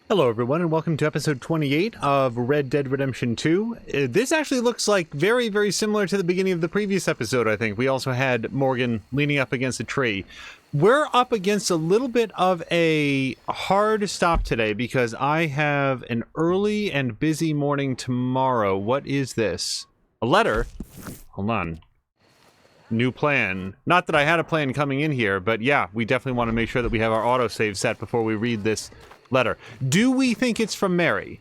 Hello everyone and welcome to episode 28 of Red Dead Redemption 2. This actually looks like very similar to the beginning of the previous episode, I think. We also had Morgan leaning up against a tree. We're up against a little bit of a hard stop today because I have an early and busy morning tomorrow. What is this? A letter? Hold on. New plan. Not that I had a plan coming in here, but yeah, we definitely want to make sure that we have our autosave set before we read this letter. Do we think it's from Mary?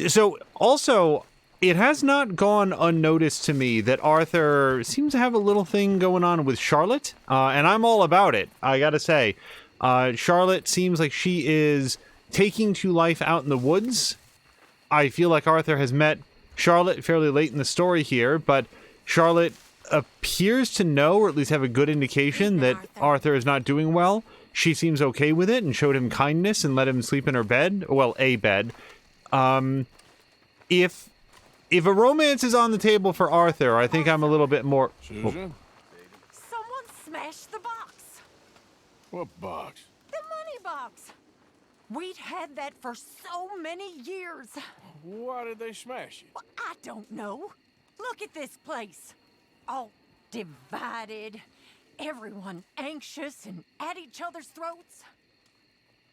So, also, it has not gone unnoticed to me that Arthur seems to have a little thing going on with Charlotte, and I'm all about it, I gotta say. Charlotte seems like she is taking to life out in the woods. I feel like Arthur has met Charlotte fairly late in the story here, but Charlotte appears to know, or at least have a good indication, that Arthur is not doing well. She seems okay with it and showed him kindness and let him sleep in her bed. Well, a bed. If a romance is on the table for Arthur, I think I'm a little bit more... Susan? Someone smashed the box. What box? The money box. We'd had that for so many years. Why did they smash it? Well, I don't know. Look at this place. All divided. Everyone anxious and at each other's throats.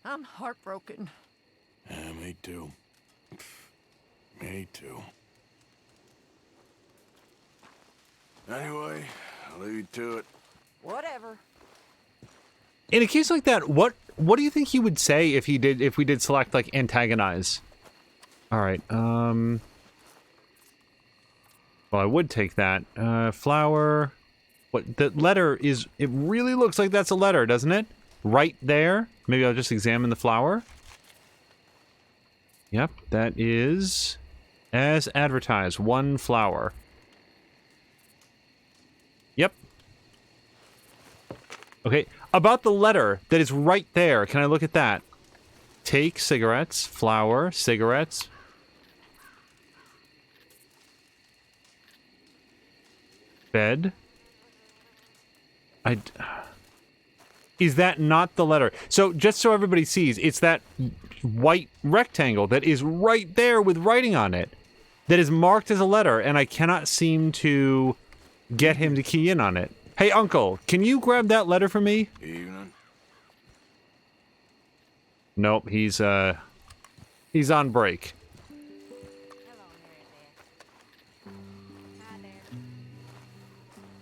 I'm heartbroken. Yeah, me too. Me too. Anyway, I'll leave you to it. Whatever. In a case like that, what do you think he would say if we did select, like, antagonize? Alright, well, I would take that. Flower... What the letter is, it really looks like that's a letter, doesn't it? Right there. Maybe I'll just examine the flower. Yep, that is as advertised, one flower. Yep. Okay, about the letter that is right there, can I look at that? Take cigarettes, flower, cigarettes. Bed. Is that not the letter? So, just so everybody sees, it's that white rectangle that is right there with writing on it that is marked as a letter, and I cannot seem to get him to key in on it. Hey, Uncle, can you grab that letter for me? Evening. Nope, he's on break.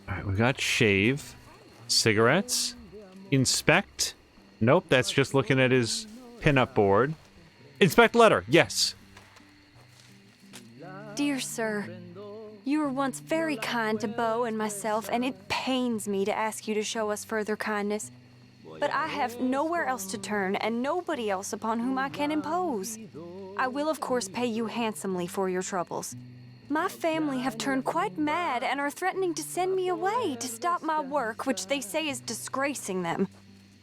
Alright, we've got shave. Cigarettes. Inspect. Nope, that's just looking at his pinup board. Inspect letter. Yes. Dear sir, you were once very kind to Beau and myself, and it pains me to ask you to show us further kindness. But I have nowhere else to turn, and nobody else upon whom I can impose. I will, of course, pay you handsomely for your troubles. My family have turned quite mad and are threatening to send me away to stop my work, which they say is disgracing them.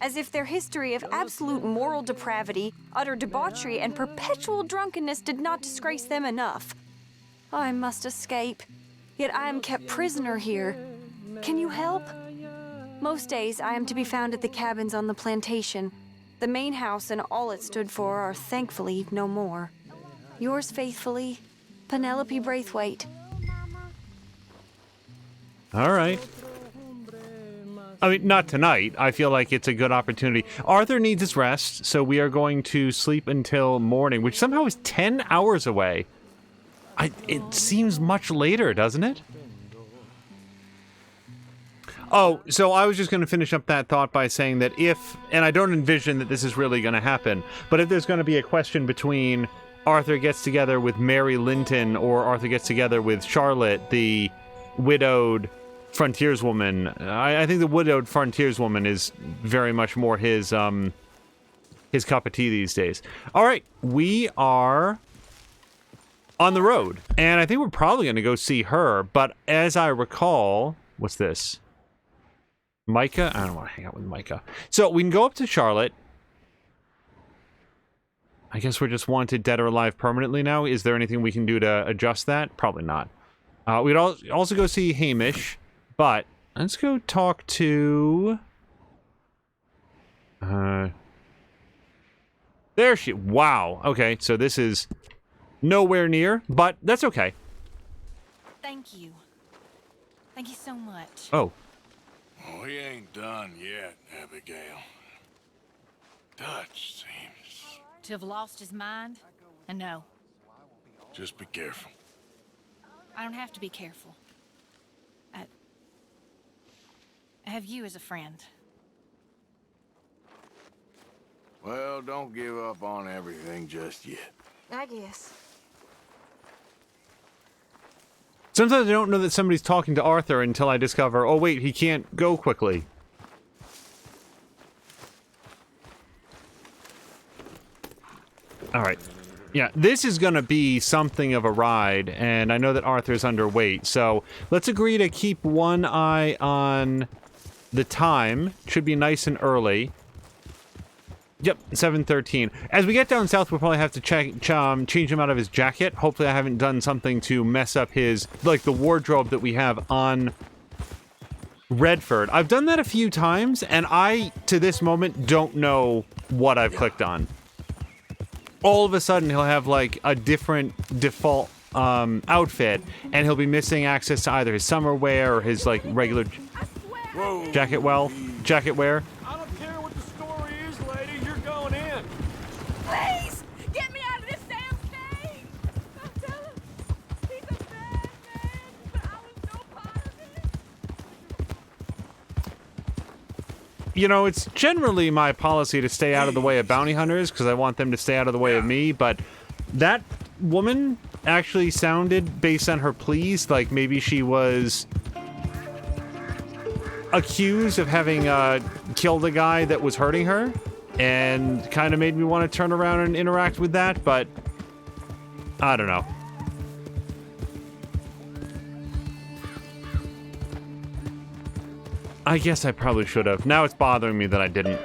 As if their history of absolute moral depravity, utter debauchery, and perpetual drunkenness did not disgrace them enough. I must escape, yet I am kept prisoner here. Can you help? Most days I am to be found at the cabins on the plantation. The main house and all it stood for are thankfully no more. Yours faithfully, Penelope Braithwaite. All right. I mean, not tonight. I feel like it's a good opportunity. Arthur needs his rest, so we are going to sleep until morning, which somehow is 10 hours away. It seems much later, doesn't it? Oh, so I was just going to finish up that thought by saying that if, and I don't envision that this is really going to happen, but if there's going to be a question between Arthur gets together with Mary Linton or Arthur gets together with Charlotte, the widowed frontierswoman, I think the widowed frontierswoman is very much more his cup of tea these days. All right, we are on the road, and I think we're probably going to go see her, but as I recall, what's this? Micah? I don't want to hang out with Micah. So we can go up to Charlotte. I guess we're just wanted dead or alive permanently now. Is there anything we can do to adjust that? Probably not. We'd also go see Hamish, but let's go talk to... There she... Wow. Okay, so this is nowhere near, but that's okay. Thank you. Thank you so much. Oh. Oh, he ain't done yet, Abigail. Dutch seems... To have lost his mind? And no, Just be careful. I don't have to be careful. I have you as a friend. Well, don't give up on everything just yet. I guess. Sometimes I don't know that somebody's talking to Arthur until I discover, oh wait, he can't go quickly. Alright. Yeah, this is gonna be something of a ride, and I know that Arthur's underweight, so let's agree to keep one eye on the time. Should be nice and early. Yep, 7:13. As we get down south, we'll probably have to change him out of his jacket. Hopefully I haven't done something to mess up his, like, the wardrobe that we have on Redford. I've done that a few times, and I, to this moment, don't know what I've clicked on. All of a sudden, he'll have, like, a different default outfit, and he'll be missing access to either his summer wear or his, like, regular jacket wear. I don't care what the story is, lady. You're going in. Please, get me out of this damn thing! Don't tell him. He's a bad man, but I was no part of it. You know, it's generally my policy to stay out of the way of bounty hunters, because I want them to stay out of the way of me, but that woman actually sounded, based on her pleas, like maybe she was accused of having killed a guy that was hurting her, and kind of made me want to turn around and interact with that, but I don't know. I guess I probably should have. Now it's bothering me that I didn't.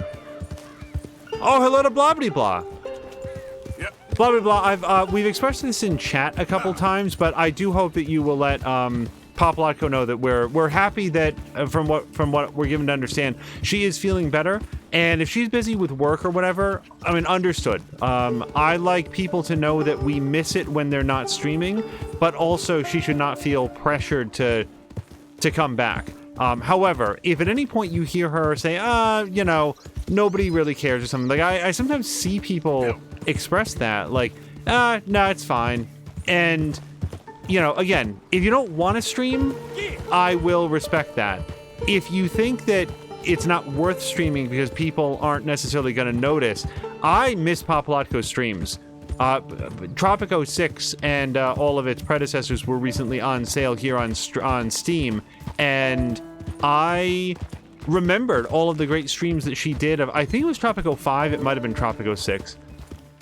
Oh, hello to Blobbity-Blah. Yep. Blobbity-Blah, we've expressed this in chat a couple times, but I do hope that you will let Popolotko know that we're happy that from what we're given to understand, she is feeling better. And if she's busy with work or whatever, I mean, understood. I like people to know that we miss it when they're not streaming, but also she should not feel pressured to come back. However, if at any point you hear her say, you know, nobody really cares or something, like I sometimes see people express that, like, no, it's fine. And, you know, again, if you don't want to stream, I will respect that. If you think that it's not worth streaming because people aren't necessarily going to notice, I miss Popolotko's streams. Tropico 6 and all of its predecessors were recently on sale here on Steam, and I remembered all of the great streams that she did of, I think it was Tropico 5, it might have been Tropico 6.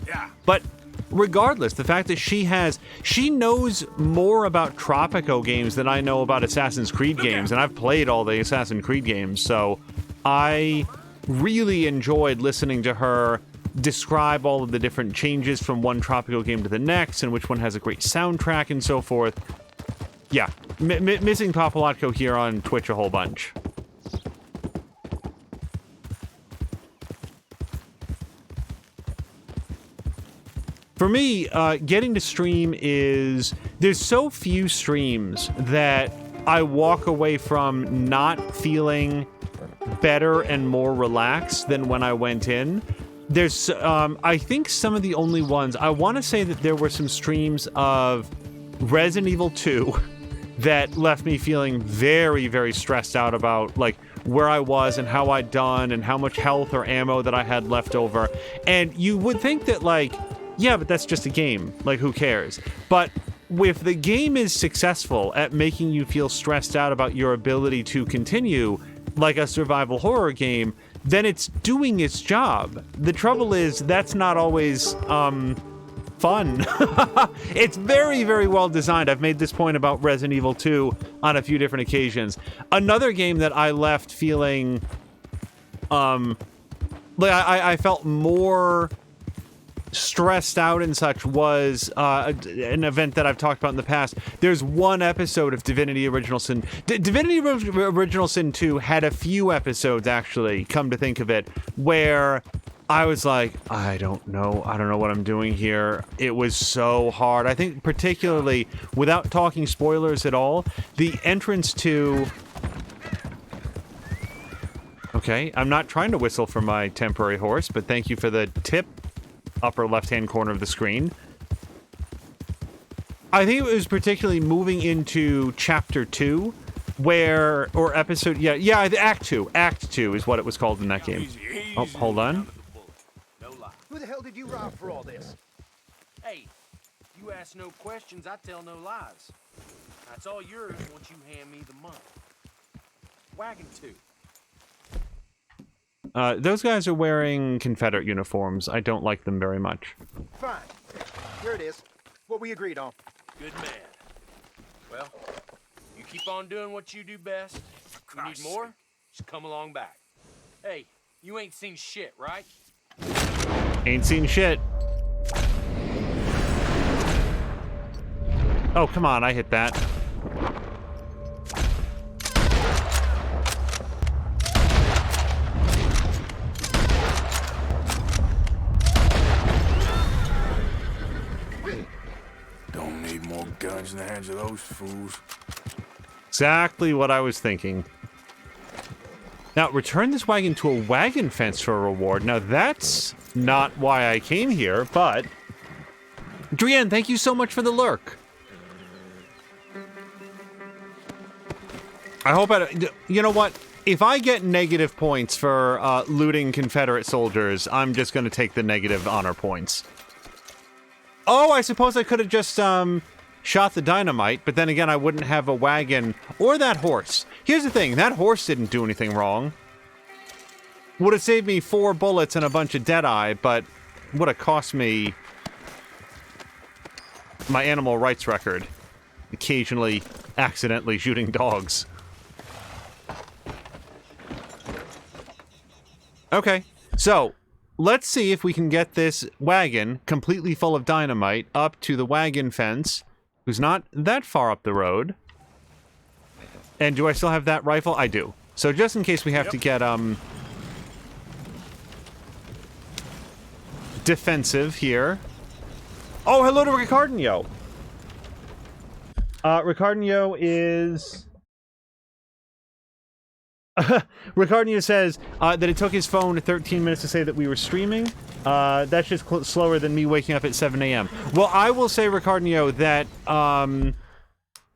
Yeah. But regardless, the fact that she knows more about Tropico games than I know about Assassin's Creed games, and I've played all the Assassin's Creed games, so I really enjoyed listening to her describe all of the different changes from one Tropico game to the next, and which one has a great soundtrack and so forth. Yeah, missing Popolotko here on Twitch a whole bunch. For me, getting to stream is... There's so few streams that I walk away from not feeling better and more relaxed than when I went in. There's, I think some of the only ones... I want to say that there were some streams of Resident Evil 2 that left me feeling very, very stressed out about, like, where I was and how I'd done and how much health or ammo that I had left over. And you would think that, like, yeah, but that's just a game. Like, who cares? But if the game is successful at making you feel stressed out about your ability to continue, like a survival horror game, then it's doing its job. The trouble is, that's not always, fun. It's very, very well designed. I've made this point about Resident Evil 2 on a few different occasions. Another game that I left feeling, like I felt more stressed out and such was an event that I've talked about in the past. There's one episode of Divinity Original Sin. Divinity Original Sin 2 had a few episodes, actually, come to think of it, where I was like, I don't know what I'm doing here. It was so hard. I think particularly, without talking spoilers at all, the entrance to... Okay, I'm not trying to whistle for my temporary horse, but thank you for the tip, upper left-hand corner of the screen. I think it was particularly moving into Chapter 2, where... Or episode... Yeah, Act 2. Act 2 is what it was called in that game. Oh, hold on. Who the hell did you rob for all this? Hey, you ask no questions, I tell no lies. That's all yours once you hand me the money. Wagon 2. Those guys are wearing Confederate uniforms. I don't like them very much. Fine. Here it is. What we agreed on. Good man. Well, you keep on doing what you do best. If you need more, just come along back. Hey, you ain't seen shit, right? Ain't seen shit. Oh, come on, I hit that. Don't need more guns in the hands of those fools. Exactly what I was thinking. Now, return this wagon to a wagon fence for a reward. Now, that's not why I came here, but... Drienne, thank you so much for the lurk. I hope I... You know what? If I get negative points for looting Confederate soldiers, I'm just going to take the negative honor points. Oh, I suppose I could have just shot the dynamite, but then again, I wouldn't have a wagon or that horse. Here's the thing, that horse didn't do anything wrong. Would have saved me 4 bullets and a bunch of deadeye, but would have cost me my animal rights record. Occasionally, accidentally shooting dogs. Okay, so let's see if we can get this wagon completely full of dynamite up to the wagon fence, who's not that far up the road. And do I still have that rifle? I do. So just in case we have to get, defensive here. Oh, hello to Ricardinho. Ricardinho is... Ricardinho says that it took his phone 13 minutes to say that we were streaming. That's just slower than me waking up at 7 a.m. Well, I will say, Ricardinho, that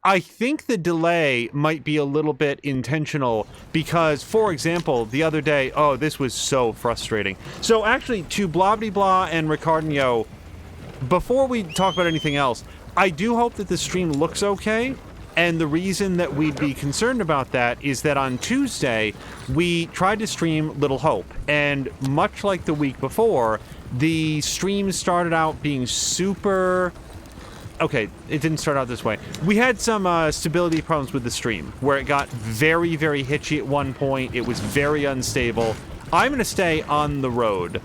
I think the delay might be a little bit intentional because, for example, the other day... Oh, this was so frustrating. So actually, to Blobbity-Blah and Ricardinho, before we talk about anything else, I do hope that the stream looks okay. And the reason that we'd be concerned about that is that on Tuesday, we tried to stream Little Hope. And much like the week before, the stream started out being super... Okay, it didn't start out this way. We had some stability problems with the stream, where it got very, very hitchy at one point. It was very unstable. I'm going to stay on the road.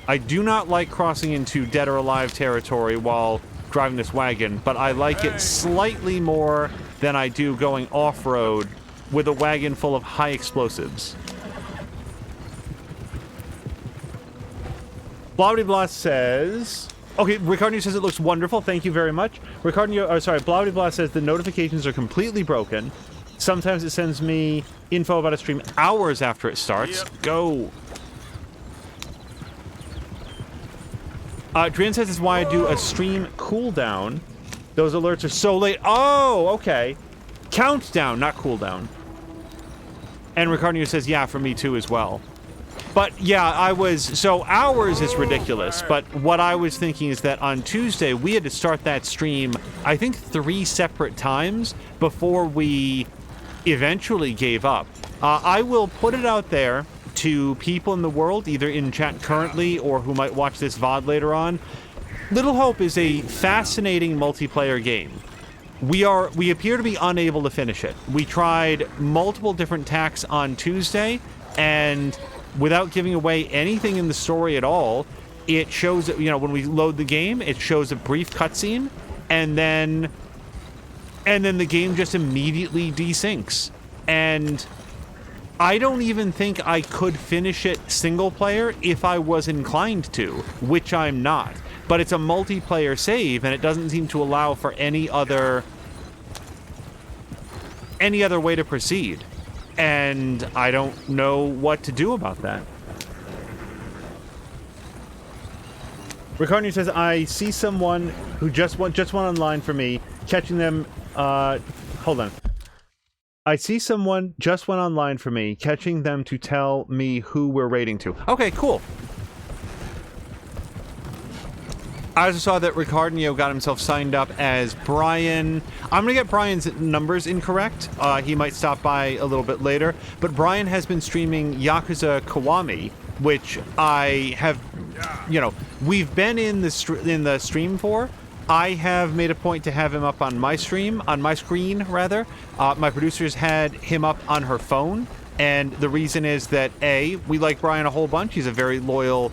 I do not like crossing into dead or alive territory while driving this wagon, but I like it slightly more than I do going off-road with a wagon full of high explosives. Blobbity-Blah says... Okay, Ricardinho says it looks wonderful. Thank you very much. Blobbity-Blah says the notifications are completely broken. Sometimes it sends me info about a stream hours after it starts. Yep. Go. Drienne says it's why I do a stream cooldown. Those alerts are so late. Oh, okay. Countdown, not cooldown. And Ricardinho says, yeah, for me too as well. But yeah, so hours is ridiculous, but what I was thinking is that on Tuesday, we had to start that stream, I think 3 separate times before we eventually gave up. I will put it out there to people in the world, either in chat currently or who might watch this VOD later on. Little Hope is a fascinating multiplayer game. We appear to be unable to finish it. We tried multiple different tacks on Tuesday, and without giving away anything in the story at all, it shows that, when we load the game, it shows a brief cutscene, and then the game just immediately desyncs. And I don't even think I could finish it single player if I was inclined to, which I'm not. But it's a multiplayer save, and it doesn't seem to allow for any other way to proceed. And I don't know what to do about that. Ricardo says, I see someone who just went online for me, catching them, hold on. I see someone just went online for me, catching them to tell me who we're raiding to. Okay, cool. I also saw that Ricardo got himself signed up as Brian. I'm going to get Brian's numbers incorrect. He might stop by a little bit later. But Brian has been streaming Yakuza Kiwami, which I have, we've been in the stream for. I have made a point to have him up on my screen, rather. My producers had him up on her phone, and the reason is that, A, we like Brian a whole bunch. He's a very loyal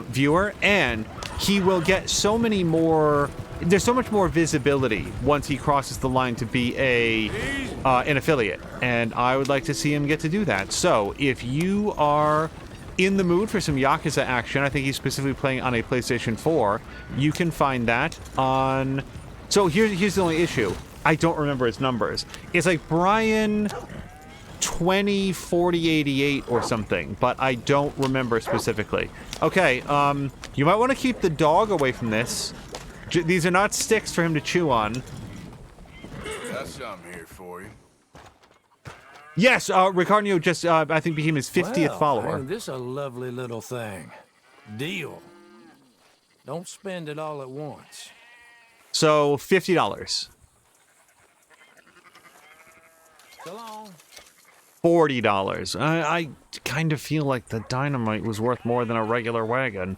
viewer, and he will get so many more... There's so much more visibility once he crosses the line to be an affiliate, and I would like to see him get to do that. So, if you are in the mood for some Yakuza action, I think he's specifically playing on a PlayStation 4, you can find that on... So here's the only issue. I don't remember his numbers. It's like Brian 204088 or something, but I don't remember specifically. Okay, you might want to keep the dog away from this. These are not sticks for him to chew on. Got something here for you. Yes, Ricardo just, I think, became his 50th follower. Ain't this a lovely little thing? Deal. Don't spend it all at once. So, $50. So long. $40. I kind of feel like the dynamite was worth more than a regular wagon.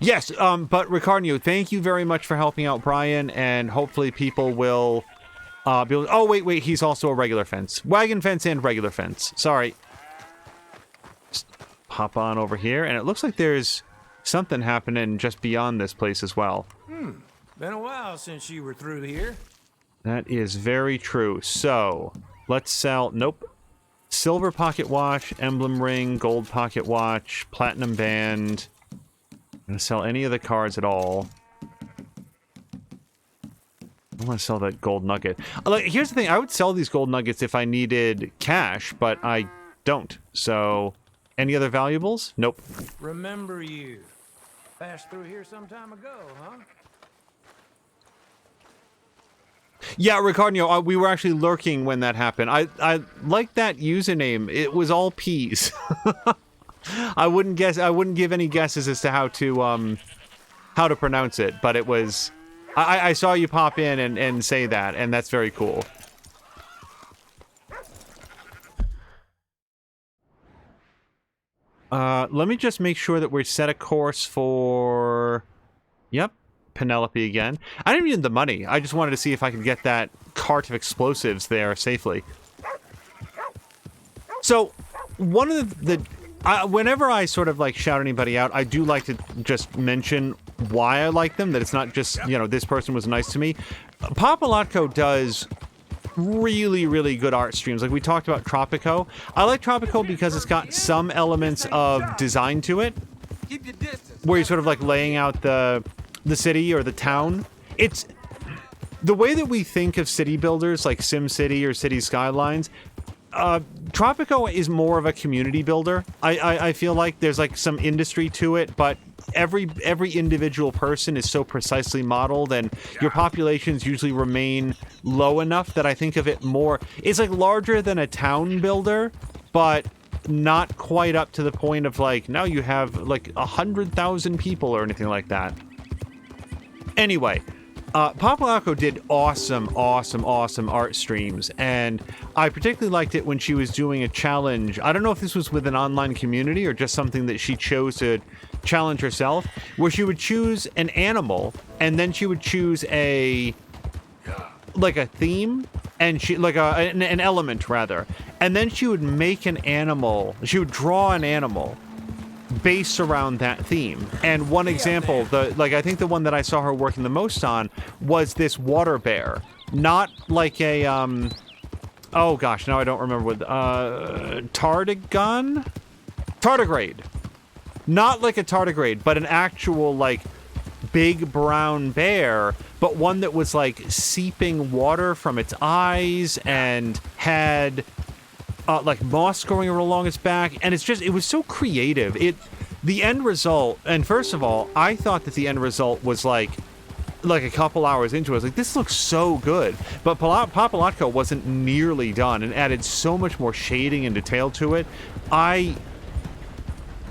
Yes, but Ricardo, thank you very much for helping out Brian, and hopefully people will... oh, wait, he's also a regular fence. Wagon fence and regular fence. Sorry. Just hop on over here, and it looks like there's something happening just beyond this place as well. Been a while since you were through here. That is very true. So, let's sell... Nope. Silver pocket watch, emblem ring, gold pocket watch, platinum band. I'm gonna sell any of the cards at all. I want to sell that gold nugget. Like, here's the thing. I would sell these gold nuggets if I needed cash, but I don't. So, any other valuables? Nope. Remember you. Passed through here some time ago, huh? Yeah, Ricardo, we were actually lurking when that happened. I like that username. It was all P's. I wouldn't give any guesses as to how to pronounce it, but it was... I saw you pop in and say that, and that's very cool. Let me just make sure that we're set a course for... Yep, Penelope again. I didn't need the money. I just wanted to see if I could get that cart of explosives there safely. So, one of the whenever I sort of like shout anybody out, I do like to just mention why I like them, that it's not just, this person was nice to me. Papalotko does really, really good art streams. Like we talked about Tropico. I like Tropico because it's got some elements of design to it, where you're sort of like laying out the city or the town. It's the way that we think of city builders, like SimCity or City Skylines. Tropico is more of a community builder. I feel like there's like some industry to it, but every individual person is so precisely modeled, and your populations usually remain low enough that I think of it more... It's like larger than a town builder, but not quite up to the point of like, now you have like 100,000 people or anything like that. Anyway, Papalotko did awesome art streams, and I particularly liked it when she was doing a challenge. I don't know if this was with an online community or just something that she chose to challenge herself, where she would choose an animal, and then she would choose a theme, and she an element rather, and then she would make an animal. She would draw an animal based around that theme. And one example, I think the one that I saw her working the most on was this water bear. Not like a Oh gosh, now I don't remember what tardigrade. Not like a tardigrade, but an actual like big brown bear, but one that was like seeping water from its eyes and had like moss growing along its back, and it was so creative. The end result, and first of all, I thought that the end result was like a couple hours into it. I was like, this looks so good. But Papalotko wasn't nearly done and added so much more shading and detail to it.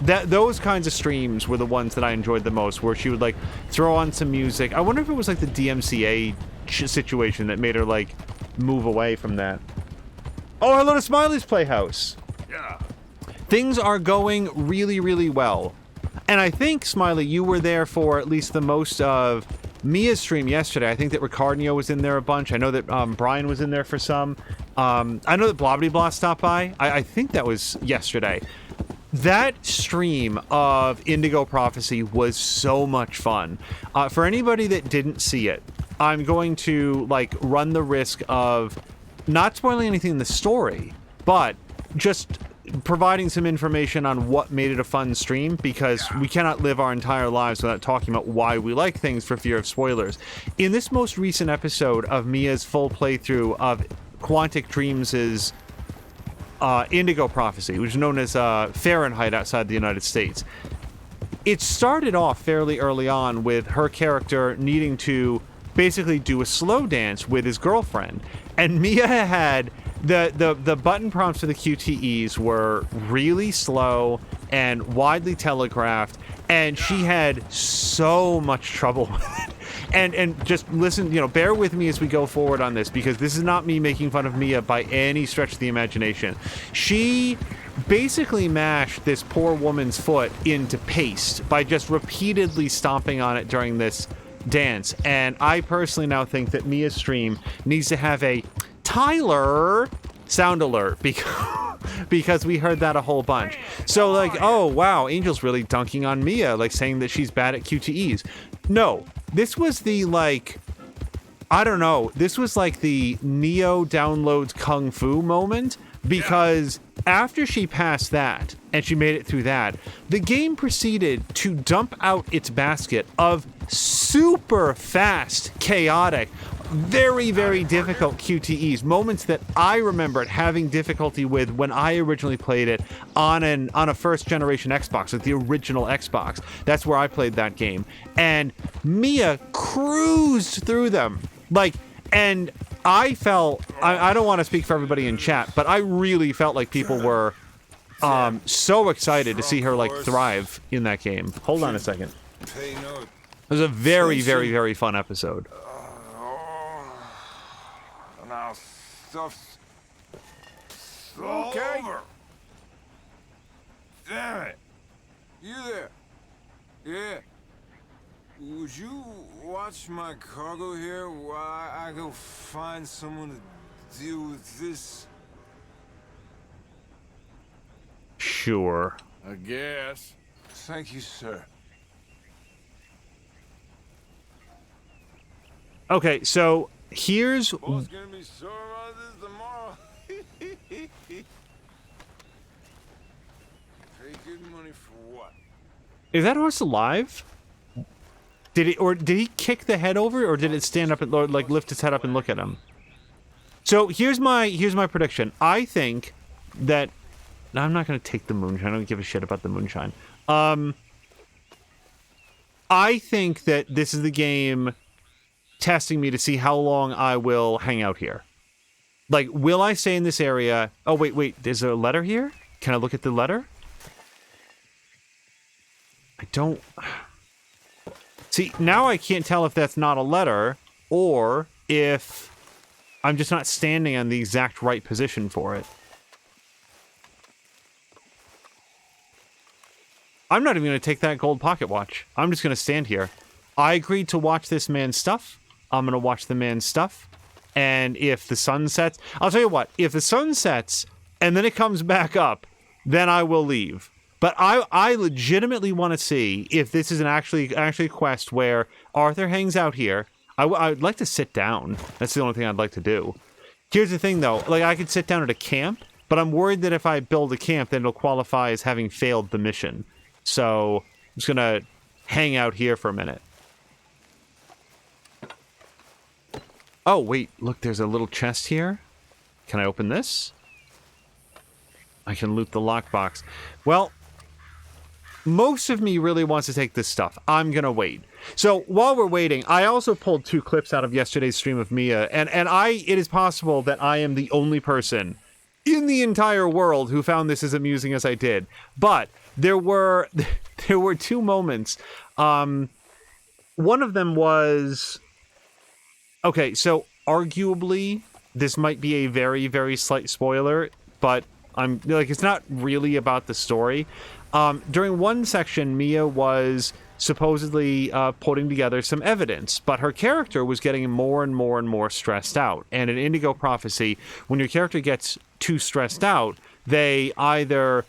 Those kinds of streams were the ones that I enjoyed the most, where she would like throw on some music. I wonder if it was like the DMCA situation that made her like move away from that. Oh, hello to Smiley's Playhouse. Yeah. Things are going really, really well. And I think, Smiley, you were there for at least the most of Mia's stream yesterday. I think that Ricardinho was in there a bunch. I know that Brian was in there for some. I know that Blobbity Blah stopped by. I think that was yesterday. That stream of Indigo Prophecy was so much fun. For anybody that didn't see it, I'm going to like run the risk of not spoiling anything in the story, but just providing some information on what made it a fun stream, because we cannot live our entire lives without talking about why we like things for fear of spoilers. In this most recent episode of Mia's full playthrough of Quantic Dreams' Indigo Prophecy, which is known as Fahrenheit outside the United States, it started off fairly early on with her character needing to basically do a slow dance with his girlfriend, and Mia had the button prompts for the QTEs were really slow and widely telegraphed, and she had so much trouble with it. And just listen, bear with me as we go forward on this, because this is not me making fun of Mia by any stretch of the imagination. She basically mashed this poor woman's foot into paste by just repeatedly stomping on it during this dance. And I personally now think that Mia's stream needs to have a Tyler sound alert, because we heard that a whole bunch. So like, oh wow, Angel's really dunking on Mia, like saying that she's bad at QTEs. No, this was the like, I don't know, this was like the Neo downloads Kung Fu moment, because after she passed that and she made it through that, the game proceeded to dump out its basket of super fast, chaotic, very, very difficult QTEs, moments that I remembered having difficulty with when I originally played it on a first generation Xbox, like the original Xbox. That's where I played that game. And Mia cruised through them. And I felt, I don't want to speak for everybody in chat, but I really felt like people were so excited to see her like thrive in that game. Hold on a second. It was a very, very, very fun episode. Now stuff's okay. Over. Damn it. You there? Yeah. Would you watch my cargo here while I go find someone to deal with this? Sure. I guess. Thank you, sir. Okay, so here's... Boss gonna be sore about this tomorrow. Pay good money for what? Is that horse alive? Did he kick the head over, or did it stand up and like lift its head up and look at him? So here's my prediction. I think that I'm not gonna take the moonshine. I don't give a shit about the moonshine. I think that this is the game testing me to see how long I will hang out here. Like, will I stay in this area? Oh, wait, is there a letter here? Can I look at the letter? I don't... See, now I can't tell if that's not a letter, or if I'm just not standing on the exact right position for it. I'm not even going to take that gold pocket watch. I'm just going to stand here. I agreed to watch this man's stuff. I'm going to watch the man's stuff. And if the sun sets... I'll tell you what. If the sun sets and then it comes back up, then I will leave. But I legitimately want to see if this is actually a quest where Arthur hangs out here. I'd like to sit down. That's the only thing I'd like to do. Here's the thing, though. Like, I could sit down at a camp, but I'm worried that if I build a camp, then it'll qualify as having failed the mission. So I'm just going to hang out here for a minute. Oh, wait. Look, there's a little chest here. Can I open this? I can loot the lockbox. Well, most of me really wants to take this stuff. I'm going to wait. So while we're waiting, I also pulled 2 clips out of yesterday's stream of Mia, and it is possible that I am the only person in the entire world who found this as amusing as I did. But there were 2 moments. One of them was, okay, so arguably this might be a very, very slight spoiler, but I'm like, it's not really about the story. During one section, Mia was supposedly putting together some evidence, but her character was getting more and more and more stressed out. And in Indigo Prophecy, when your character gets too stressed out, they either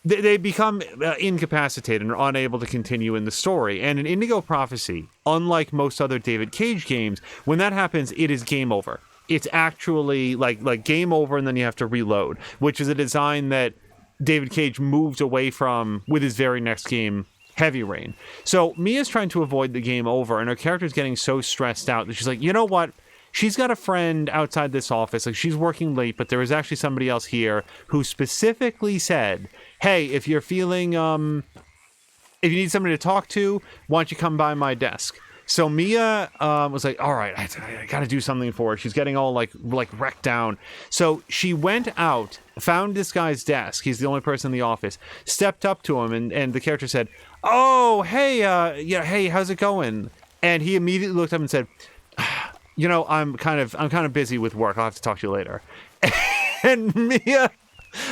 they become incapacitated and are unable to continue in the story. And in Indigo Prophecy, unlike most other David Cage games, when that happens, it is game over. It's actually like game over, and then you have to reload, which is a design that David Cage moved away from with his very next game, Heavy Rain. So Mia's trying to avoid the game over, and her character's getting so stressed out that she's like, you know what? She's got a friend outside this office. Like, she's working late, but there is actually somebody else here who specifically said, hey, if you're feeling, if you need somebody to talk to, why don't you come by my desk? So Mia was like, all right, I got to do something for her. She's getting all like wrecked down. So she went out, found this guy's desk. He's the only person in the office. Stepped up to him, and the character said, "Oh, hey, hey, how's it going?" And he immediately looked up and said, "You know, I'm kind of busy with work. I'll have to talk to you later." And Mia,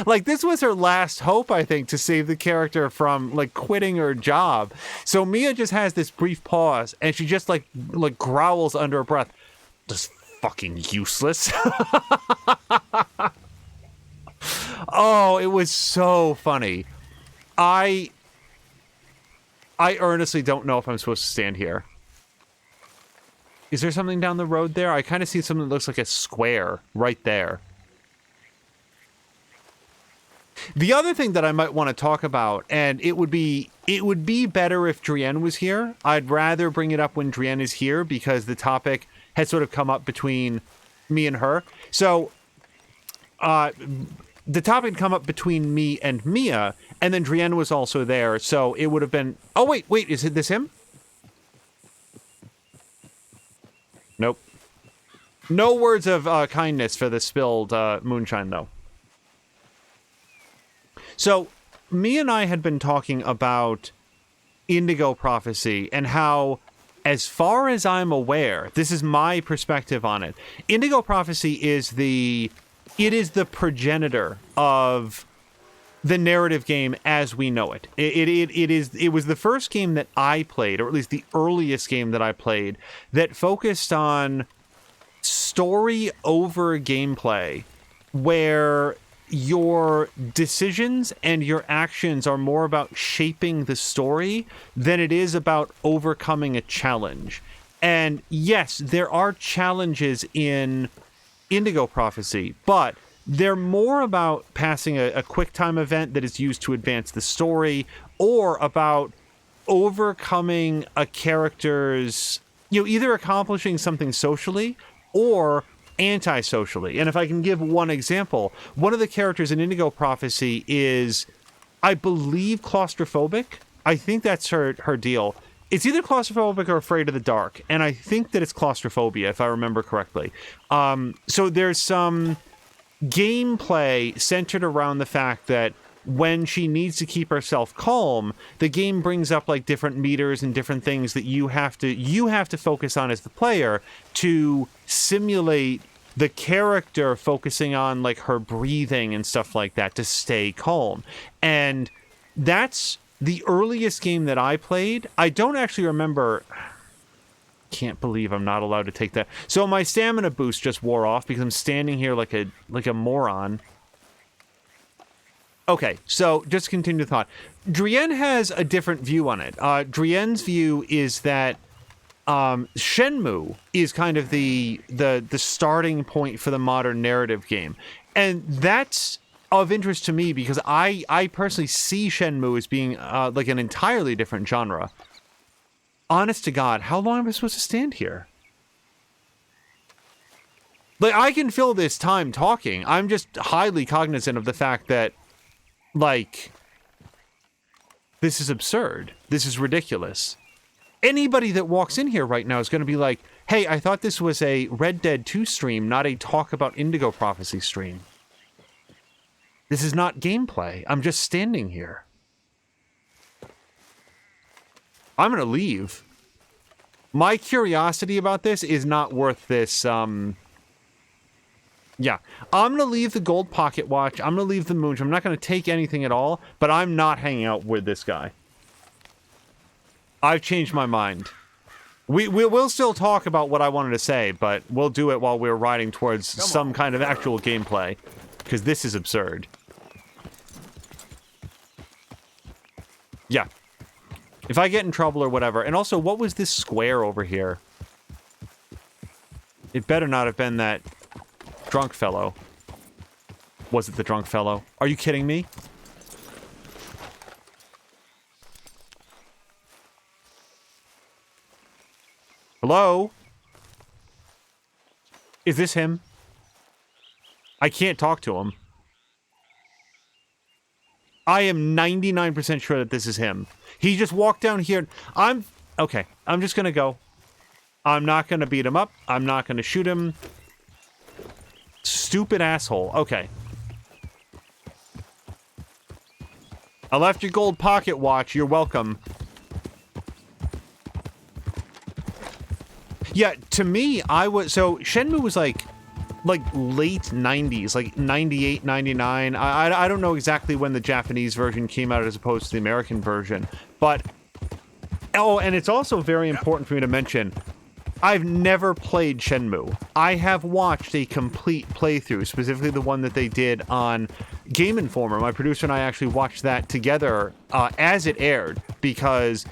like, this was her last hope, I think, to save the character from, like, quitting her job. So Mia just has this brief pause, and she just, like growls under her breath, "Just fucking useless." Oh, it was so funny. I earnestly don't know if I'm supposed to stand here. Is there something down the road there? I kind of see something that looks like a square right there. The other thing that I might want to talk about, and it would be better if Drienne was here. I'd rather bring it up when Drienne is here because the topic has sort of come up between me and her. So, the topic had come up between me and Mia, and then Drienne was also there, so it would have been... Oh, wait, is this him? Nope. No words of kindness for the spilled moonshine, though. So, me and I had been talking about Indigo Prophecy and how, as far as I'm aware, this is my perspective on it, Indigo Prophecy is the progenitor of the narrative game as we know it. It was the first game that I played, or at least the earliest game that I played, that focused on story over gameplay, where your decisions and your actions are more about shaping the story than it is about overcoming a challenge. And yes, there are challenges in Indigo Prophecy, but they're more about passing a quick time event that is used to advance the story, or about overcoming a character's, either accomplishing something socially or anti-socially. And if I can give one example, one of the characters in Indigo Prophecy is, I believe, claustrophobic. I think that's her deal. It's either claustrophobic or afraid of the dark, and I think that it's claustrophobia, if I remember correctly. So there's some gameplay centered around the fact that when she needs to keep herself calm, the game brings up like different meters and different things that you have to focus on as the player to simulate the character focusing on like her breathing and stuff like that to stay calm. And that's the earliest game that I played. I don't actually remember. Can't believe I'm not allowed to take that. So my stamina boost just wore off because I'm standing here like a moron. Okay, so just to continue the thought. Drienne has a different view on it. Drienne's view is that Shenmue is kind of the starting point for the modern narrative game. And that's of interest to me because I personally see Shenmue as being like an entirely different genre. Honest to God, how long am I supposed to stand here? Like, I can fill this time talking. I'm just highly cognizant of the fact that, like, this is absurd. This is ridiculous. Anybody that walks in here right now is going to be like, hey, I thought this was a Red Dead 2 stream, not a Talk About Indigo Prophecy stream. This is not gameplay. I'm just standing here. I'm going to leave. My curiosity about this is not worth this, yeah, I'm going to leave the gold pocket watch. I'm going to leave the moon. I'm not going to take anything at all, but I'm not hanging out with this guy. I've changed my mind. We'll still talk about what I wanted to say, but we'll do it while we're riding towards some kind of actual gameplay, because this is absurd. Yeah. If I get in trouble or whatever, and also, what was this square over here? It better not have been that drunk fellow. Was it the drunk fellow? Are you kidding me? Hello? Is this him? I can't talk to him. I am 99% sure that this is him. He just walked down here. Okay, I'm just gonna go. I'm not gonna beat him up. I'm not gonna shoot him. Stupid asshole. Okay. I left your gold pocket watch. You're welcome. Yeah, to me, so Shenmue was like late 90s, like 98, 99. I don't know exactly when the Japanese version came out as opposed to the American version, but oh, and it's also very important for me to mention, I've never played Shenmue. I have watched a complete playthrough, specifically the one that they did on Game Informer. My producer and I actually watched that together as it aired, because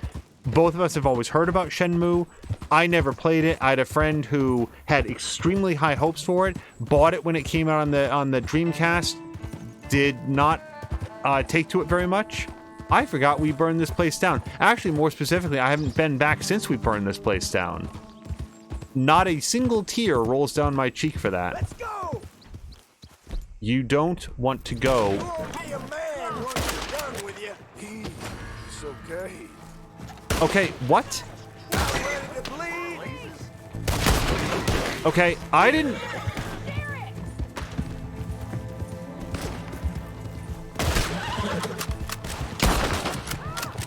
both of us have always heard about Shenmue. I never played it. I had a friend who had extremely high hopes for it, bought it when it came out on the Dreamcast, did not take to it very much. I forgot we burned this place down. Actually, more specifically, I haven't been back since we burned this place down. Not a single tear rolls down my cheek for that. Let's go! You don't want to go. You won't be a man once you're done with you. It's okay. Okay, what? Not ready to bleed. Okay, I didn't...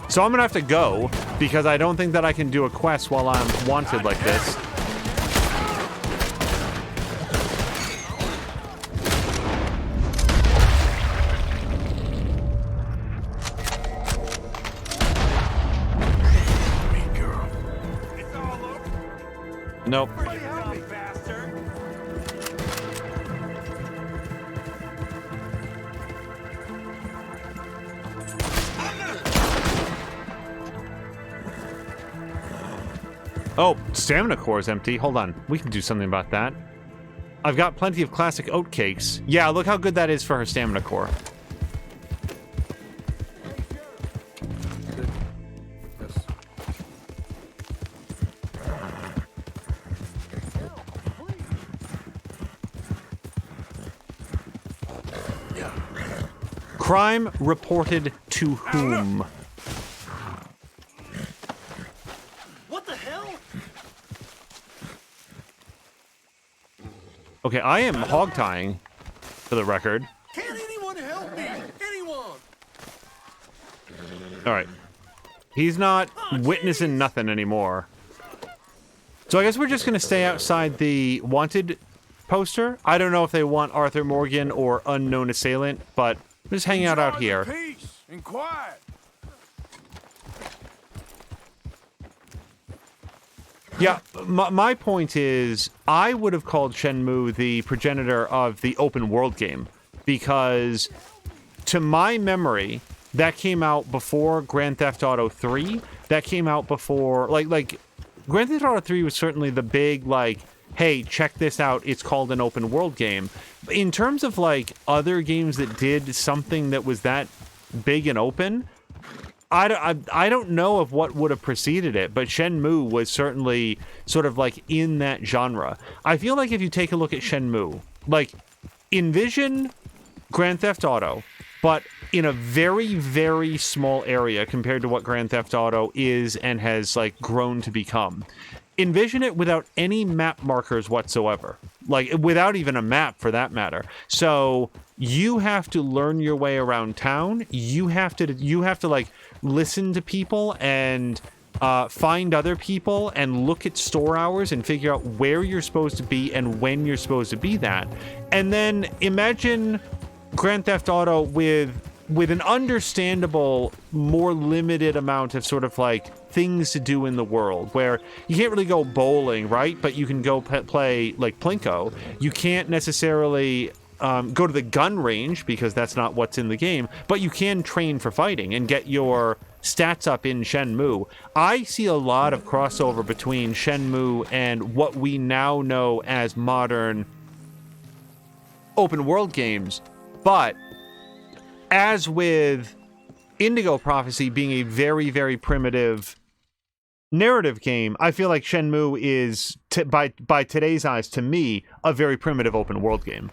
So I'm gonna have to go, because I don't think that I can do a quest while I'm wanted like this. Nope. Oh, stamina core is empty. Hold on. We can do something about that. I've got plenty of classic oat cakes. Yeah, look how good that is for her stamina core. Crime reported to whom? What the hell? Okay, I am hog tying, for the record. Can anyone help me? Anyone? Alright. He's not witnessing nothing anymore. So I guess we're just gonna stay outside the wanted poster. I don't know if they want Arthur Morgan or unknown assailant, but just hang out here. Peace and quiet. Yeah, my point is, I would have called Shenmue the progenitor of the open world game, because to my memory, that came out before Grand Theft Auto 3. That came out before, like Grand Theft Auto 3 was certainly the big, like, hey, check this out, it's called an open world game. In terms of, like, other games that did something that was that big and open, I don't know of what would have preceded it, but Shenmue was certainly sort of like in that genre. I feel like if you take a look at Shenmue, like, envision Grand Theft Auto, but in a very, very small area compared to what Grand Theft Auto is and has, like, grown to become. Envision it without any map markers whatsoever, like without even a map for that matter. So you have to learn your way around town. You have to like listen to people and find other people and look at store hours and figure out where you're supposed to be and when you're supposed to be that. And then imagine Grand Theft Auto with an understandable, more limited amount of sort of like things to do in the world, where you can't really go bowling, right? But you can go play like Plinko. You can't necessarily go to the gun range because that's not what's in the game, but you can train for fighting and get your stats up in Shenmue. I see a lot of crossover between Shenmue and what we now know as modern open world games, but as with Indigo Prophecy being a very, very primitive narrative game, I feel like Shenmue is, by today's eyes, to me, a very primitive open world game.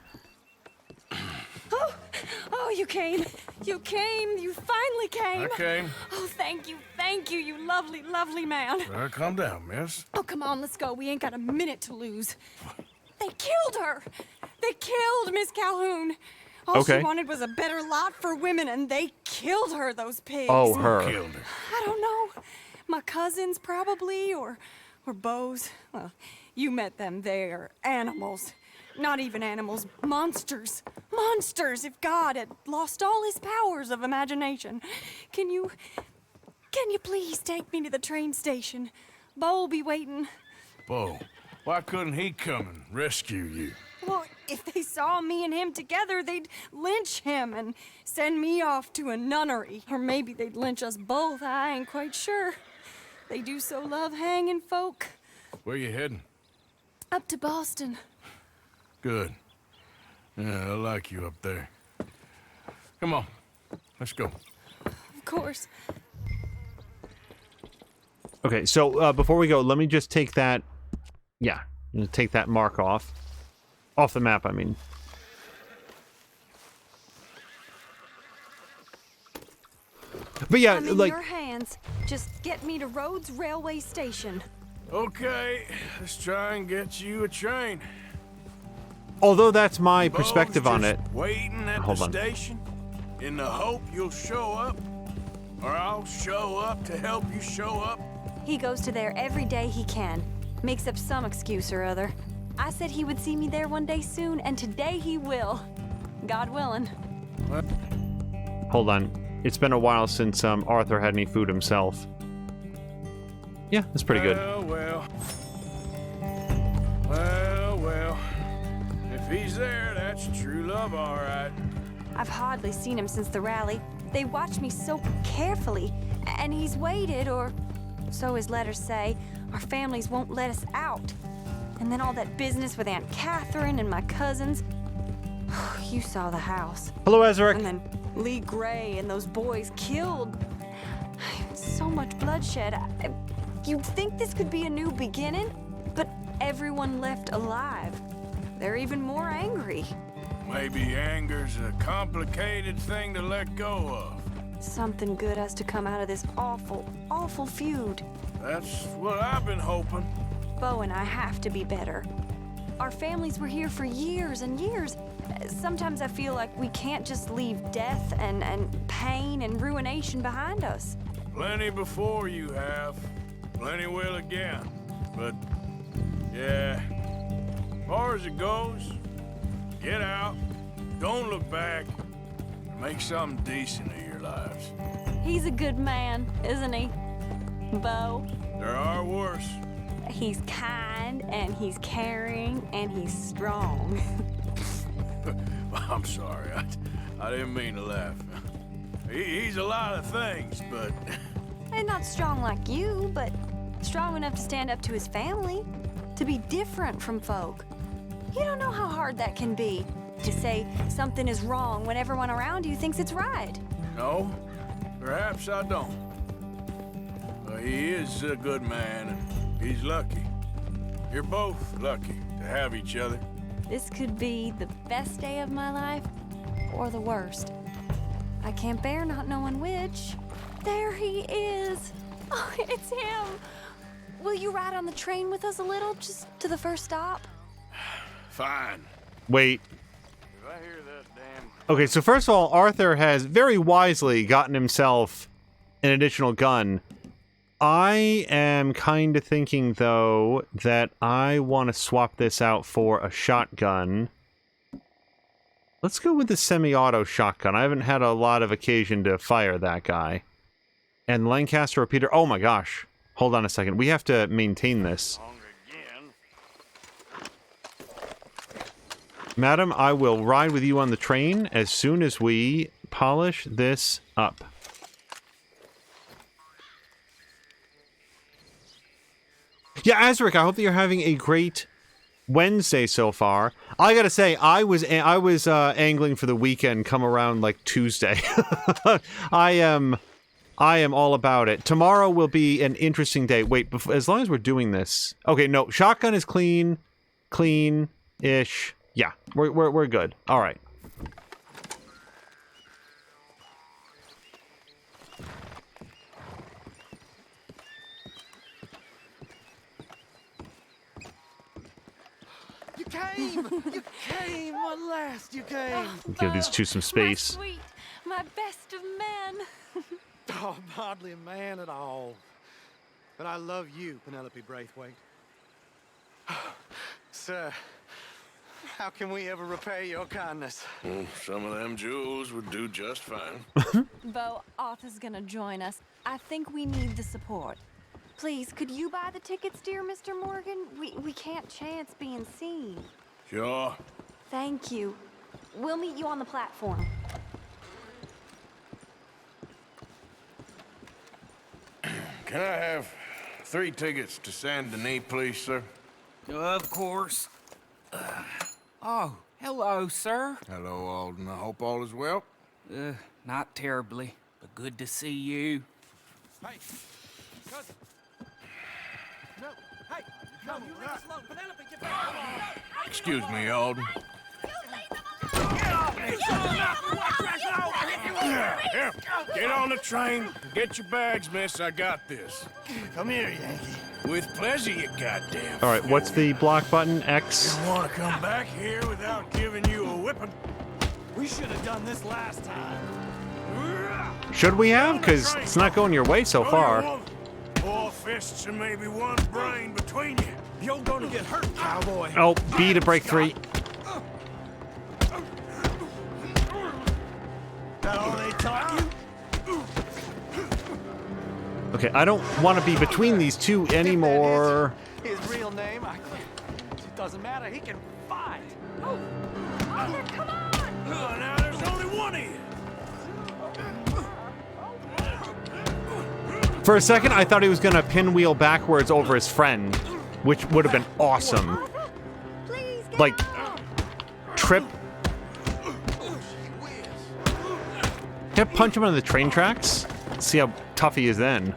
Oh, you came. You came. You finally came. I came. Oh, thank you, you lovely, lovely man. Calm down, miss. Oh, come on, let's go. We ain't got a minute to lose. They killed her. They killed Miss Calhoun. All Okay. she wanted was a better lot for women, and they killed her, those pigs. Oh, Who her. killed her? I don't know. My cousins, probably, or Beau's. Well, you met them. They're animals. Not even animals. Monsters. Monsters, if God had lost all his powers of imagination. Can you please take me to the train station? Beau'll be waiting. Beau, why couldn't he come and rescue you? Well, if they saw me and him together, they'd lynch him and send me off to a nunnery. Or maybe they'd lynch us both. I ain't quite sure. They do so love hanging folk. Where you heading? Up to Boston. Good. Yeah, I like you up there. Come on, let's go. Of course. Okay, so before we go, let me just take that, yeah, I'm gonna take that mark off the map, I mean. But yeah, I'm in like, your hands. Just get me to Rhodes Railway Station. Okay, let's try and get you a train. although that's my Beau's perspective on just it. Waiting at Hold the on. station in the hope you'll show up, or I'll show up to help you show up. He goes to there every day he can. Makes up some excuse or other. I said he would see me there one day soon, and today he will. God willing. Hold on. It's been a while since Arthur had any food himself. Yeah, that's pretty good. Well. If he's there, that's true love, all right. I've hardly seen him since the rally. They watch me so carefully, and he's waited, or so his letters say. Our families won't let us out. And then all that business with Aunt Catherine and my cousins. You saw the house. Hello, Ezra. And then Lee Gray and those boys killed. So much bloodshed. You'd think this could be a new beginning, but everyone left alive. They're even more angry. Maybe anger's a complicated thing to let go of. Something good has to come out of this awful, awful feud. That's what I've been hoping. Beau and I have to be better. Our families were here for years and years. Sometimes I feel like we can't just leave death and pain and ruination behind us. Plenty before you have. Plenty will again. But, yeah, as far as it goes, get out, don't look back, and make something decent of your lives. He's a good man, isn't he, Beau? There are worse. He's kind, and he's caring, and he's strong. I'm sorry, I didn't mean to laugh. He's a lot of things, but... And not strong like you, but strong enough to stand up to his family, to be different from folk. You don't know how hard that can be, to say something is wrong when everyone around you thinks it's right. No, perhaps I don't. But he is a good man, and he's lucky. You're both lucky to have each other. This could be the best day of my life, or the worst. I can't bear not knowing which. There he is. Oh, it's him. Will you ride on the train with us a little, just to the first stop? Fine. Wait. If I hear that damn... Okay, so first of all, Arthur has very wisely gotten himself an additional gun. I am kind of thinking, though, that I want to swap this out for a shotgun. Let's go with the semi-auto shotgun. I haven't had a lot of occasion to fire that guy. And Lancaster repeater. Oh my gosh. Hold on a second. We have to maintain this. Madam, I will ride with you on the train as soon as we polish this up. Yeah, Azric, I hope that you're having a great Wednesday so far. I gotta say, I was angling for the weekend come around like Tuesday. I am all about it. Tomorrow will be an interesting day. Wait, as long as we're doing this. Okay, no, shotgun is clean-ish. Yeah, we're good. All right. You came at last. You came. Give these two some space. My sweet, my best of men. Oh, I'm hardly a man at all. But I love you, Penelope Braithwaite. Sir, how can we ever repay your kindness? Some of them jewels would do just fine. Bo, Arthur's gonna join us. I think we need the support. Please, could you buy the tickets, dear Mr. Morgan? We can't chance being seen. Sure. Thank you. We'll meet you on the platform. Can I have 3 tickets to Saint Denis, please, sir? Of course. Oh, hello, sir. Hello, Alden. I hope all is well. Not terribly, but good to see you. Hey, cousin. No, hey, no, you leave us alone. Penelope, get back. Excuse me, Alden. Here, get on the train. Get your bags, miss. I got this. Come here, Yankee. With pleasure, you goddamn. All right, what's the block button? X. You want to come back here without giving you a whipping? We should have done this last time. Should we have? Because it's not going your way so far. 4 fists and maybe 1 brain between you. You're gonna get hurt, cowboy. Oh, B to break 3. That all they taught you? Okay, I don't want to be between these two anymore. His real name, it doesn't matter. He can fight. Oh, Arthur, come on! Now there's only one of you. For a second, I thought he was going to pinwheel backwards over his friend, which would have been awesome. Arthur, please get Like, out. trip. Can I punch him on the train tracks? See how tough he is then.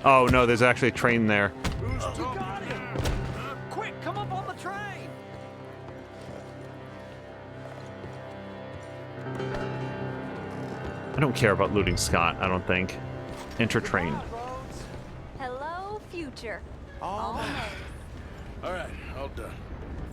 Oh no, there's actually a train there. You got him. Quick, come up on the train. I don't care about looting Scott, I don't think. Enter train. Hello, future. All All right, all done.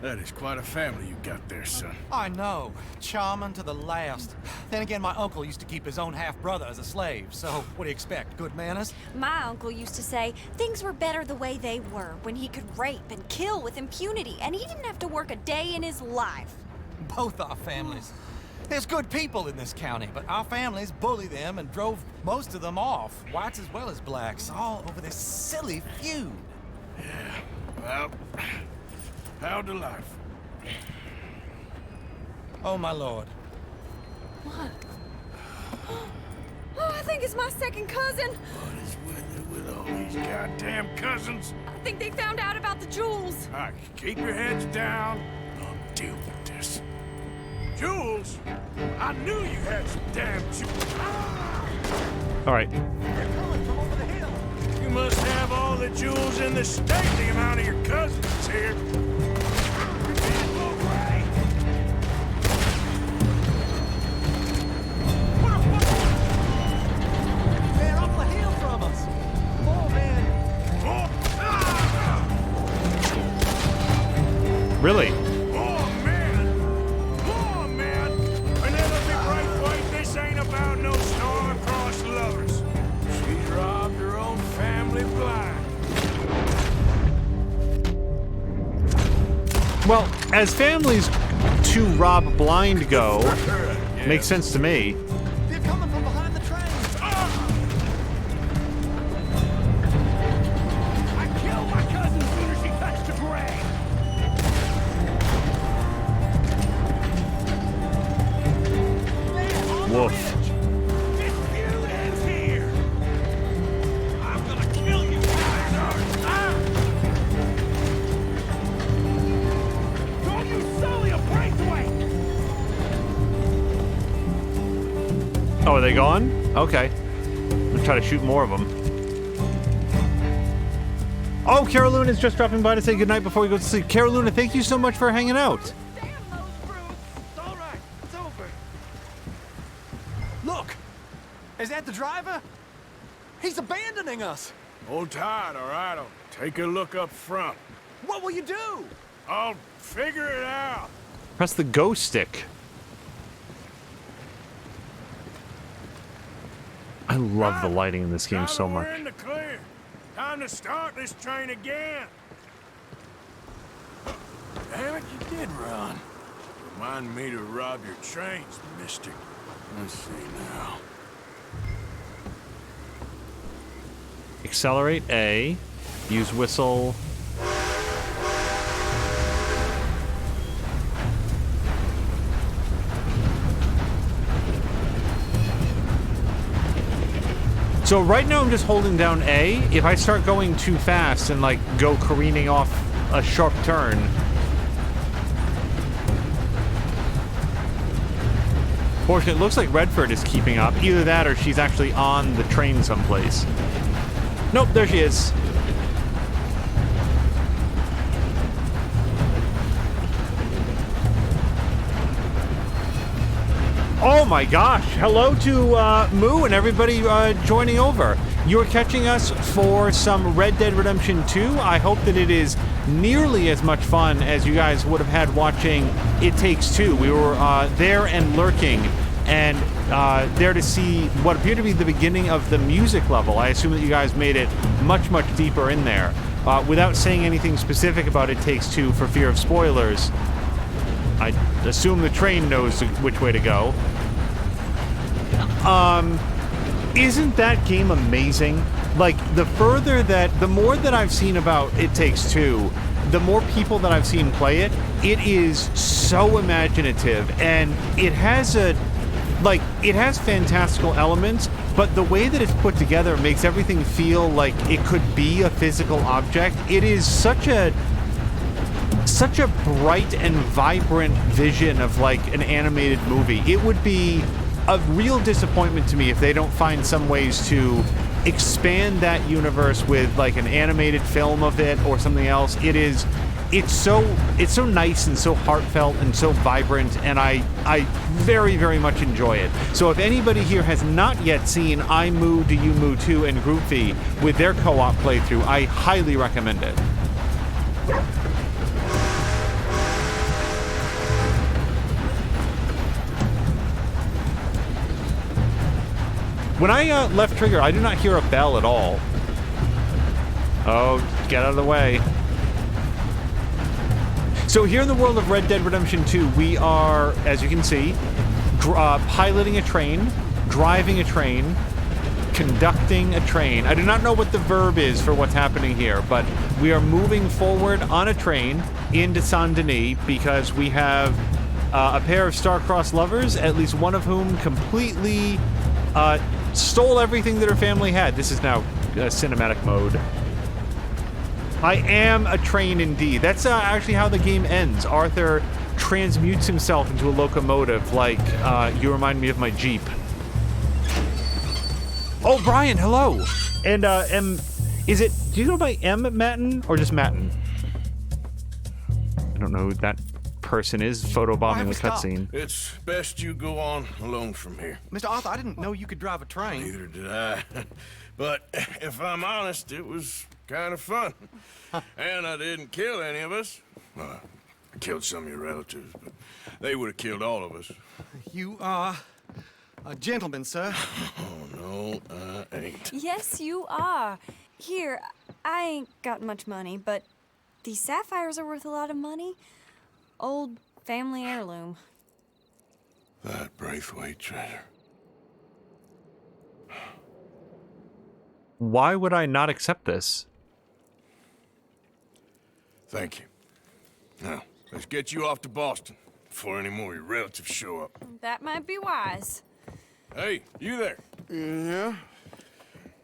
That is quite a family you got there, son. I know. Charming to the last. Then again, my uncle used to keep his own half-brother as a slave, so what do you expect? Good manners? My uncle used to say things were better the way they were, when he could rape and kill with impunity, and he didn't have to work a day in his life. Both our families. There's good people in this county, but our families bullied them and drove most of them off, whites as well as blacks, all over this silly feud. Well, how to life? Oh, my lord. What? Oh, I think it's my second cousin. What is with it with all these goddamn cousins? I think they found out about the jewels. All right, keep your heads down. I'll deal with this. Jewels? I knew you had some damn jewels. All right. They're coming from over the hill. You must have all the jewels in the state, the amount of your cousins here. They're up the hill from us. Oh, man. Really? Oh, man. Penelope Braithwaite, this ain't about no star-crossed lovers. She's robbed her own family blind. Well, as families to rob blind go, makes sense to me. They're coming from behind the train. I killed my cousin as soon as she touched the gray. Woof. This feud ends here. I'm gonna kill you, bastards. Don't you sully a Braithwaite. Oh, are they gone? Okay. Let's try to shoot more of them. Oh, Caroluna is just dropping by to say goodnight before we go to sleep. Caroluna, thank you so much for hanging out. Damn those brutes. It's all right. It's over. Look. Is that the driver? He's abandoning us. Hold tight, all right? I'll take a look up front. What will you do? I'll figure it out. Press the go stick. I love the lighting in this game so much. We're in the clear. Time to start this train again. Damn it, you did run. Remind me to rob your trains, mister. Let's see now. Accelerate A. Use whistle. So right now I'm just holding down A. If I start going too fast and like go careening off a sharp turn. Fortunately, it looks like Redford is keeping up. Either that or she's actually on the train someplace. Nope, there she is. Oh my gosh, hello to Moo and everybody joining over. You're catching us for some Red Dead Redemption 2. I hope that it is nearly as much fun as you guys would have had watching It Takes Two. We were there and lurking and there to see what appeared to be the beginning of the music level. I assume that you guys made it much, much deeper in there. Without saying anything specific about It Takes Two for fear of spoilers, I assume the train knows which way to go. Isn't that game amazing? Like, the more that I've seen about It Takes Two, the more people that I've seen play it, it is so imaginative, and it has fantastical elements, but the way that it's put together makes everything feel like it could be a physical object. It is such a bright and vibrant vision of like an animated movie. It would be a real disappointment to me if they don't find some ways to expand that universe with like an animated film of it or something else. It's so nice and so heartfelt and so vibrant, and I very, very much enjoy it. So if anybody here has not yet seen I Moo Do You Moo 2 and Group V with their co-op playthrough, I highly recommend it. When I left trigger, I do not hear a bell at all. Oh, get out of the way. So here in the world of Red Dead Redemption 2, we are, as you can see, piloting a train, driving a train, conducting a train. I do not know what the verb is for what's happening here, but we are moving forward on a train into Saint-Denis because we have a pair of star-crossed lovers, at least one of whom completely stole everything that her family had. This is now cinematic mode. I am a train indeed. That's actually how the game ends. Arthur transmutes himself into a locomotive, like, you remind me of my Jeep. Oh, Brian, hello! And, is it, do you go by M. Matten, or just Matten? I don't know who that person is, photobombing the cutscene. It's best you go on alone from here. Mr. Arthur, I didn't know you could drive a train. Neither did I. But if I'm honest, it was kind of fun. And I didn't kill any of us. Well, I killed some of your relatives, but they would have killed all of us. You are a gentleman, sir. Oh, no, I ain't. Yes, you are. Here, I ain't got much money, but these sapphires are worth a lot of money. Old family heirloom. That Braithwaite treasure. Why would I not accept this? Thank you. Now, let's get you off to Boston before any more of your relatives show up. That might be wise. Hey, you there? Yeah?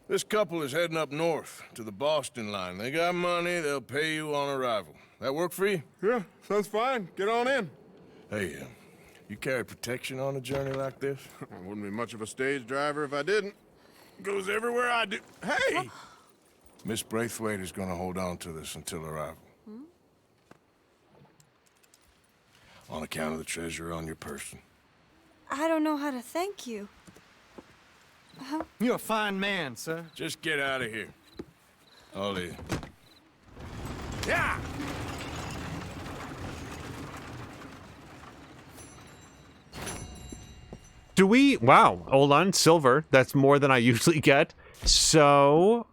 This couple is heading up north to the Boston line. They got money, they'll pay you on arrival. That work for you? Yeah, sounds fine. Get on in. Hey, you carry protection on a journey like this? I wouldn't be much of a stage driver if I didn't. Goes everywhere I do. Hey! Miss Braithwaite is gonna hold on to this until arrival. On account of the treasure on your person. I don't know how to thank you. You're a fine man, sir. Just get out of here. Ollie. Yeah! Do we? Wow. Hold on. Silver. That's more than I usually get. So,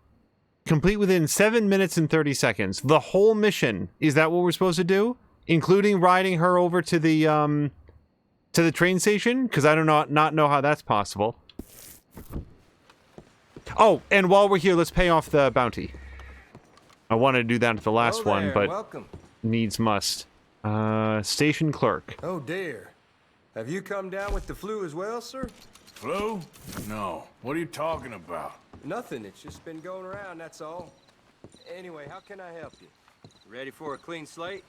complete within 7 minutes and 30 seconds. The whole mission. Is that what we're supposed to do? Including riding her over to the train station? Because I do not know how that's possible. Oh, and while we're here, let's pay off the bounty. I wanted to do that at the last one, but welcome. Needs must. Station clerk. Oh dear. Have you come down with the flu as well, sir? Flu? No. What are you talking about? Nothing. It's just been going around, that's all. Anyway, how can I help you? Ready for a clean slate?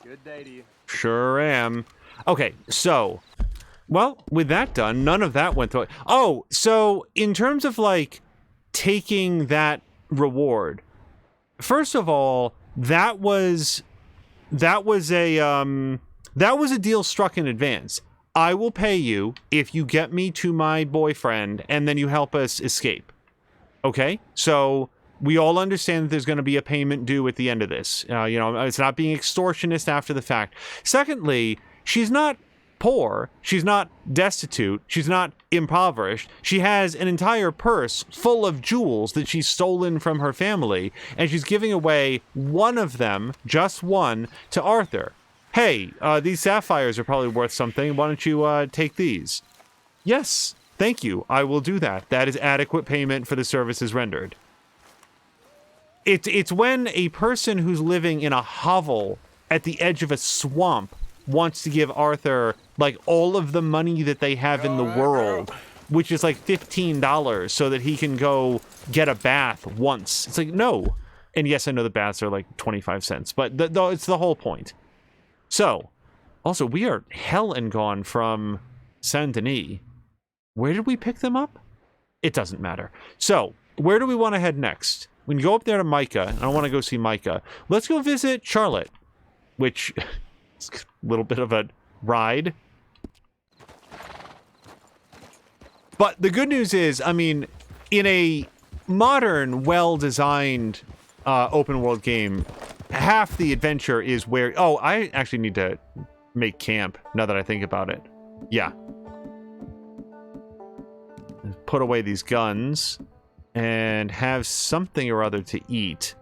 Good day to you. Sure am. Okay, so, well, with that done, none of that went through. Oh, so in terms of like taking that reward, first of all, that was a deal struck in advance. I will pay you if you get me to my boyfriend and then you help us escape. Okay? So we all understand that there's going to be a payment due at the end of this. You know, it's not being extortionist after the fact. Secondly, she's not poor. She's not destitute. She's not impoverished. She has an entire purse full of jewels that she's stolen from her family, and she's giving away one of them, just one, to Arthur. Hey, these sapphires are probably worth something. Why don't you take these? Yes, thank you. I will do that. That is adequate payment for the services rendered. It's when a person who's living in a hovel at the edge of a swamp wants to give Arthur, like, all of the money that they have in the world, which is like $15, so that he can go get a bath once. It's like, no. And yes, I know the baths are like 25 cents, but it's the whole point. So, also, we are hell and gone from Saint Denis. Where did we pick them up? It doesn't matter. So, where do we want to head next? We can go up there to Micah, and I want to go see Micah. Let's go visit Charlotte, which is a little bit of a ride. But the good news is, I mean, in a modern, well-designed open-world game, half the adventure is where... Oh, I actually need to make camp, now that I think about it. Yeah. Put away these guns and have something or other to eat.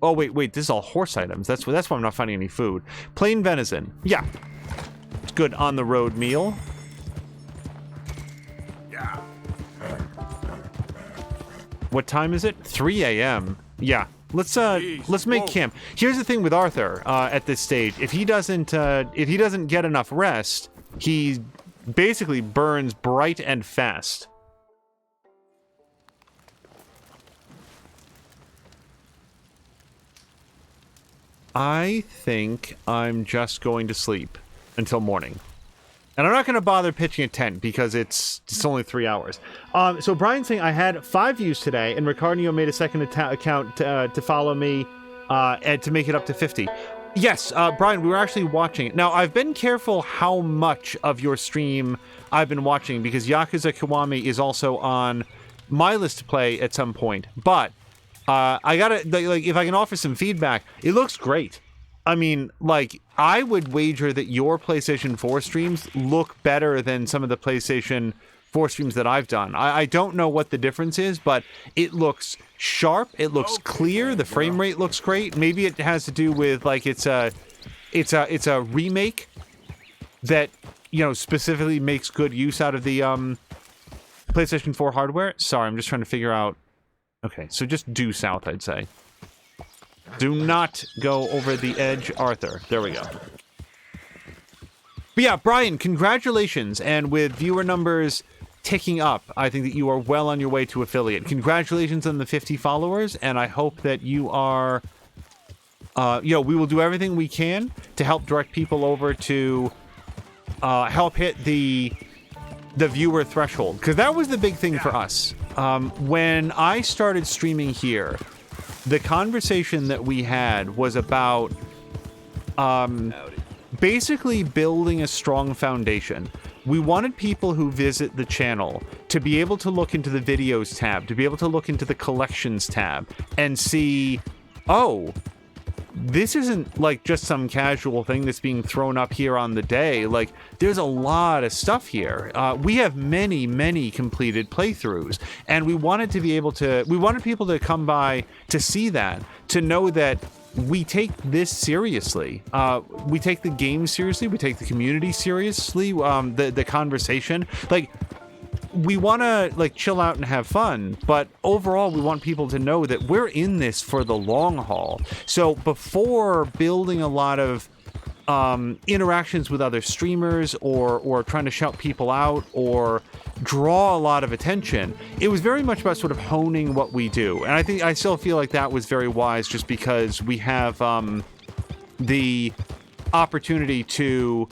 Oh, wait, this is all horse items. That's why I'm not finding any food. Plain venison. Yeah. It's good on-the-road meal. Yeah. What time is it? 3 a.m. Yeah. let's Jeez, make whoa. camp. Here's the thing with Arthur at this stage. If he doesn't get enough rest, he basically burns bright and fast. I think I'm just going to sleep until morning. And I'm not going to bother pitching a tent because it's only 3 hours. So Brian's saying I had 5 views today, and Ricardo made a second account to follow me and to make it up to 50. Yes, Brian, we were actually watching it. Now, I've been careful how much of your stream I've been watching because Yakuza Kiwami is also on my list to play at some point. But I gotta, like, if I can offer some feedback, it looks great. I mean, like, I would wager that your PlayStation 4 streams look better than some of the PlayStation 4 streams that I've done. I don't know what the difference is, but it looks sharp, it looks clear, the frame rate looks great. Maybe it has to do with, like, it's a remake that, you know, specifically makes good use out of the PlayStation 4 hardware. Sorry, I'm just trying to figure out. Okay, so just due south, I'd say. Do not go over the edge, Arthur. There we go. But yeah, Brian, congratulations. And with viewer numbers ticking up, I think that you are well on your way to affiliate. Congratulations on the 50 followers, and I hope that you are... we will do everything we can to help direct people over to help hit the viewer threshold. Because that was the big thing for us. When I started streaming here, the conversation that we had was about basically building a strong foundation. We wanted people who visit the channel to be able to look into the videos tab, to be able to look into the collections tab and see, oh, this isn't like just some casual thing that's being thrown up here on the day. Like, there's a lot of stuff here. We have many, many completed playthroughs, and we wanted people to come by to see that, to know that we take this seriously. We take the game seriously. We take the community seriously. The conversation, like, we want to, like, chill out and have fun, but overall we want people to know that we're in this for the long haul. So before building a lot of interactions with other streamers or trying to shout people out or draw a lot of attention, it was very much about sort of honing what we do. And I still feel like that was very wise, just because we have the opportunity to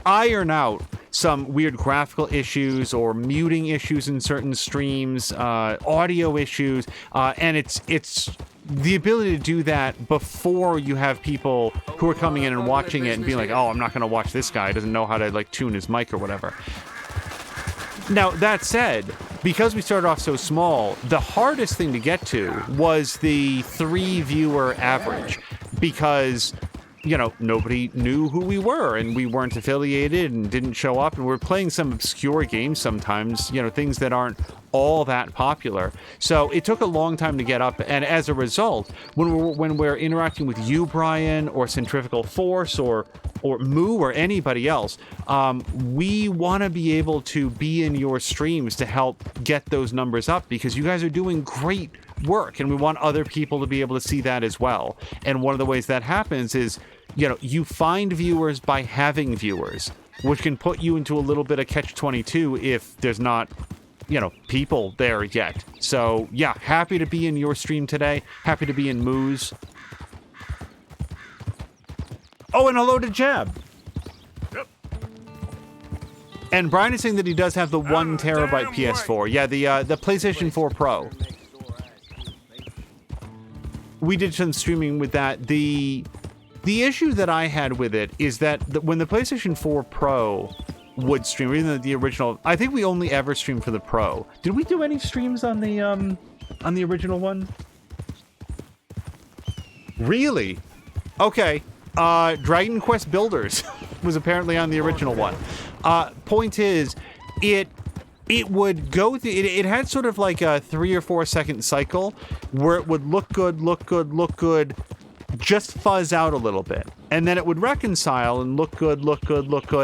iron out some weird graphical issues or muting issues in certain streams, audio issues, and it's the ability to do that before you have people who are coming in and watching it and being like, oh, I'm not going to watch this guy, doesn't know how to, like, tune his mic or whatever. Now, that said, because we started off so small, the hardest thing to get to was the 3 viewer average, because, you know, nobody knew who we were, and we weren't affiliated and didn't show up, and we're playing some obscure games sometimes, you know, things that aren't all that popular. So it took a long time to get up, and as a result, when we're interacting with you, Brian, or Centrifugal Force, or Moo, or anybody else, we want to be able to be in your streams to help get those numbers up, because you guys are doing great work, and we want other people to be able to see that as well. And one of the ways that happens is, you know, you find viewers by having viewers, which can put you into a little bit of catch-22 if there's not, you know, people there yet. So yeah, happy to be in your stream today, happy to be in Moo's. Oh, and hello to Jab. Yep. And Brian is saying that he does have the 1 terabyte PS4. Yeah, the PlayStation 4 Pro. We did some streaming with that. The issue that I had with it is that when the PlayStation 4 Pro would stream, or even the original, I think we only ever streamed for the Pro. Did we do any streams on the original one? Really? Okay. Dragon Quest Builders was apparently on the original one. Point is, it would go through, it had sort of like a 3 or 4 second cycle where it would look good, just fuzz out a little bit. And then it would reconcile and look good,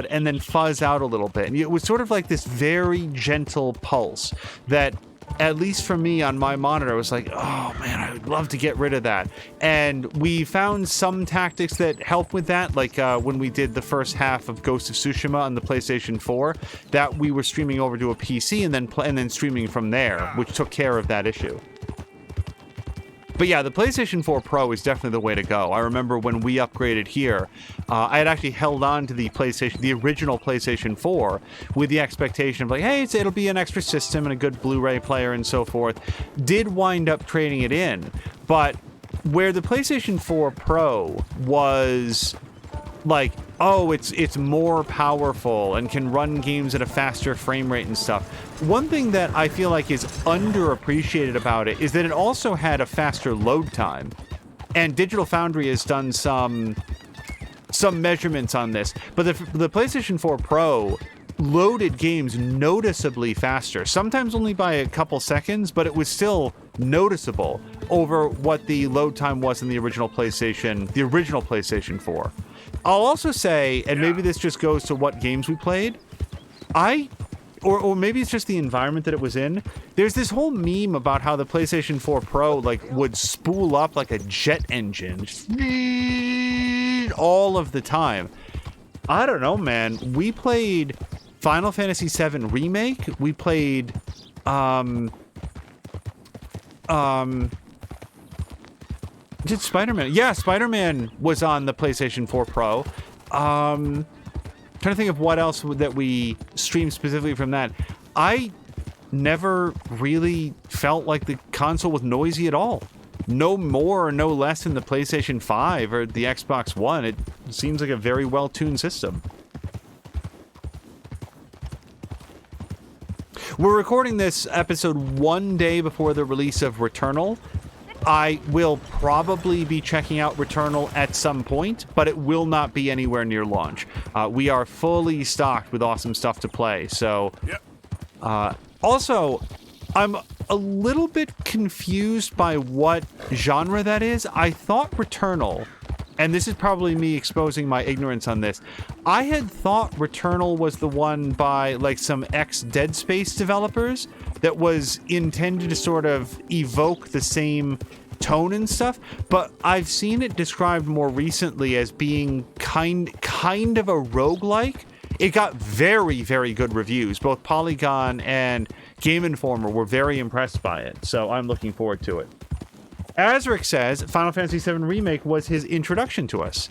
and then fuzz out a little bit. And it was sort of like this very gentle pulse that at least for me on my monitor, I was like, oh man, I would love to get rid of that. And we found some tactics that help with that, like when we did the first half of Ghost of Tsushima on the PlayStation 4, that we were streaming over to a PC and then streaming from there, which took care of that issue. But yeah, the PlayStation 4 Pro is definitely the way to go. I remember when we upgraded here, I had actually held on to the original PlayStation 4, with the expectation of like, hey, it'll be an extra system and a good Blu-ray player and so forth. Did wind up trading it in, but where the PlayStation 4 Pro was like, oh, it's more powerful and can run games at a faster frame rate and stuff. One thing that I feel like is underappreciated about it is that it also had a faster load time. And Digital Foundry has done some measurements on this, but the PlayStation 4 Pro loaded games noticeably faster, sometimes only by a couple seconds, but it was still noticeable over what the load time was in the original PlayStation 4. I'll also say, and maybe this just goes to what games we played, or maybe it's just the environment that it was in. There's this whole meme about how the PlayStation 4 Pro would spool up like a jet engine just all of the time. I don't know, man. We played Final Fantasy VII Remake. We played did Spider-Man? Yeah, Spider-Man was on the PlayStation 4 Pro. Trying to think of what else that we streamed specifically from that. I never really felt like the console was noisy at all. No more or no less than the PlayStation 5 or the Xbox One. It seems like a very well-tuned system. We're recording this episode one day before the release of Returnal. I will probably be checking out Returnal at some point, but it will not be anywhere near launch. We are fully stocked with awesome stuff to play, so... also, I'm a little bit confused by what genre that is. I thought Returnal, and this is probably me exposing my ignorance on this, I had thought Returnal was the one by, like, some ex-Dead Space developers that was intended to sort of evoke the same tone and stuff, but I've seen it described more recently as being kind of a roguelike. It got very, very good reviews. Both Polygon and Game Informer were very impressed by it, so I'm looking forward to it. Azric says Final Fantasy VII Remake was his introduction to us.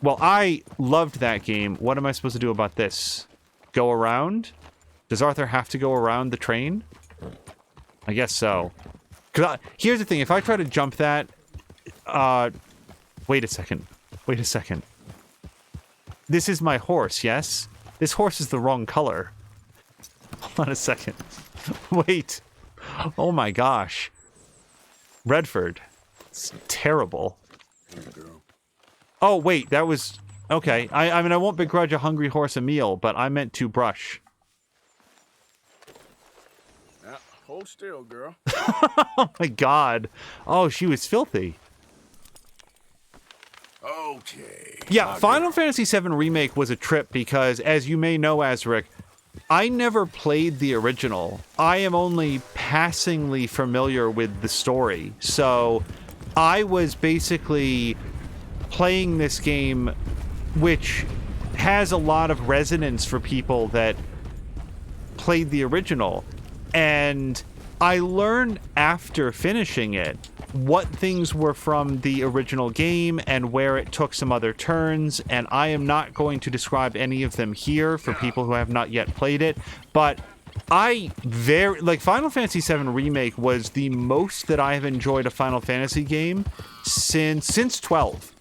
Well, I loved that game. What am I supposed to do about this? Go around? Does Arthur have to go around the train? I guess so. Here's the thing. If I try to jump that... Wait a second. Wait a second. This is my horse, yes? This horse is the wrong color. Hold on a second. Wait. Oh my gosh. Redford. It's terrible. Oh, wait. That was... Okay. I mean, I won't begrudge a hungry horse a meal, but I meant to brush. Hold still, girl. Oh my god. Oh, she was filthy. Okay. Yeah, Final Fantasy VII Remake was a trip because, as you may know, Azric, I never played the original. I am only passingly familiar with the story. So, I was basically playing this game, which has a lot of resonance for people that played the original. And I learned after finishing it what things were from the original game and where it took some other turns, and I am not going to describe any of them here for people who have not yet played it, but Final Fantasy VII Remake was the most that I have enjoyed a Final Fantasy game since 12.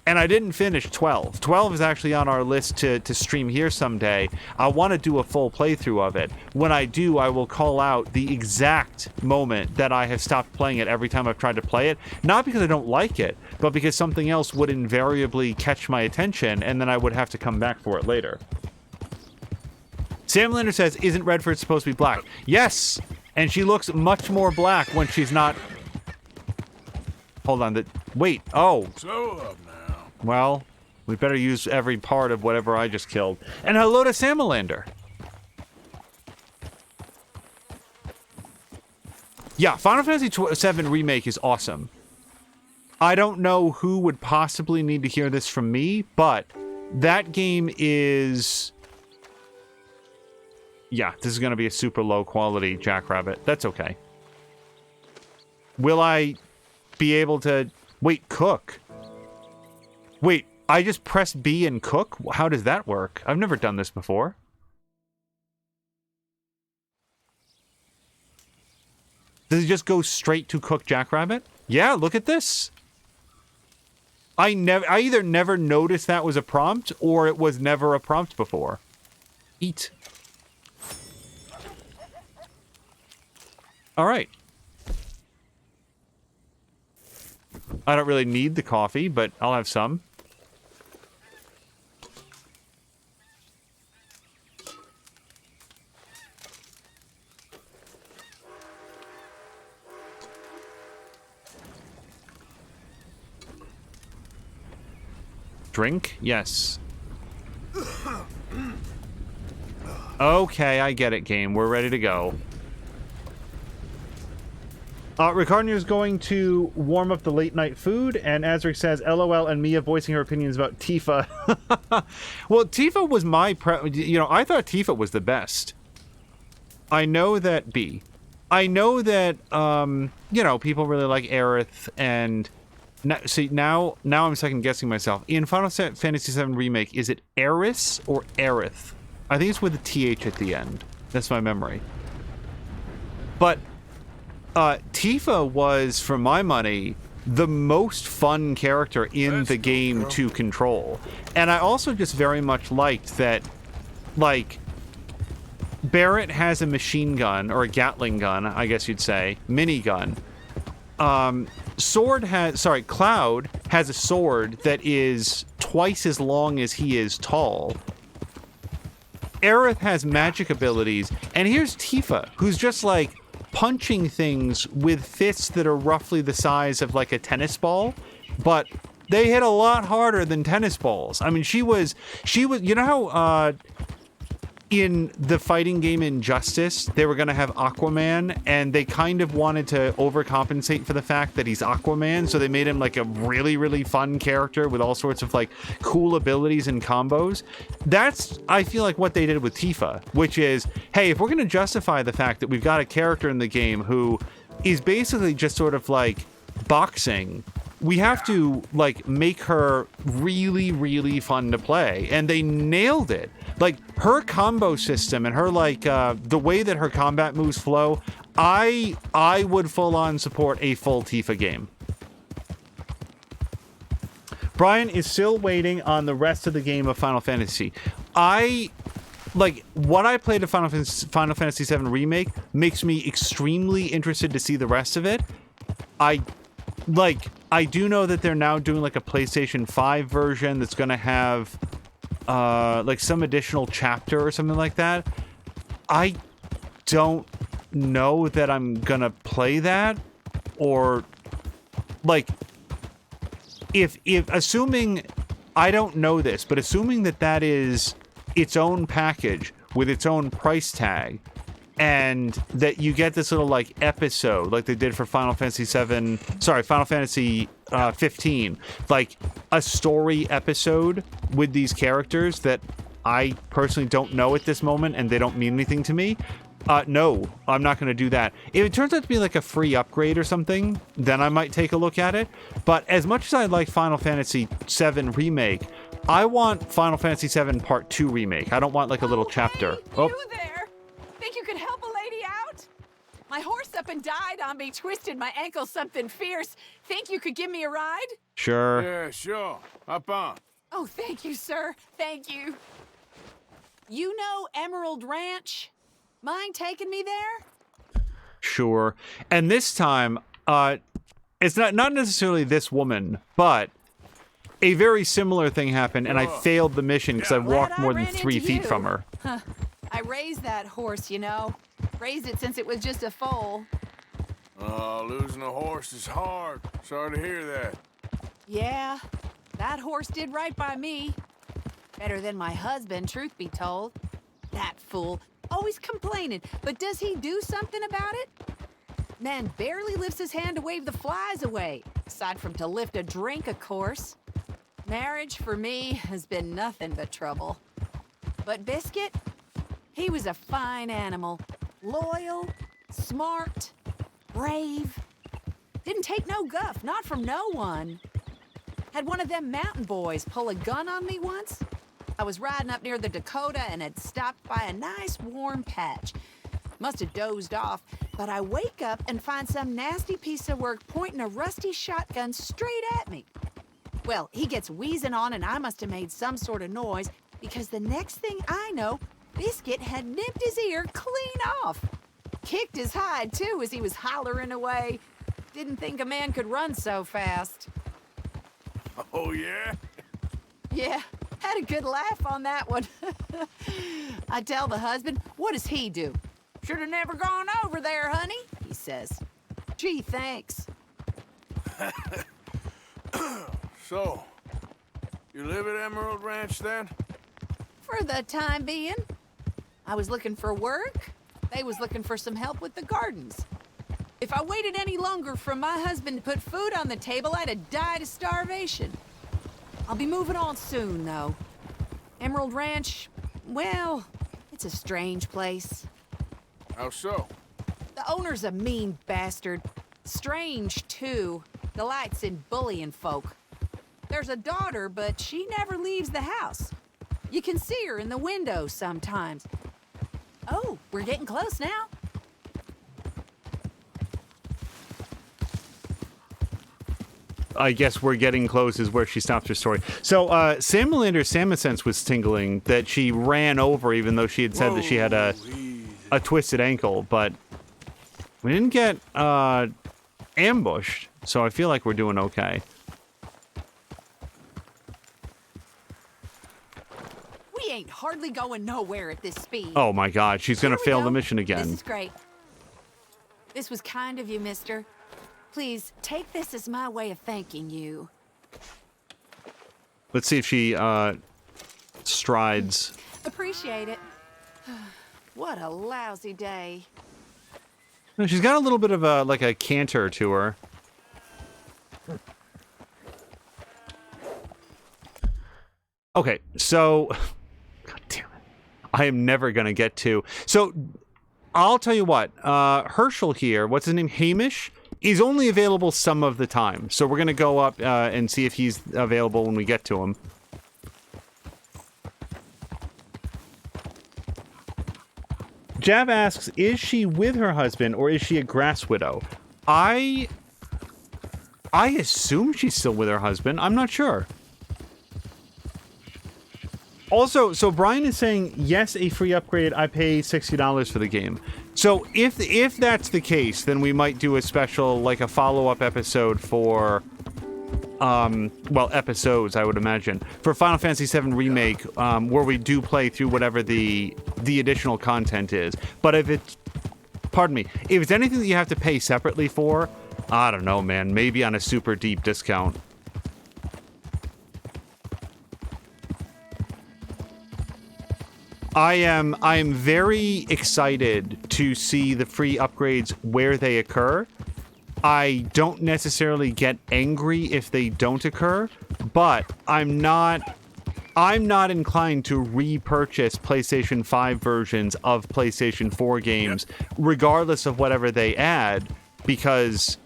And I didn't finish 12. 12 is actually on our list to stream here someday. I want to do a full playthrough of it. When I do, I will call out the exact moment that I have stopped playing it every time I've tried to play it. Not because I don't like it, but because something else would invariably catch my attention, and then I would have to come back for it later. Sam Lander says, isn't Redford supposed to be black? Yes! And she looks much more black when she's not... Hold on. Wait. Oh. So up now. Well, we better use every part of whatever I just killed. And hello to Samalander. Yeah, Final Fantasy VII Remake is awesome. I don't know who would possibly need to hear this from me, but that game is... Yeah, this is going to be a super low quality Jackrabbit. That's okay. Will I be able to... Wait, cook? Wait, I just press B and cook? How does that work? I've never done this before. Does it just go straight to cook Jackrabbit? Yeah, look at this. I either never noticed that was a prompt, or it was never a prompt before. Eat. All right. I don't really need the coffee, but I'll have some. Drink? Yes. Okay, I get it, game. We're ready to go. Ricardo is going to warm up the late night food, and Azric says, LOL, and Mia voicing her opinions about Tifa. Well, Tifa was my I thought Tifa was the best. I know that I know that, people really like Aerith, and... Now I'm second guessing myself. In Final Fantasy VII Remake, is it Eris or Aerith? I think it's with a TH at the end. That's my memory. But Tifa was, for my money, the most fun character in the game to control. And I also just very much liked that, like, Barrett has a machine gun, or a Gatling gun, I guess you'd say, minigun. Cloud has a sword that is twice as long as he is tall. Aerith has magic abilities, and here's Tifa, who's just like punching things with fists that are roughly the size of like a tennis ball, but they hit a lot harder than tennis balls. I mean, she was, you know how, in the fighting game Injustice, they were going to have Aquaman, and they kind of wanted to overcompensate for the fact that he's Aquaman, so they made him like a really, really fun character with all sorts of like cool abilities and combos. That's, I feel like, what they did with Tifa, which is, hey, if we're going to justify the fact that we've got a character in the game who is basically just sort of like boxing, we have to like make her really, really fun to play, and they nailed it. Like, her combo system and her, like, the way that her combat moves flow, I would full-on support a full Tifa game. Brian is still waiting on the rest of the game of Final Fantasy. What I played of Final Fantasy VII Remake makes me extremely interested to see the rest of it. I do know that they're now doing, like, a PlayStation 5 version that's gonna have... like some additional chapter or something like that. I don't know that I'm gonna play that, or like if assuming, I don't know this, but assuming that is its own package with its own price tag, and that you get this little like episode like they did for Final Fantasy 15, like a story episode with these characters that I personally don't know at this moment and they don't mean anything to me. No, I'm not going to do that. If it turns out to be like a free upgrade or something, then I might take a look at it. But as much as I like Final Fantasy VII Remake, I want Final Fantasy VII Part 2 Remake. I don't want like a little chapter. Hey, you there? Think you could help a lady out? My horse up and died on me, twisted my ankle something fierce. Think you could give me a ride? Sure. Yeah, sure. Hop on. Oh, thank you, sir. Thank you. You know Emerald Ranch? Mind taking me there? Sure. And this time, it's not necessarily this woman, but a very similar thing happened, and I failed the mission because I walked more than 3 feet from her. Huh. I raised that horse, you know. Raised it since it was just a foal. Losing a horse is hard. Sorry to hear that. Yeah, that horse did right by me. Better than my husband, truth be told. That fool, always complaining, but does he do something about it? Man barely lifts his hand to wave the flies away, aside from to lift a drink, of course. Marriage, for me, has been nothing but trouble. But Biscuit, he was a fine animal. Loyal, smart, brave. Didn't take no guff, not from no one. Had one of them mountain boys pull a gun on me once. I was riding up near the Dakota and had stopped by a nice warm patch. Must have dozed off, but I wake up and find some nasty piece of work pointing a rusty shotgun straight at me. Well, he gets wheezing on and I must have made some sort of noise because the next thing I know, Biscuit had nipped his ear clean off. Kicked his hide, too, as he was hollering away. Didn't think a man could run so fast. Oh, yeah? Yeah, had a good laugh on that one. I tell the husband, what does he do? Should have never gone over there, honey, he says. Gee, thanks. So, you live at Emerald Ranch then? For the time being. I was looking for work. They was looking for some help with the gardens. If I waited any longer for my husband to put food on the table, I'd have died of starvation. I'll be moving on soon, though. Emerald Ranch, well, it's a strange place. How so? The owner's a mean bastard. Strange, too. Delights in bullying folk. There's a daughter, but she never leaves the house. You can see her in the window sometimes. Oh, we're getting close now. I guess we're getting close is where she stops her story. So Samalander Samosense was tingling that she ran over even though she had said that she had a twisted ankle, but we didn't get ambushed, so I feel like we're doing okay. We ain't hardly going nowhere at this speed. Oh my god, she's gonna fail the mission again. This is great. This was kind of you, mister. Please, take this as my way of thanking you. Let's see if she strides. Appreciate it. What a lousy day. No, she's got a little bit of a canter to her. Okay, so god damn it. I am never gonna get to. So I'll tell you what, Herschel here, what's his name? Hamish? He's only available some of the time. So we're gonna go up and see if he's available when we get to him. Jav asks, is she with her husband or is she a grass widow? I assume she's still with her husband. I'm not sure. Also, so Brian is saying, yes, a free upgrade. I pay $60 for the game. So if that's the case, then we might do a special, like a follow-up episode for, well, episodes, I would imagine, for Final Fantasy VII Remake, where we do play through whatever the additional content is. But if it's, pardon me, if it's anything that you have to pay separately for, I don't know, man, maybe on a super deep discount. I am very excited to see the free upgrades where they occur. I don't necessarily get angry if they don't occur, but I'm not inclined to repurchase PlayStation 5 versions of PlayStation 4 games, regardless of whatever they add, because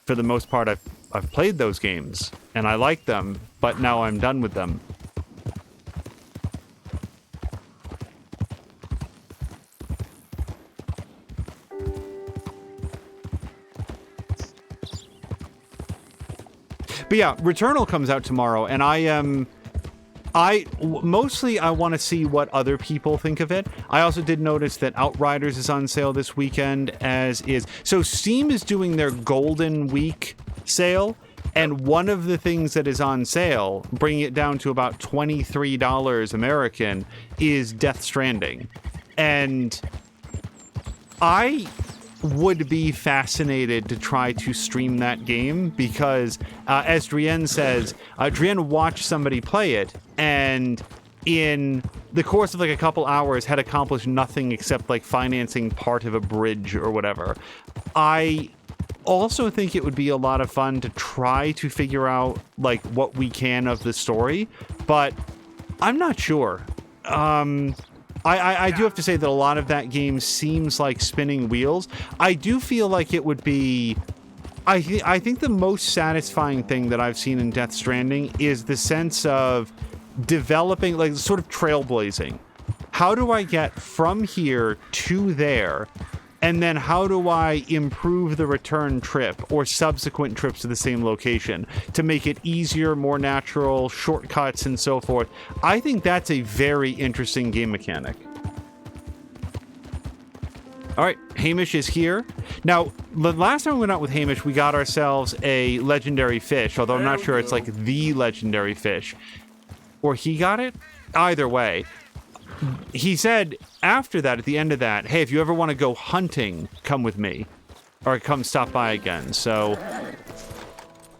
for the most part I've played those games and I like them, but now I'm done with them. But yeah, Returnal comes out tomorrow, and mostly I want to see what other people think of it. I also did notice that Outriders is on sale this weekend, as is. So Steam is doing their Golden Week sale, and one of the things that is on sale, bringing it down to about $23 American, is Death Stranding. And I would be fascinated to try to stream that game because, as Drienne says, Drienne watched somebody play it, and in the course of like a couple hours had accomplished nothing except like financing part of a bridge or whatever. I also think it would be a lot of fun to try to figure out like what we can of the story, but I'm not sure. I do have to say that a lot of that game seems like spinning wheels. I do feel like it would be... I think the most satisfying thing that I've seen in Death Stranding is the sense of developing, like, sort of trailblazing. How do I get from here to there? And then how do I improve the return trip or subsequent trips to the same location to make it easier, more natural, shortcuts, and so forth? I think that's a very interesting game mechanic. All right, Hamish is here. Now, the last time we went out with Hamish, we got ourselves a legendary fish, although I'm not sure it's like the legendary fish. Or he got it? Either way. He said after that, at the end of that, hey, if you ever want to go hunting, come with me. Or come stop by again. So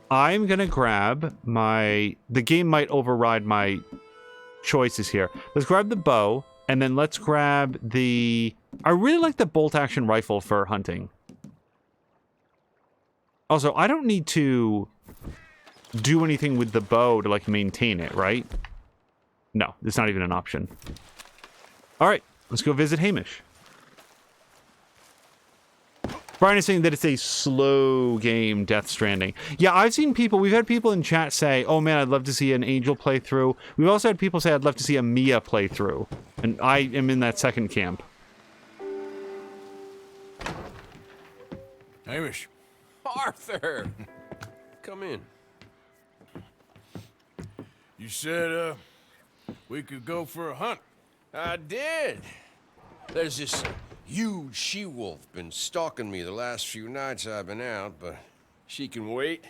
I'm going to grab my... The game might override my choices here. Let's grab the bow, and then let's grab the... I really like the bolt-action rifle for hunting. Also, I don't need to do anything with the bow to, like, maintain it, right? No, it's not even an option. All right, let's go visit Hamish. Brian is saying that it's a slow game, Death Stranding. Yeah, I've seen people, we've had people in chat say, oh man, I'd love to see an Angel playthrough. We've also had people say, I'd love to see a Mia playthrough. And I am in that second camp. Hamish. Arthur! Come in. You said, we could go for a hunt. I did. There's this huge she-wolf been stalking me the last few nights I've been out, but she can wait.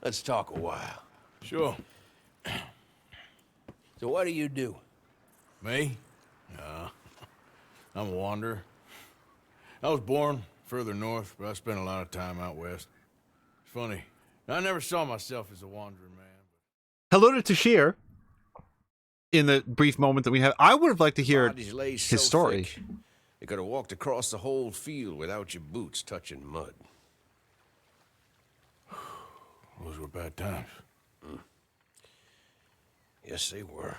Let's talk a while. Sure. So what do you do? Me? I'm a wanderer. I was born further north, but I spent a lot of time out west. It's funny. I never saw myself as a wandering man. Hello to Tashir. In the brief moment that we have, I would have liked to hear his story. Thick, you could have walked across the whole field without your boots touching mud. Those were bad times. Yes, they were.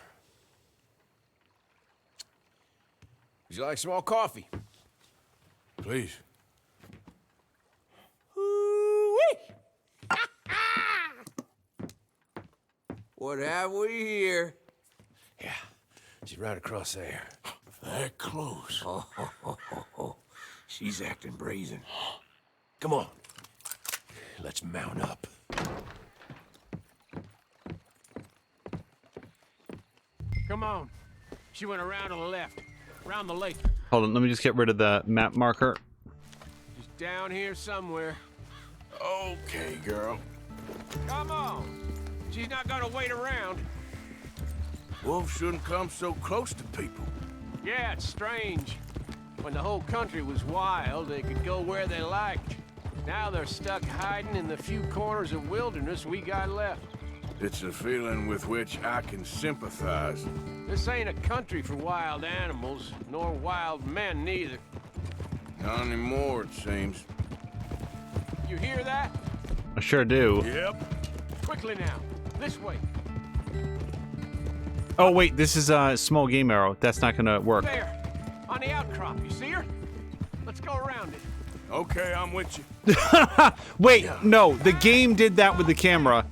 Would you like some more coffee? Please. What have we here? Yeah, she's right across there. That close. Oh. She's acting brazen. Come on. Let's mount up. Come on. She went around to the left. Around the lake. Hold on, let me just get rid of the map marker. She's down here somewhere. Okay, girl. Come on. She's not gonna wait around. Wolves shouldn't come so close to people. Yeah, it's strange. When the whole country was wild, they could go where they liked. Now they're stuck hiding in the few corners of wilderness we got left. It's a feeling with which I can sympathize. This ain't a country for wild animals, nor wild men neither. Not anymore, it seems. You hear that? I sure do. Yep. Quickly now. This way. Oh, wait, this is a small game arrow. That's not gonna work. There. On the outcrop. You see her? Let's go around it. Okay, I'm with you. Wait, no. The game did that with the camera.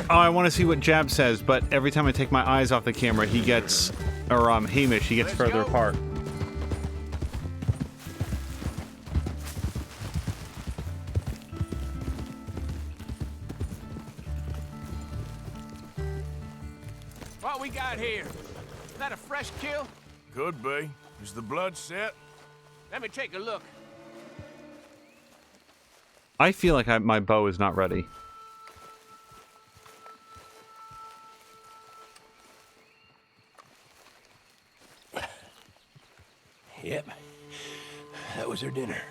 Oh, I want to see what Jab says, but every time I take my eyes off the camera, he gets... Or, Hamish, he gets further apart. What we got here? Is that a fresh kill? Could be. Is the blood set? Let me take a look. I feel like my bow is not ready. Yep. That was her dinner.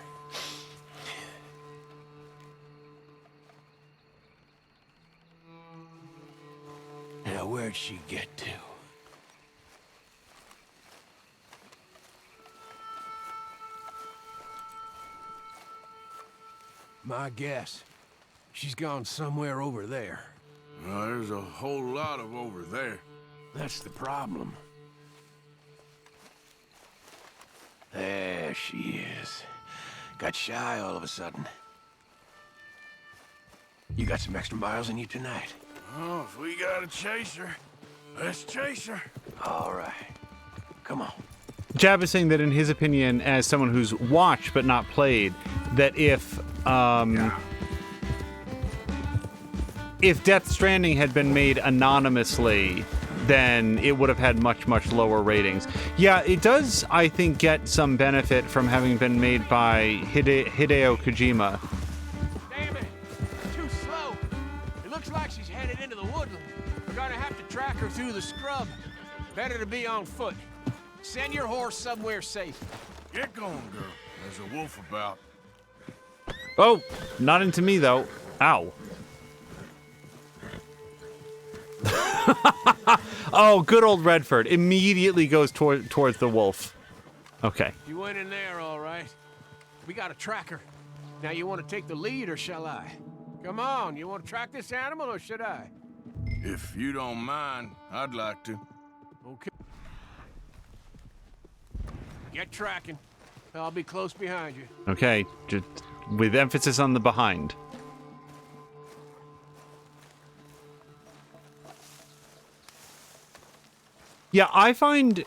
Now, where'd she get to? My guess, she's gone somewhere over there. There's a whole lot of over there. That's the problem. There she is. Got shy all of a sudden. You got some extra miles in you tonight? Oh, if we gotta chase her, let's chase her. All right. Come on. Jab is saying that in his opinion, as someone who's watched but not played, that if Death Stranding had been made anonymously, then it would have had much, much lower ratings. Yeah, it does, I think, get some benefit from having been made by Hideo Kojima. Damn it! Too slow. It looks like she's headed into the woodland. We're gonna have to track her through the scrub. Better to be on foot. Send your horse somewhere safe. Get going, girl. There's a wolf about. Oh, not into me, though. Ow. Oh, good old Redford. Immediately goes towards the wolf. Okay. You went in there, all right. We got a tracker. Now, you want to take the lead, or shall I? Come on, you want to track this animal, or should I? If you don't mind, I'd like to. Okay. Get tracking. I'll be close behind you. Okay, just with emphasis on the behind. Yeah, I find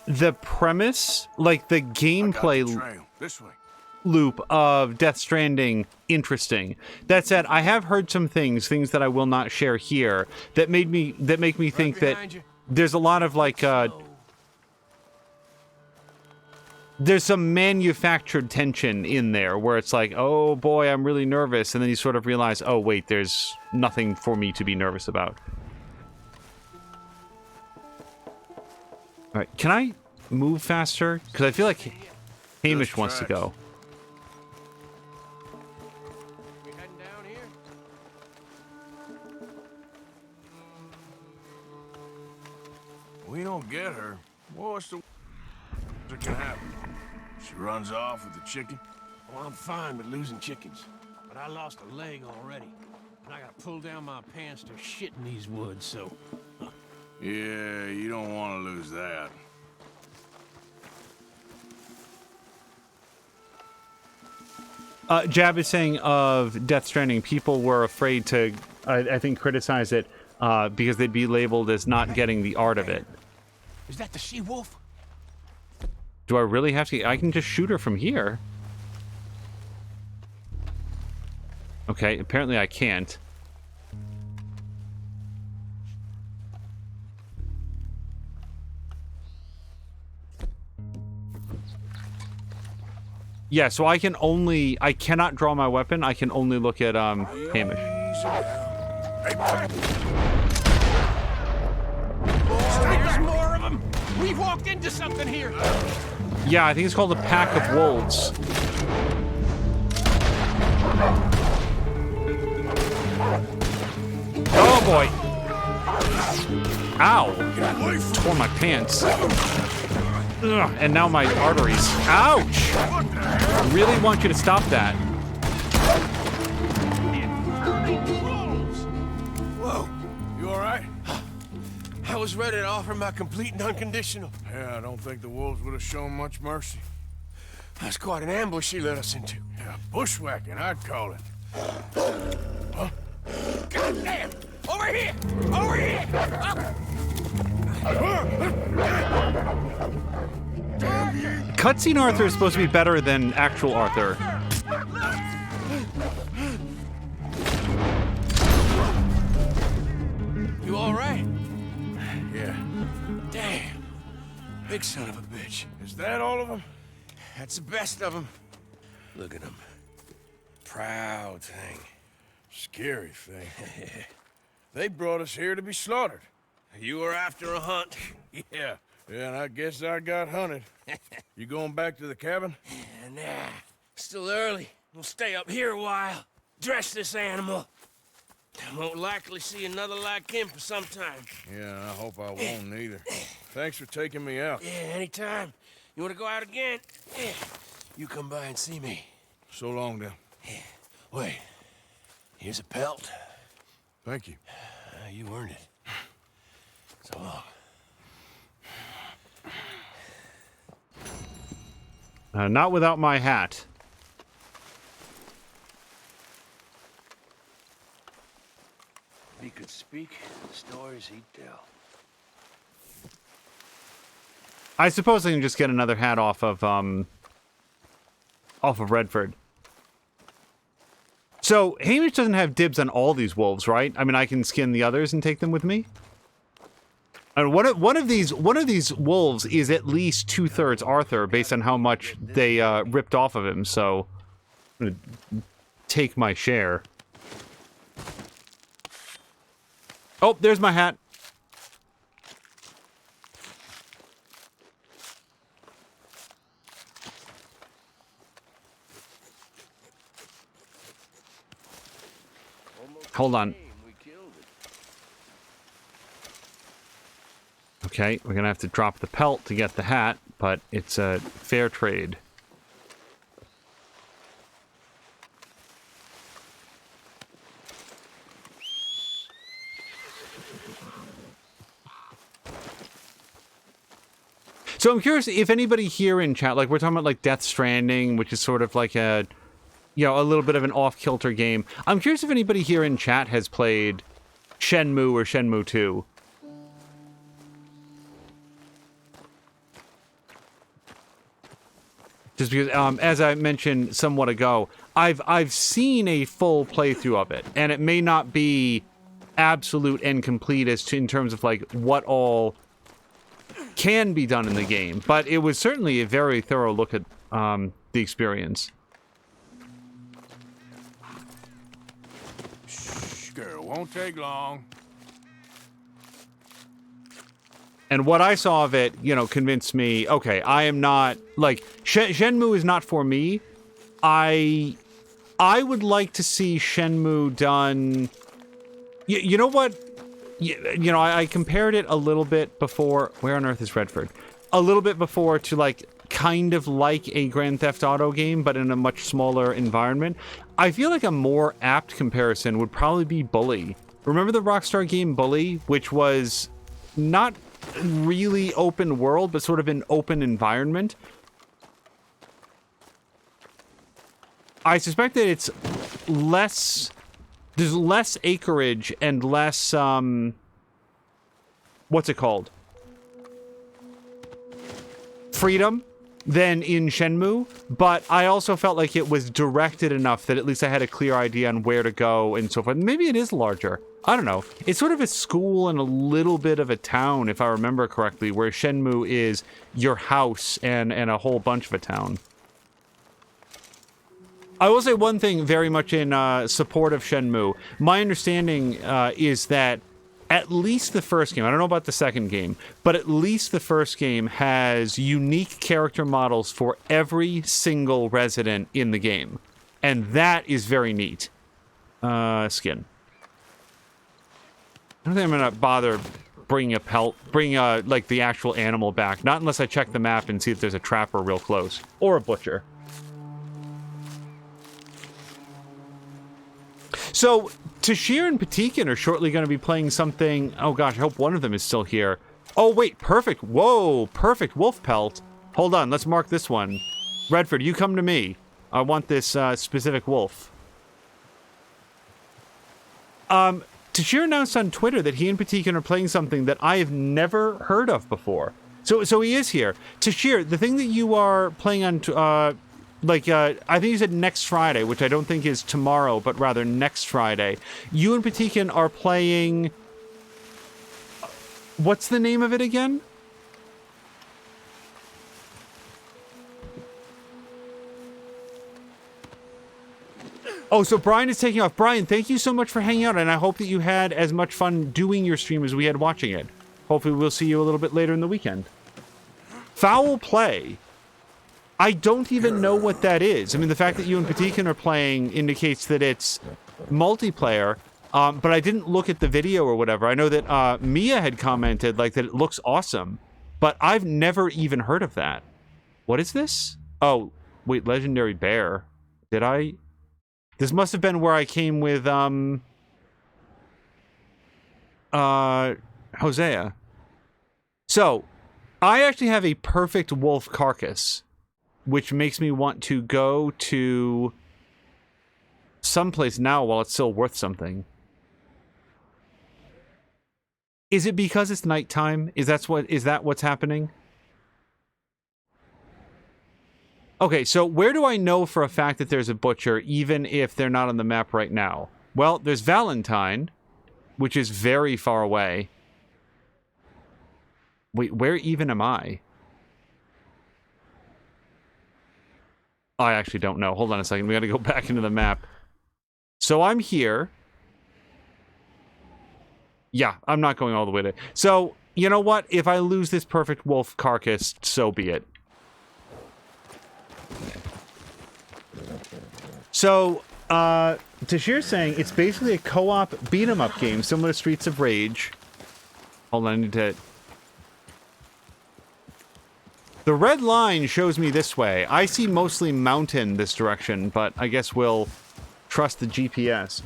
the premise, like the gameplay This way. loop of Death Stranding, interesting. That said, I have heard some things that I will not share here, that make me think that there's a lot of like there's some manufactured tension in there where it's like, oh boy, I'm really nervous, and then you sort of realize, oh wait, there's nothing for me to be nervous about. All right, can I move faster? Because I feel like Hamish wants to go. We heading down here? We don't get her. What's the that can happen? She runs off with the chicken? Well, I'm fine with losing chickens, but I lost a leg already, and I gotta pull down my pants to shit in these woods, so... Yeah, you don't want to lose that. Jab is saying of Death Stranding, people were afraid to, I think, criticize it because they'd be labeled as not getting the art of it. Is that the she-wolf? Do I really have to? I can just shoot her from here. Okay, apparently I can't. Yeah, so I cannot draw my weapon. I can only look at Hamish. There's more of them. We've walked into something here. Yeah, I think it's called a pack of wolves. Oh boy! Ow! Tore my pants. Ugh, and now my arteries. Ouch! I really want you to stop that. Whoa, you all right? I was ready to offer my complete and unconditional. Yeah, I don't think the wolves would have shown much mercy. That's quite an ambush she led us into. Yeah, bushwhacking, I'd call it. Huh? God damn! Over here! Over here! Cutscene Arthur is supposed to be better than actual Arthur. You all right? Yeah. Damn. Big son of a bitch. Is that all of them? That's the best of them. Look at them. Proud thing. Scary thing. They brought us here to be slaughtered. You were after a hunt. Yeah. Yeah, and I guess I got hunted. You going back to the cabin? Nah. Still early. We'll stay up here a while. Dress this animal. Won't likely see another like him for some time. Yeah, I hope I won't neither. Thanks for taking me out. Yeah, anytime. You want to go out again? Yeah. You come by and see me. So long, then. Wait. Here's a pelt. Thank you. You earned it. So long. Not without my hat. If he could speak, the stories he'd tell. I suppose I can just get another hat off of Redford. So, Hamish doesn't have dibs on all these wolves, right? I mean, I can skin the others and take them with me? And one of these wolves is at least 2/3 Arthur, based on how much they ripped off of him, so I'm gonna take my share. Oh, there's my hat. Hold on. Okay, we're gonna have to drop the pelt to get the hat, but it's a fair trade. So I'm curious if anybody here in chat, like we're talking about like Death Stranding, which is sort of like a, you know, a little bit of an off-kilter game. I'm curious if anybody here in chat has played Shenmue or Shenmue 2. Just because, as I mentioned somewhat ago, I've seen a full playthrough of it, and it may not be absolute and complete as to in terms of like what all can be done in the game, but it was certainly a very thorough look at the experience. Shh, girl, won't take long. And what I saw of it, you know, convinced me, okay, I am not, like, Shenmue is not for me. I would like to see Shenmue done... You know what? You know, I compared it a little bit before... Where on earth is Redford? A little bit before to, like, kind of like a Grand Theft Auto game, but in a much smaller environment. I feel like a more apt comparison would probably be Bully. Remember the Rockstar game Bully, which was not really open world, but sort of an open environment? I suspect that it's less... There's less acreage and less, what's it called? Freedom than in Shenmue, but I also felt like it was directed enough that at least I had a clear idea on where to go and so forth. Maybe it is larger. I don't know. It's sort of a school and a little bit of a town, if I remember correctly, where Shenmue is your house and a whole bunch of a town. I will say one thing very much in support of Shenmue. My understanding is that at least the first game, I don't know about the second game, but at least the first game has unique character models for every single resident in the game. And that is very neat. Skin. I don't think I'm going to bother bringing a pelt, like the actual animal back. Not unless I check the map and see if there's a trapper real close. Or a butcher. So, Tashir and Patikin are shortly going to be playing something... Oh gosh, I hope one of them is still here. Oh wait, perfect. Whoa, perfect wolf pelt. Hold on, let's mark this one. Redford, you come to me. I want this specific wolf. Tashir announced on Twitter that he and Patikin are playing something that I have never heard of before. So he is here. Tashir, the thing that you are playing on... I think you said next Friday, which I don't think is tomorrow, but rather next Friday. You and Patikin are playing... What's the name of it again? Oh, so Brian is taking off. Brian, thank you so much for hanging out, and I hope that you had as much fun doing your stream as we had watching it. Hopefully we'll see you a little bit later in the weekend. Foul play. I don't even know what that is. I mean, the fact that you and Patikin are playing indicates that it's multiplayer. But I didn't look at the video or whatever. I know that Mia had commented like that it looks awesome, but I've never even heard of that. What is this? Oh, wait, Legendary Bear. Did I? This must have been where I came with Hosea. So, I actually have a perfect wolf carcass, which makes me want to go to someplace now while it's still worth something. Is it because it's nighttime? Is that what's happening? Okay, so where do I know for a fact that there's a butcher, even if they're not on the map right now? Well, there's Valentine, which is very far away. Wait, where even am I? I actually don't know. Hold on a second. We gotta go back into the map. So I'm here. Yeah, I'm not going all the way to... So, you know what? If I lose this perfect wolf carcass, so be it. So, Tashir's saying it's basically a co-op beat-em-up game, similar to Streets of Rage. Hold on, I need to... The red line shows me this way. I see mostly mountain this direction, but I guess we'll trust the GPS.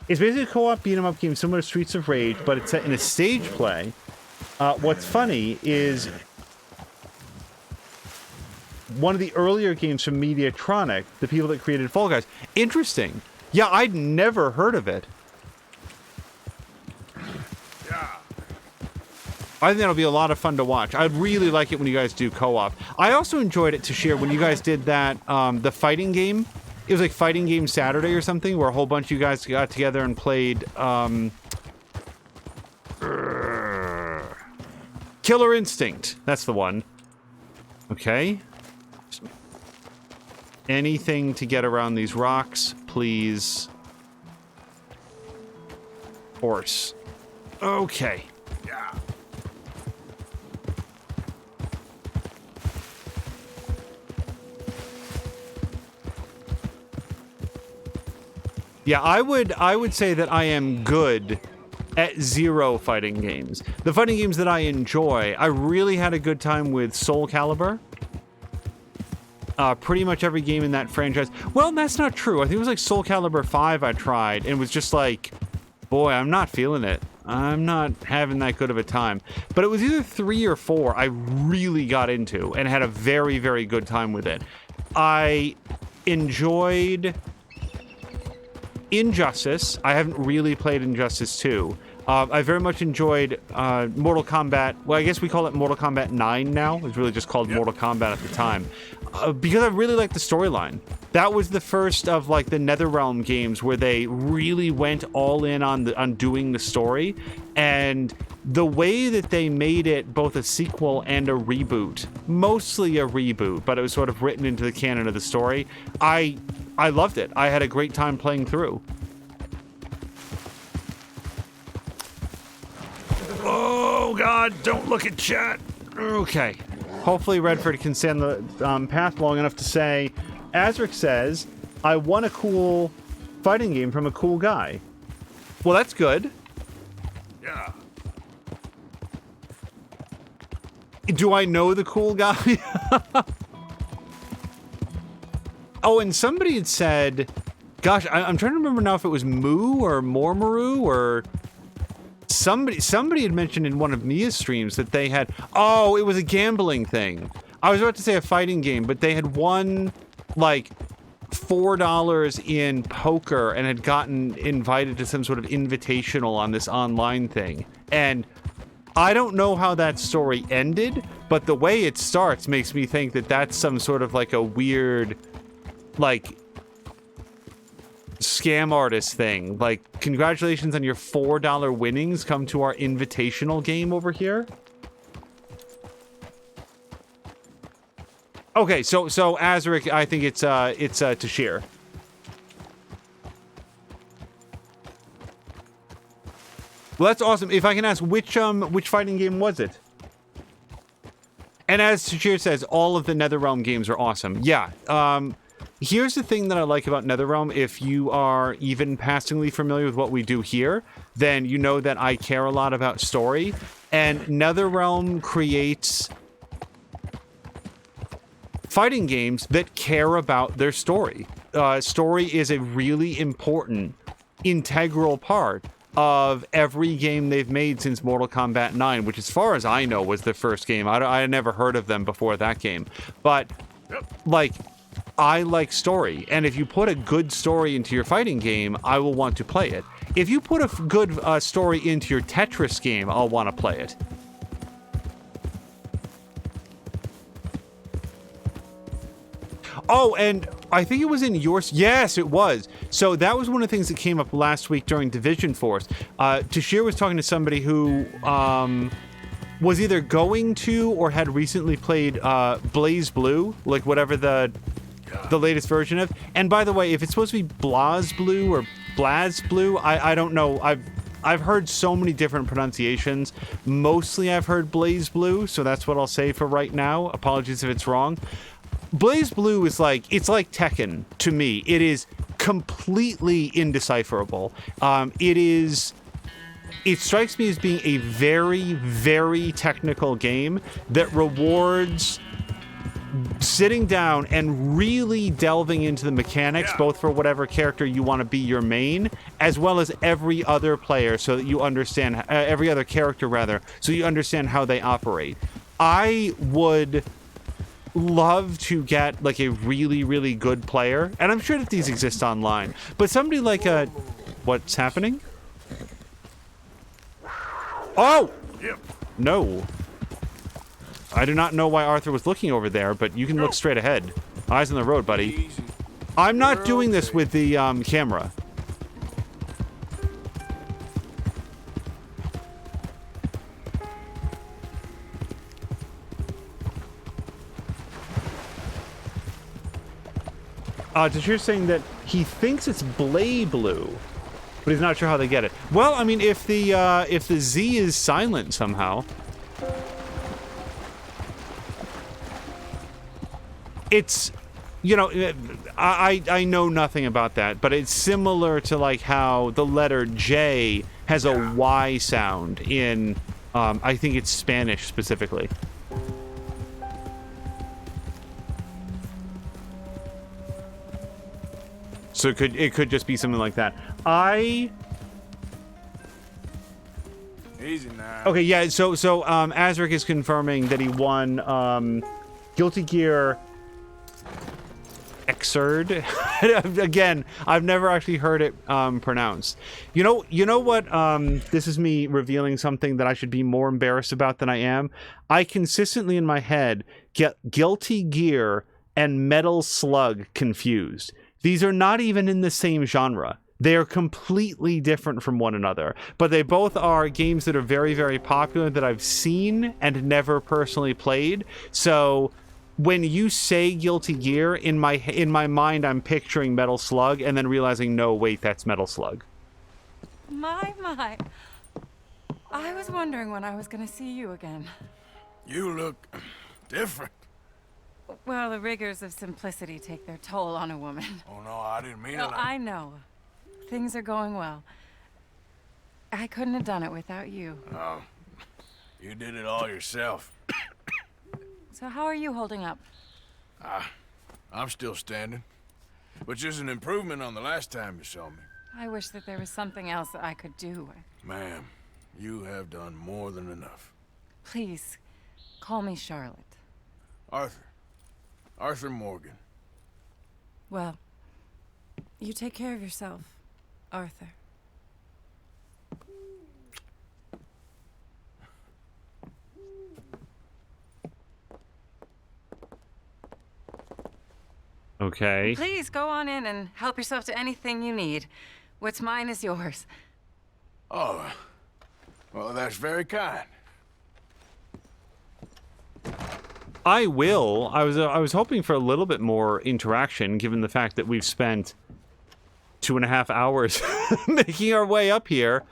It's basically a co-op beat-em-up game similar to Streets of Rage, but it's set in a stage play. What's funny is one of the earlier games from Mediatronic, the people that created Fall Guys. Interesting. Yeah, I'd never heard of it. I think that'll be a lot of fun to watch. I'd really like it when you guys do co-op. I also enjoyed it, to share when you guys did that, the fighting game. It was like Fighting Game Saturday or something, where a whole bunch of you guys got together and played, Killer Instinct. That's the one. Okay. Anything to get around these rocks, please. Horse. Okay. Yeah, I would say that I am good at 0 fighting games. The fighting games that I enjoy, I really had a good time with Soul Calibur. Pretty much every game in that franchise. Well, that's not true. I think it was like Soul Calibur 5 I tried, and was just like, boy, I'm not feeling it. I'm not having that good of a time. But it was either 3 or 4 I really got into, and had a very, very good time with it. I enjoyed Injustice. I haven't really played Injustice 2. I very much enjoyed Mortal Kombat. Well, I guess we call it Mortal Kombat 9 now. It was really just called Mortal Kombat at the time. Because I really liked the storyline. That was the first of like the NetherRealm games where they really went all in on doing the story. And the way that they made it both a sequel and a reboot, mostly a reboot, but it was sort of written into the canon of the story, I loved it. I had a great time playing through. Oh, God, don't look at chat. Okay. Hopefully Redford can stand the path long enough to say, Azric says, I won a cool fighting game from a cool guy. Well, that's good. Yeah. Do I know the cool guy? Oh, and somebody had said, gosh, I'm trying to remember now if it was Moo or Mormaru or somebody had mentioned in one of Mia's streams that they had, oh, it was a gambling thing. I was about to say a fighting game, but they had won like $4 in poker and had gotten invited to some sort of invitational on this online thing. And I don't know how that story ended, but the way it starts makes me think that that's some sort of like a weird, like, scam artist thing. Like, congratulations on your $4 winnings. Come to our invitational game over here. Okay, so Azric, I think it's Tashir. Well, that's awesome. If I can ask, which fighting game was it? And as Tashir says, all of the NetherRealm games are awesome. Yeah. here's the thing that I like about NetherRealm. If you are even passingly familiar with what we do here, then you know that I care a lot about story. And NetherRealm creates fighting games that care about their story. Story is a really important, integral part of every game they've made since Mortal Kombat 9, which as far as I know was the first game. I had never heard of them before that game. But, like, I like story. And if you put a good story into your fighting game, I will want to play it. If you put a good story into your Tetris game, I'll want to play it. Oh, and I think it was in yours. Yes, it was. So that was one of the things that came up last week during Division Force. Tashir was talking to somebody who was either going to or had recently played Blaze Blue, like whatever the latest version of. And by the way, if it's supposed to be Blaz Blue or Blaz Blue, I don't know. I've heard so many different pronunciations. Mostly I've heard Blaze Blue, so that's what I'll say for right now. Apologies if it's wrong. Blaze Blue is like, it's like Tekken to me. It is completely indecipherable. It strikes me as being a very, very technical game that rewards sitting down and really delving into the mechanics, both for whatever character you want to be your main, as well as every other player, so that you understand, every other character rather, so you understand how they operate. I would love to get like a really, really good player, and I'm sure that these exist online, but somebody like what's happening? Oh! Yep. No. I do not know why Arthur was looking over there, but you can look straight ahead. Eyes on the road, buddy. I'm not doing this with the camera. Tashir's saying that he thinks it's Blay Blue, but he's not sure how they get it. Well, I mean, if the Z is silent somehow, it's, you know, I know nothing about that, but it's similar to like how the letter J has a Y sound in, I think it's Spanish specifically. So it could just be something like that. Easy now. Okay, yeah, so Azric is confirming that he won Guilty Gear Xrd. Again, I've never actually heard it pronounced. You know what? This is me revealing something that I should be more embarrassed about than I am. I consistently in my head get Guilty Gear and Metal Slug confused. These are not even in the same genre. They are completely different from one another, but they both are games that are very, very popular that I've seen and never personally played. So when you say Guilty Gear, in my mind, I'm picturing Metal Slug and then realizing, no, wait, that's Metal Slug. My. I was wondering when I was going to see you again. You look different. Well, the rigors of simplicity take their toll on a woman. Oh, no, I didn't mean it. No, I know. Things are going well. I couldn't have done it without you. Oh, you did it all yourself. So how are you holding up? I'm still standing, which is an improvement on the last time you saw me. I wish that there was something else that I could do. Ma'am, you have done more than enough. Please, call me Charlotte. Arthur Morgan. Well, you take care of yourself, Arthur. Okay. Please go on in and help yourself to anything you need. What's mine is yours. Oh, well, that's very kind. I will. I was hoping for a little bit more interaction, given the fact that we've spent 2.5 hours making our way up here.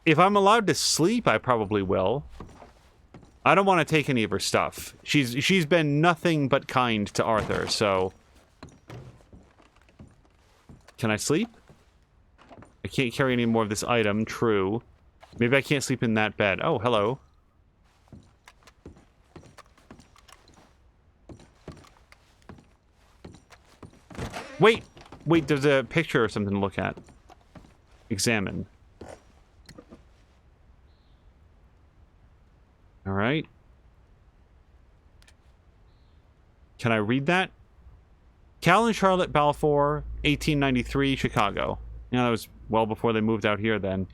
If I'm allowed to sleep, I probably will. I don't want to take any of her stuff. She's been nothing but kind to Arthur, so Can I sleep? I can't carry any more of this item. True. Maybe I can't sleep in that bed. Oh, hello. Wait! Wait, there's a picture or something to look at. Examine. Alright. Can I read that? Cal and Charlotte Balfour, 1893, Chicago. Yeah, that was well before they moved out here then.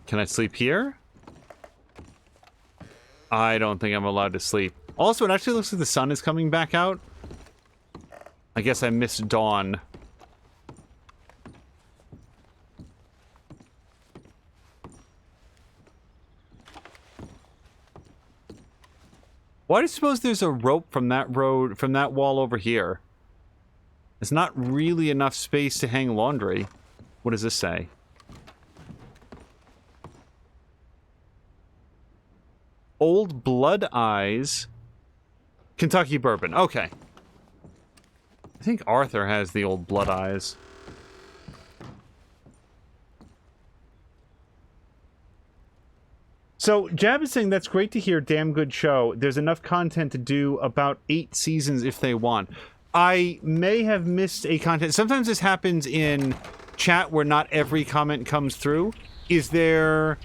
Can I sleep here? I don't think I'm allowed to sleep. Also, it actually looks like the sun is coming back out. I guess I missed dawn. Why do you suppose there's a rope from that road, from that wall over here? It's not really enough space to hang laundry. What does this say? Old Blood Eyes, Kentucky Bourbon. Okay. I think Arthur has the Old Blood Eyes. So, Jab is saying that's great to hear, damn good show. There's enough content to do about 8 seasons if they want. I may have missed a content. Sometimes this happens in chat where not every comment comes through. Is there...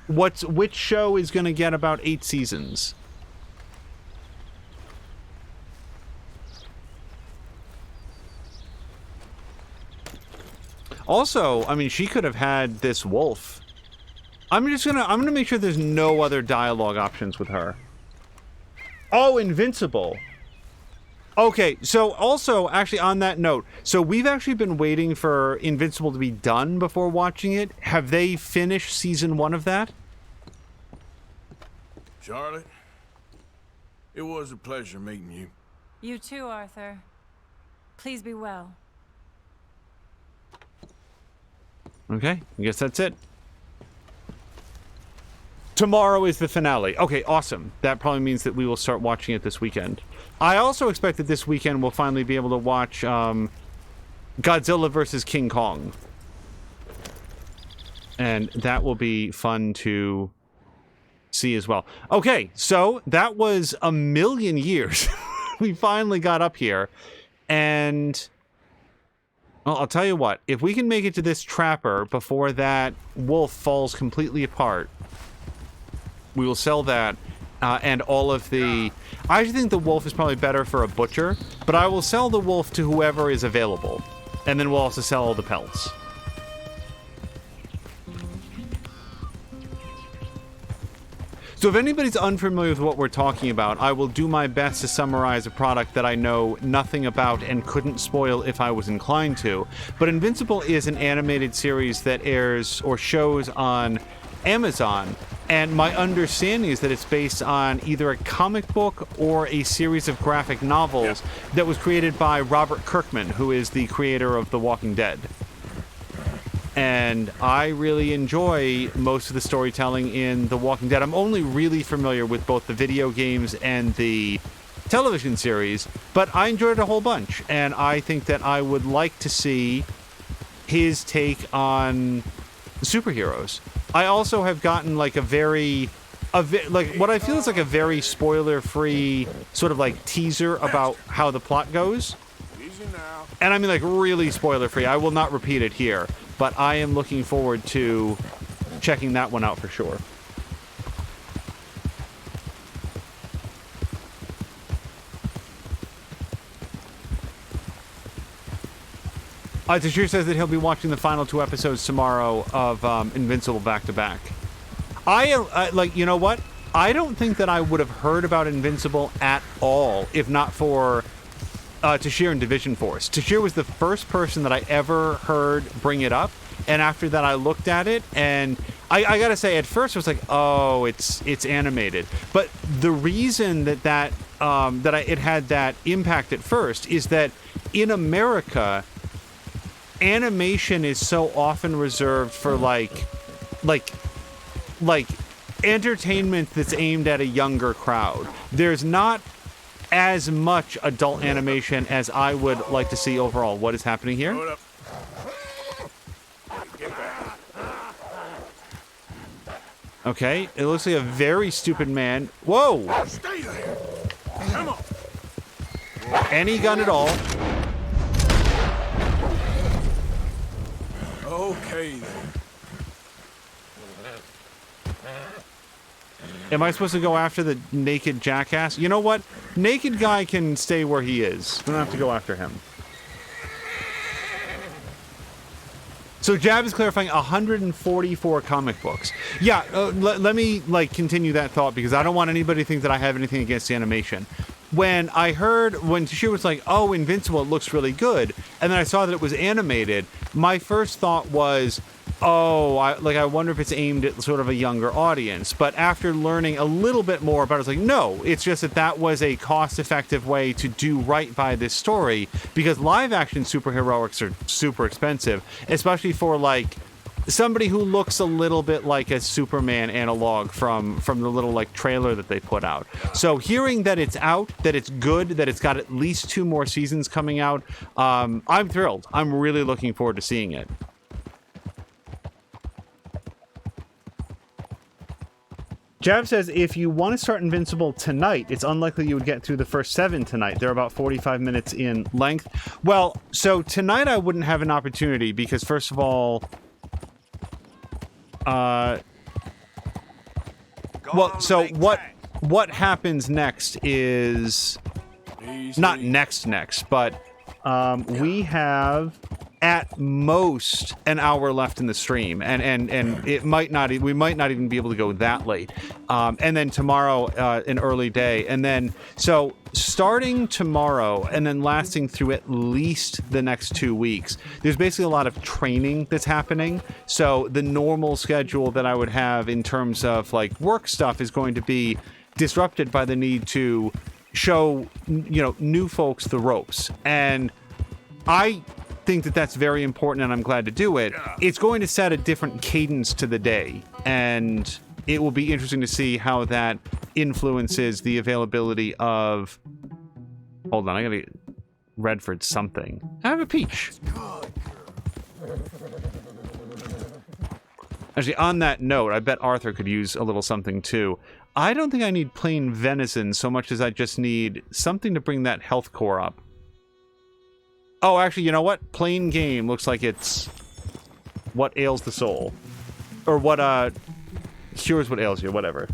Which show is going to get about 8 seasons? Also, I mean, she could have had this wolf. I'm gonna make sure there's no other dialogue options with her. Oh, Invincible. Okay, so also, actually on that note, so we've actually been waiting for Invincible to be done before watching it. Have they finished season 1 of that? Charlotte, it was a pleasure meeting you. You too, Arthur. Please be well. Okay, I guess that's it. Tomorrow is the finale. Okay, awesome. That probably means that we will start watching it this weekend. I also expect that this weekend we'll finally be able to watch Godzilla vs. King Kong. And that will be fun to see as well. Okay, so that was a million years. We finally got up here. And well, I'll tell you what. If we can make it to this trapper before that wolf falls completely apart, we will sell that, and all of the... I actually think the wolf is probably better for a butcher, but I will sell the wolf to whoever is available. And then we'll also sell all the pelts. So if anybody's unfamiliar with what we're talking about, I will do my best to summarize a product that I know nothing about and couldn't spoil if I was inclined to. But Invincible is an animated series that airs or shows on Amazon, and my understanding is that it's based on either a comic book or a series of graphic novels that was created by Robert Kirkman, who is the creator of The Walking Dead. And I really enjoy most of the storytelling in The Walking Dead. I'm only really familiar with both the video games and the television series, but I enjoyed it a whole bunch, and I think that I would like to see his take on superheroes. I also have gotten like what I feel is like a very spoiler-free sort of like teaser about how the plot goes. And I mean like really spoiler-free. I will not repeat it here, but I am looking forward to checking that one out for sure. Tashir says that he'll be watching the final 2 episodes tomorrow of Invincible back-to-back. Like, you know what? I don't think that I would have heard about Invincible at all if not for Tashir and Division Force. Tashir was the first person that I ever heard bring it up, and after that I looked at it, and I gotta say, at first I was like, oh, it's animated. But the reason that it had that impact at first is that in America, animation is so often reserved for like entertainment that's aimed at a younger crowd. There's not as much adult animation as I would like to see overall. What is happening here? Hold up. Get back. Okay, it looks like a very stupid man. Whoa! Stay there. Come on. Any gun at all. Okay, then. Am I supposed to go after the naked jackass? You know what? Naked guy can stay where he is. We don't have to go after him. So Jab is clarifying 144 comic books. Yeah, let me like continue that thought because I don't want anybody to think that I have anything against the animation. When she was like, oh, Invincible, it looks really good, and then I saw that it was animated, my first thought was, oh, I wonder if it's aimed at sort of a younger audience. But after learning a little bit more about it, I was like, no, it's just that was a cost-effective way to do right by this story, because live-action superheroics are super expensive, especially for, like, somebody who looks a little bit like a Superman analog from the little, like, trailer that they put out. So hearing that it's out, that it's good, that it's got at least 2 more seasons coming out, I'm thrilled. I'm really looking forward to seeing it. Jab says, if you want to start Invincible tonight, it's unlikely you would get through the first 7 tonight. They're about 45 minutes in length. Well, so tonight I wouldn't have an opportunity because, first of all, what happens next is not next, but we have at most an hour left in the stream, and it might not, we might not even be able to go that late. And then tomorrow, an early day, and then so starting tomorrow and then lasting through at least the next 2 weeks, there's basically a lot of training that's happening. So the normal schedule that I would have in terms of like work stuff is going to be disrupted by the need to show, you know, new folks the ropes. And I think that that's very important, and I'm glad to do it. It's going to set a different cadence to the day, and it will be interesting to see how that influences the availability of... Hold on, I gotta get Redford something. I have a peach. Actually, on that note, I bet Arthur could use a little something too. I don't think I need plain venison so much as I just need something to bring that health core up. Oh, actually, you know what? Plain game looks like it's what ails the soul. Or what, cures what ails you, whatever.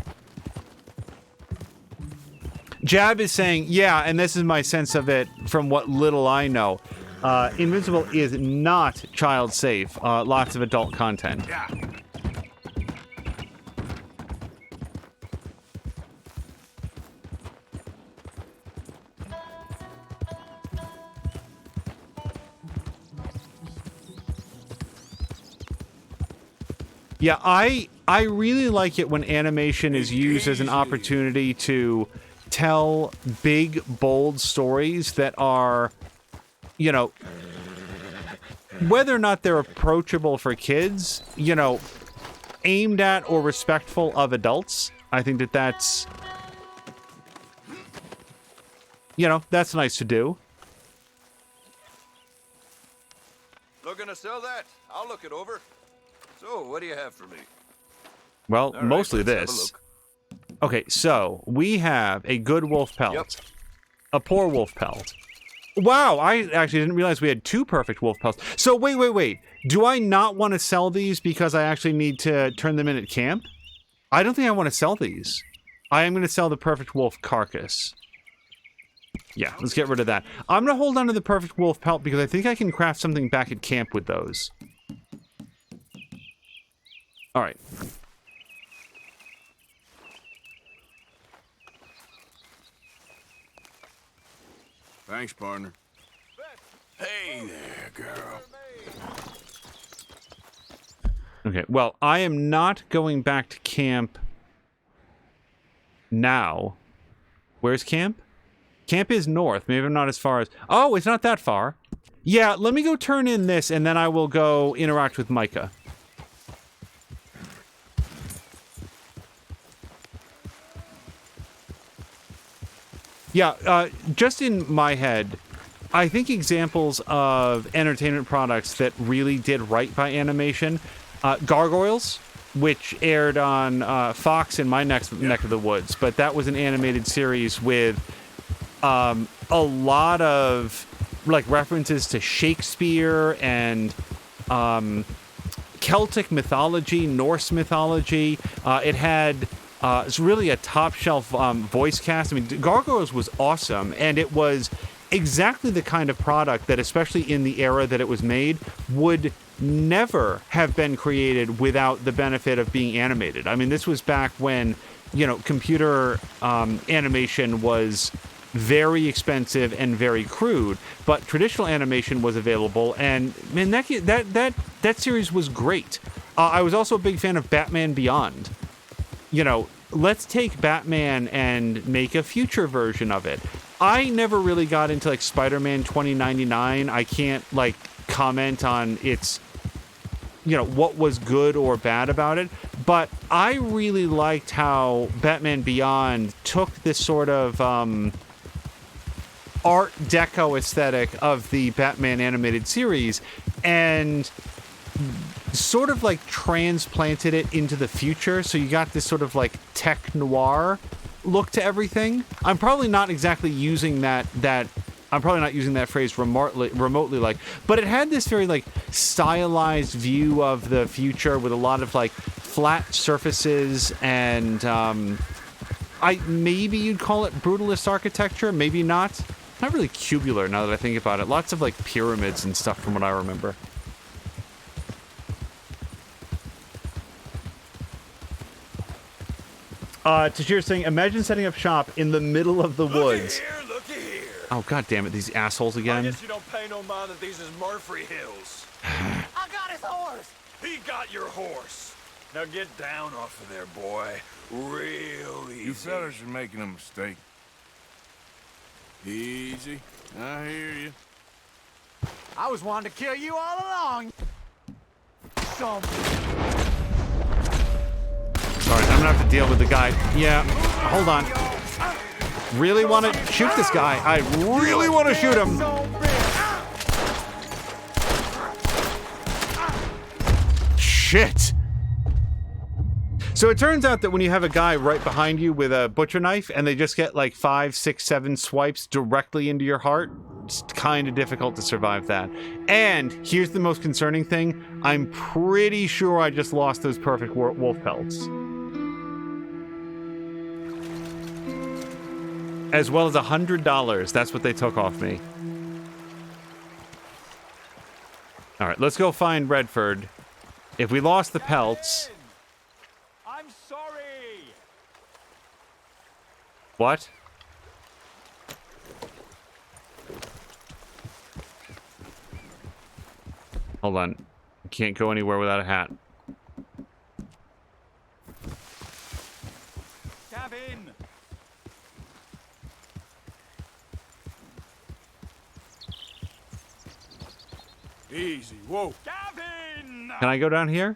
Jab is saying, yeah, and this is my sense of it from what little I know. Invincible is not child safe. Lots of adult content. Yeah. Yeah, I really like it when animation is used as an opportunity to tell big, bold stories that are, you know, whether or not they're approachable for kids, you know, aimed at or respectful of adults. I think that that's, you know, that's nice to do. Looking to sell that? I'll look it over. So, what do you have for me? Well, right, mostly this. Okay, so we have a good wolf pelt, a poor wolf pelt. Wow, I actually didn't realize we had 2 perfect wolf pelts. So wait. Do I not want to sell these because I actually need to turn them in at camp? I don't think I want to sell these. I am going to sell the perfect wolf carcass. Yeah, let's get rid of that. I'm going to hold on to the perfect wolf pelt because I think I can craft something back at camp with those. All right. Thanks, partner. Hey there, girl. Okay, well, I am not going back to camp now. Where's camp? Camp is north. Maybe I'm not as far as... Oh, it's not that far. Yeah, let me go turn in this, and then I will go interact with Micah. Yeah, just in my head, I think examples of entertainment products that really did right by animation, Gargoyles, which aired on Fox in my neck of the woods, but that was an animated series with a lot of like references to Shakespeare and Celtic mythology, Norse mythology. It had it's really a top shelf voice cast. I mean, Gargoyles was awesome, and it was exactly the kind of product that, especially in the era that it was made, would never have been created without the benefit of being animated. I mean, this was back when, you know, computer animation was very expensive and very crude, but traditional animation was available, and man, that series was great. I was also a big fan of Batman Beyond. You know, let's take Batman and make a future version of it. I never really got into like Spider-Man 2099. I can't like comment on its, you know, what was good or bad about it, but I really liked how Batman Beyond took this sort of Art Deco aesthetic of the Batman animated series and sort of like transplanted it into the future. So you got this sort of like tech noir look to everything. I'm probably not exactly using that phrase remotely like, but it had this very like stylized view of the future with a lot of like flat surfaces and maybe you'd call it brutalist architecture, maybe not. Not really cubular now that I think about it. Lots of like pyramids and stuff from what I remember. Tashir's saying, imagine setting up shop in the middle of the woods. Look here. Oh, god damn it, these assholes again. I guess you don't pay no mind that these is Murphy Hills. I got his horse! He got your horse. Now get down off of there, boy. Real easy. You fellas are making a mistake. Easy. I hear you. I was wanting to kill you all along. Alright, I'm gonna have to deal with the guy. Yeah, hold on. Really want to shoot this guy. I really want to shoot him. Shit. So it turns out that when you have a guy right behind you with a butcher knife and they just get like 5, 6, 7 swipes directly into your heart, it's kind of difficult to survive that. And here's the most concerning thing. I'm pretty sure I just lost those perfect wolf pelts. As well as $100. That's what they took off me. All right, let's go find Redford. If we lost the pelts... I'm sorry. What? Hold on. Can't go anywhere without a hat. Gavin. Easy. Whoa. Gavin! Can I go down here?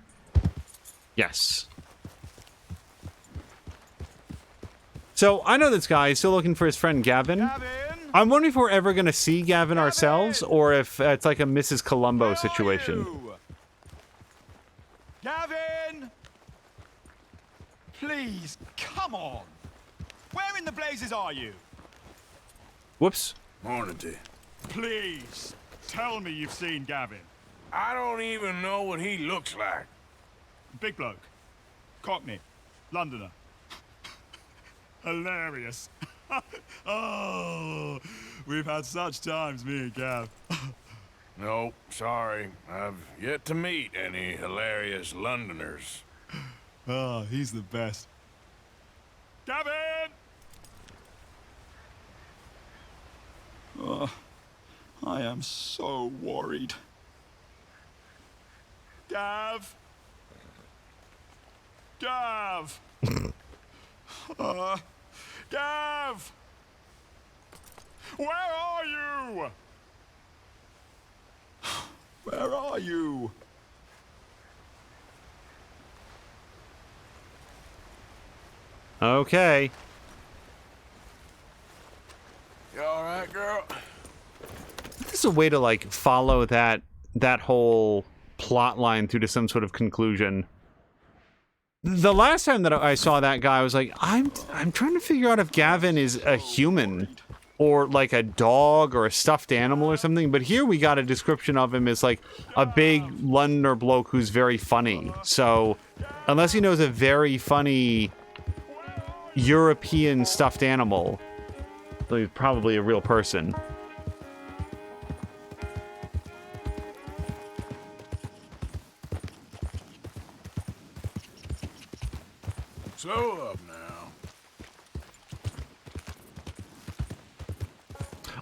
Yes. So, I know this guy is still looking for his friend Gavin. Gavin! I'm wondering if we're ever going to see Gavin ourselves, or if it's like a Mrs. Columbo situation. Gavin! Please, come on. Where in the blazes are you? Whoops. Morning, dear. Please, tell me you've seen Gavin. I don't even know what he looks like. Big bloke. Cockney. Londoner. Hilarious. Oh, we've had such times, me and Gav. No, sorry. I've yet to meet any hilarious Londoners. Oh, he's the best. Gavin! Oh, I am so worried. Gav! Gav! Gav! Where are you? Where are you? Okay. You all right, girl? This is a way to like follow that whole plot line through to some sort of conclusion. The last time that I saw that guy, I was like, I'm trying to figure out if Gavin is a human or like a dog or a stuffed animal or something. But here we got a description of him as like a big Londoner bloke who's very funny. So unless he knows a very funny European stuffed animal, he's probably a real person. Slow up now.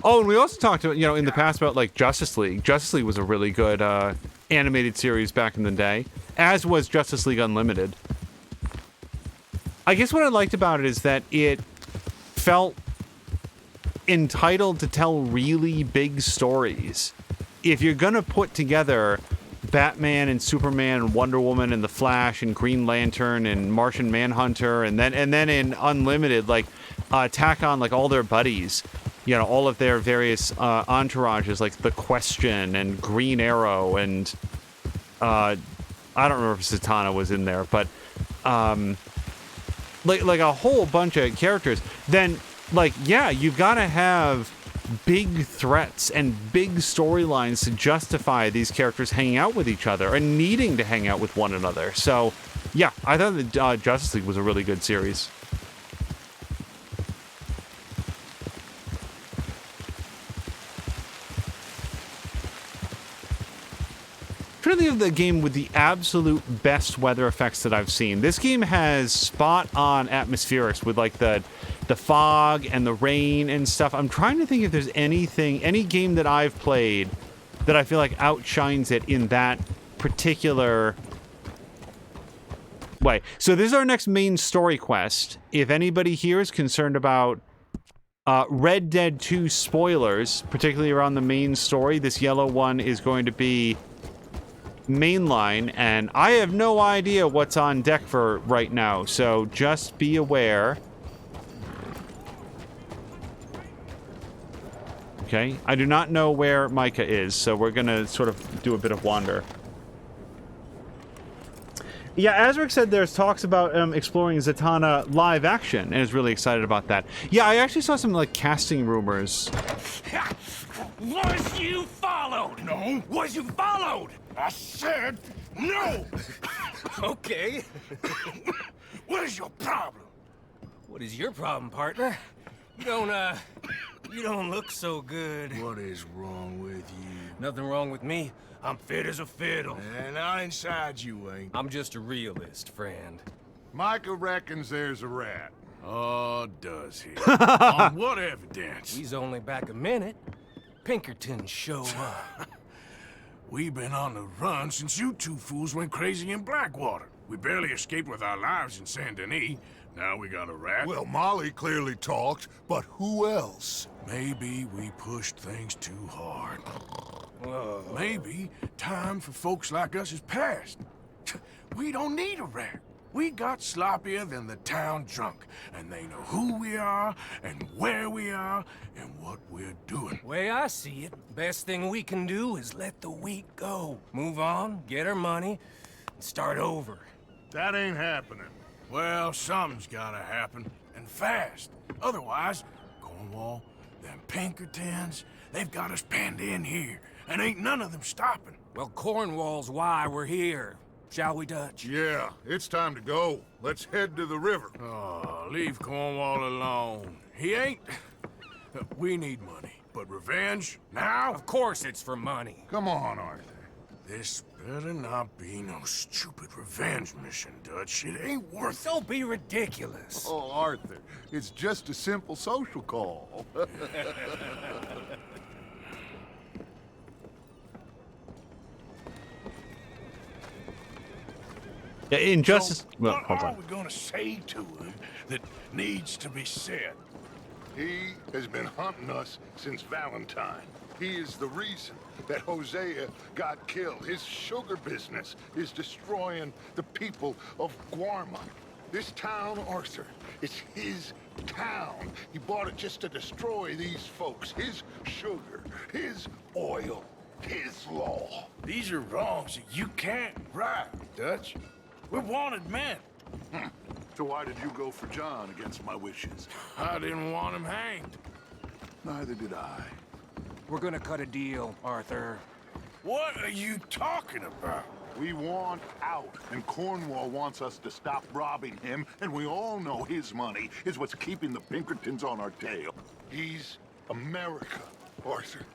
Oh, and we also talked about, in the past about like Justice League. Justice League was a really good animated series back in the day, as was Justice League Unlimited. I guess what I liked about it is that it felt entitled to tell really big stories. If you're gonna put together Batman and Superman and Wonder Woman and the Flash and Green Lantern and Martian Manhunter and then in Unlimited, like tack on like all their buddies, all of their various entourages, like the Question and Green Arrow and I don't remember if Zatanna was in there, but like a whole bunch of characters. Then you've got to have big threats and big storylines to justify these characters hanging out with each other and needing to hang out with one another. So, yeah, I thought that Justice League was a really good series. Really of the game with the absolute best weather effects that I've seen. This game has spot-on atmospherics with like the fog and the rain and stuff. I'm trying to think if there's any game that I've played that I feel like outshines it in that particular way. So this is our next main story quest. If anybody here is concerned about Red Dead 2 spoilers, particularly around the main story, this yellow one is going to be mainline, and I have no idea what's on deck for right now, so just be aware. Okay, I do not know where Micah is, so we're gonna sort of do a bit of wander. Yeah, as Rick said, there's talks about exploring Zatanna live action, and is really excited about that. Yeah, I actually saw some like casting rumors. Was you followed? No. Was you followed? I said no. Okay. What is your problem? What is your problem, partner? You don't look so good. What is wrong with you? Nothing wrong with me. I'm fit as a fiddle. And not inside you ain't. I'm just a realist, friend. Micah reckons there's a rat. Oh, does he? On what evidence? He's only back a minute. Pinkerton show up. We've been on the run since you two fools went crazy in Blackwater. We barely escaped with our lives in Saint Denis. Now we got a rat. Well, Molly clearly talked, but who else? Maybe we pushed things too hard. Maybe time for folks like us is past. We don't need a rat. We got sloppier than the town drunk, and they know who we are, and where we are, and what we're doing. Way I see it, best thing we can do is let the week go. Move on, get our money, and start over. That ain't happening. Well, something's gotta happen, and fast. Otherwise, Cornwall, them Pinkertons, they've got us penned in here, and ain't none of them stopping. Well, Cornwall's why we're here. Shall we, Dutch? Yeah, it's time to go. Let's head to the river. Oh, leave Cornwall alone. He ain't... We need money, but revenge, now? Of course it's for money. Come on, Arthur. This better not be no stupid revenge mission, Dutch. It ain't worth it. Don't be ridiculous. Oh, Arthur, it's just a simple social call. Injustice. So what are we gonna say to him that needs to be said? He has been hunting us since Valentine. He is the reason that Hosea got killed. His sugar business is destroying the people of Guarma. This town, Arthur, is his town. He bought it just to destroy these folks. His sugar, his oil, his law. These are wrongs that you can't right, Dutch. We're wanted men. So why did you go for John against my wishes? I didn't want him hanged. Neither did I. We're gonna cut a deal, Arthur. What are you talking about? We want out, and Cornwall wants us to stop robbing him, and we all know his money is what's keeping the Pinkertons on our tail. He's America, Arthur,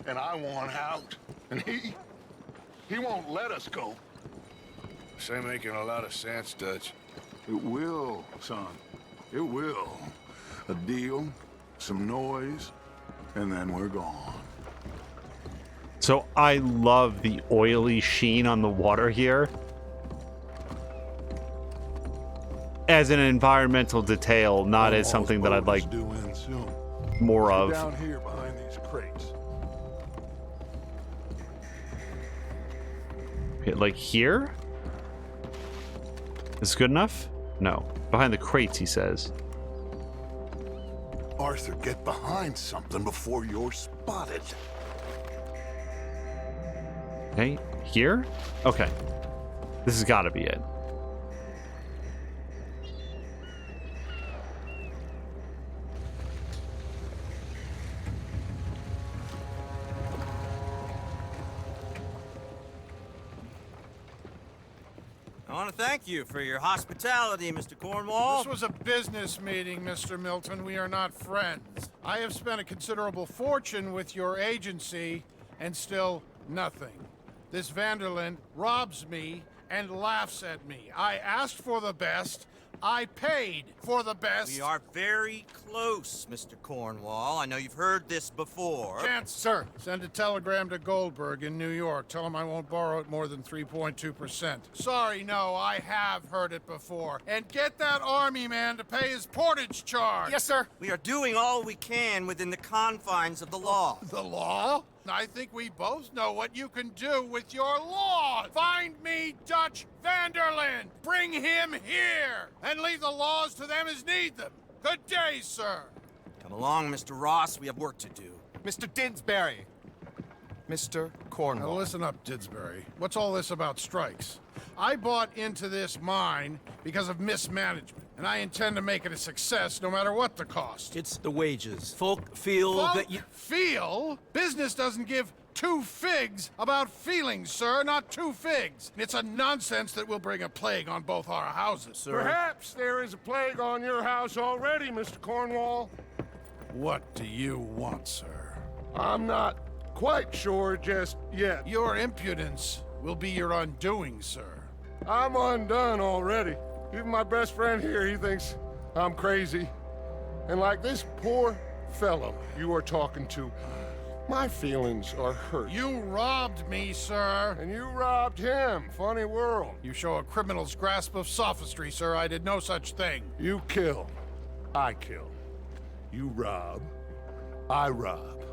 and I want out. And he won't let us go. This ain't making a lot of sense, Dutch. It will, son. It will. A deal, some noise, and then we're gone. So I love the oily sheen on the water here. As an environmental detail, not as something that I'd like more of. Down here behind these crates. Okay, like here? Is this good enough? No. Behind the crates, he says. Arthur, get behind something before you're spotted. Okay, here? Okay. This has got to be it. I want to thank you for your hospitality, Mr. Cornwall. This was a business meeting, Mr. Milton. We are not friends. I have spent a considerable fortune with your agency, and still nothing. This Vanderlyn robs me and laughs at me. I asked for the best. I paid for the best. We are very close, Mr. Cornwall. I know you've heard this before. Chance, sir, send a telegram to Goldberg in New York. Tell him I won't borrow it more than 3.2%. Sorry, no, I have heard it before. And get that army man to pay his portage charge. Yes, sir. We are doing all we can within the confines of the law. The law? I think we both know what you can do with your law. Find me Dutch Vanderlyn. Bring him here. And leave the laws to them as need them. Good day, sir. Come along, Mr. Ross. We have work to do. Mr. Didsbury. Mr. Cornwall. Now listen up, Didsbury. What's all this about strikes? I bought into this mine because of mismanagement, and I intend to make it a success no matter what the cost. It's the wages. Folk feel that you... Feel? Business doesn't give two figs about feelings, sir, not two figs. It's a nonsense that will bring a plague on both our houses, sir. Perhaps there is a plague on your house already, Mr. Cornwall. What do you want, sir? I'm not quite sure just yet. Your impudence will be your undoing, sir. I'm undone already. Even my best friend here, he thinks I'm crazy. And like this poor fellow you are talking to, my feelings are hurt. You robbed me, sir. And you robbed him. Funny world. You show a criminal's grasp of sophistry, sir. I did no such thing. You kill. I kill. You rob. I rob.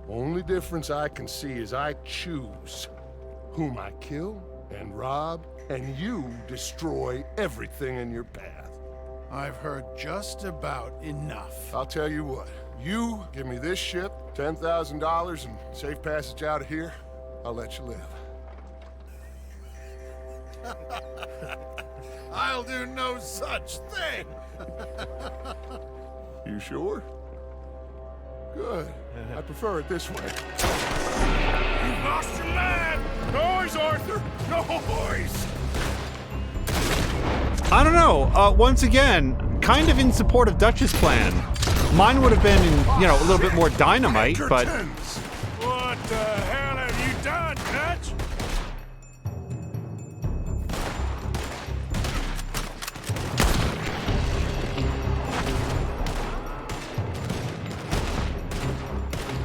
Only difference I can see is I choose whom I kill and rob, and you destroy everything in your path. I've heard just about enough. I'll tell you what. You give me this ship, $10,000, and safe passage out of here, I'll let you live. I'll do no such thing. You sure? Good. I prefer it this way. You've lost your man! Noise, Arthur! Noise! I don't know. Once again, kind of in support of Dutch's plan. Mine would have been, you know, a little bit more dynamite, but... What the hell have you done, Dutch?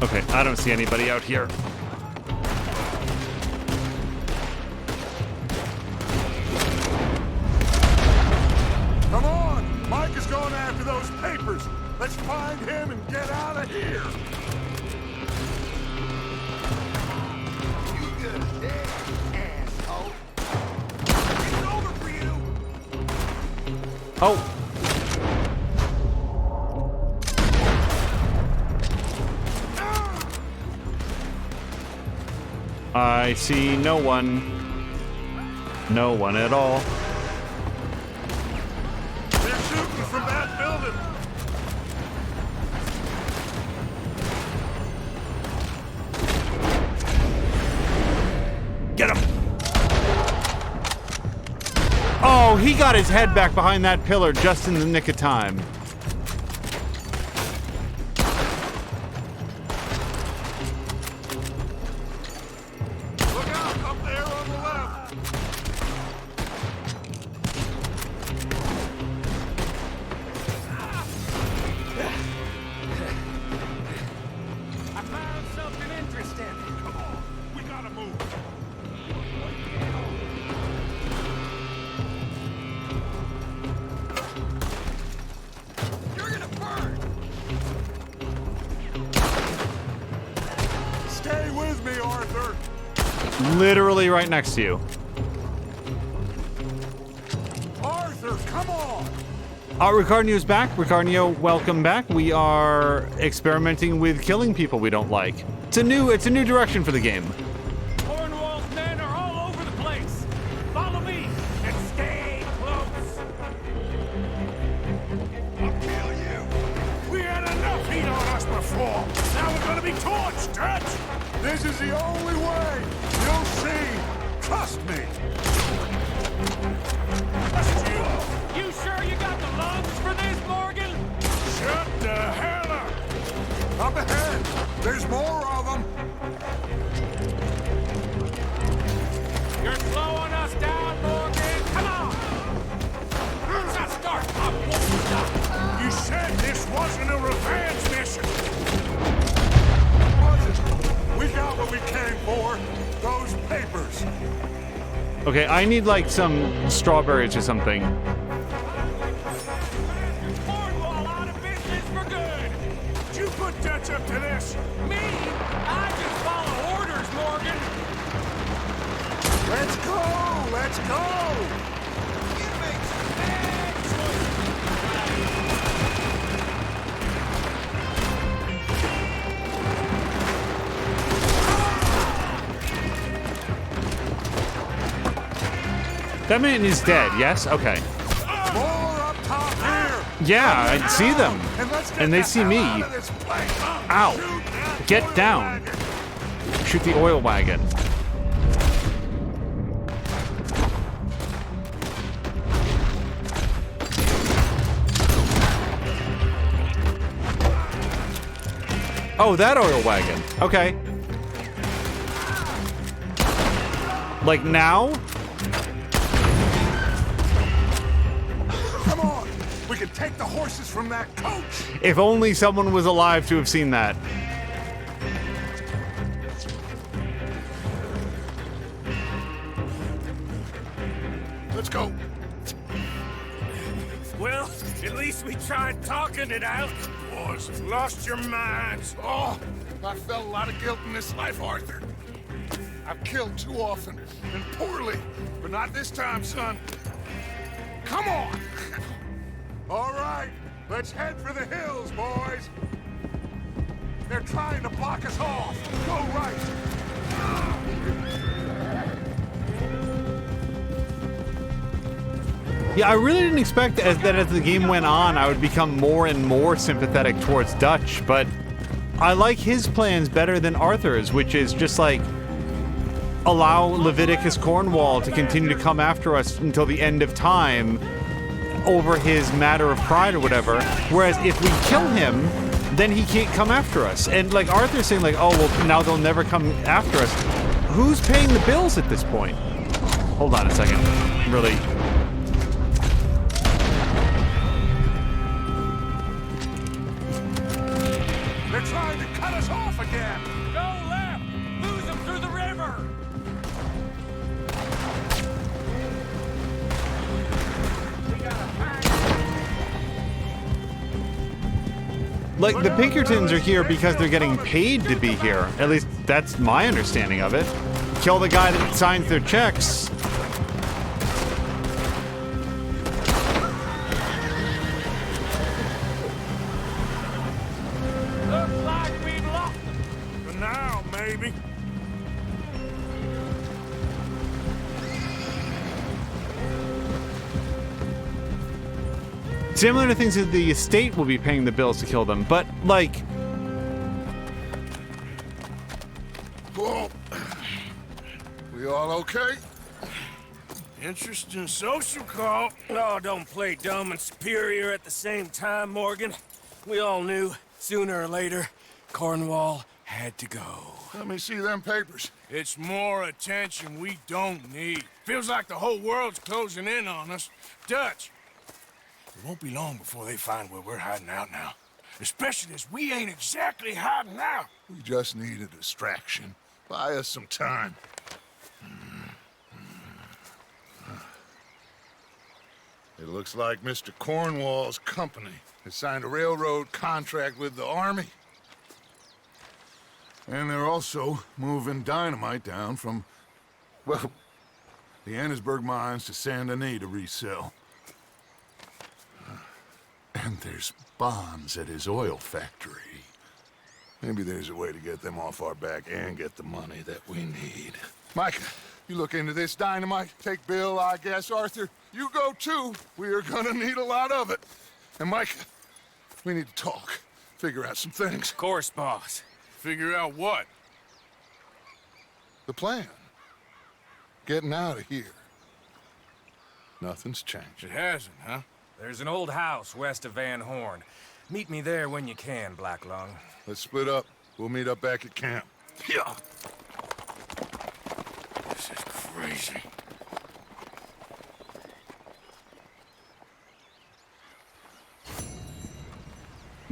Okay, I don't see anybody out here. Come on! Mike is going after after those papers. Let's find him and get out of here. You good dead, asshole. It's over for you. Oh. I see no one. No one at all. They're shooting from that building. Get him! Oh, he got his head back behind that pillar just in the nick of time. Literally right next to you. Arthur, come on! Ricarnio's back. Ricarnio, welcome back. We are experimenting with killing people we don't like. It's a new direction for the game. Cornwall's men are all over the place. Follow me and stay close. I'll kill you. We had enough heat on us before. Now we're gonna be torched, Dutch. This is the only way. You'll see. Trust me. You sure you got the lungs for this, Morgan? Shut the hell up. Up ahead. There's more of them. You're slowing us down, Morgan. Come on. Let's not start. I won't stop. You said this wasn't a revenge mission. We got what we came for. Those papers. Okay, I need like some strawberries or something. Cornwall out of business for good. Did you put Dutch up to this? Me? I just follow orders, Morgan. Let's go. Let's go. That man is dead, yes? Okay. More up top here. Yeah, I see them. And they see me. Ow. Get down. Shoot the oil wagon. Oh, that oil wagon. Okay. Like now? Come on. We can take the horses from that coach. If only someone was alive to have seen that. Let's go. Well, at least we tried talking it out. Boys have lost your minds. Oh, I felt a lot of guilt in this life, Arthur. I've killed too often and poorly, but not this time, son. Come on. All right, let's head for the hills, boys. They're trying to block us off. Go right. Yeah, I really didn't expect that as the game went on, I would become more and more sympathetic towards Dutch, but I like his plans better than Arthur's, which is just like allow Leviticus Cornwall to continue to come after us until the end of time over his matter of pride or whatever, whereas if we kill him, then he can't come after us. And like Arthur's saying like, oh, well, now they'll never come after us. Who's paying the bills at this point? Hold on a second. Really... They're trying to cut us off again. Go left. Lose them through the river. Like, the Pinkertons are here because they're getting paid to be here. At least, that's my understanding of it. Kill the guy that signs their checks. Looks like we've lost them. For now, maybe. Similar to things that the estate will be paying the bills to kill them, but, like... Well, we all okay? Interesting social call. Oh, don't play dumb and superior at the same time, Morgan. We all knew, sooner or later, Cornwall had to go. Let me see them papers. It's more attention we don't need. Feels like the whole world's closing in on us. Dutch, it won't be long before they find where we're hiding out now. Especially as we ain't exactly hiding out. We just need a distraction. Buy us some time. It looks like Mr. Cornwall's company has signed a railroad contract with the Army. And they're also moving dynamite down from, well, the Annesburg mines to Saint Denis to resell. And there's bombs at his oil factory. Maybe there's a way to get them off our back and get the money that we need. Micah, you look into this dynamite. Take Bill, I guess. Arthur, you go too. We are gonna need a lot of it. And Micah, we need to talk. Figure out some things. Of course, boss. Figure out what? The plan. Getting out of here. Nothing's changed. It hasn't, huh? There's an old house west of Van Horn. Meet me there when you can, Black Lung. Let's split up. We'll meet up back at camp. Yeah. This is crazy.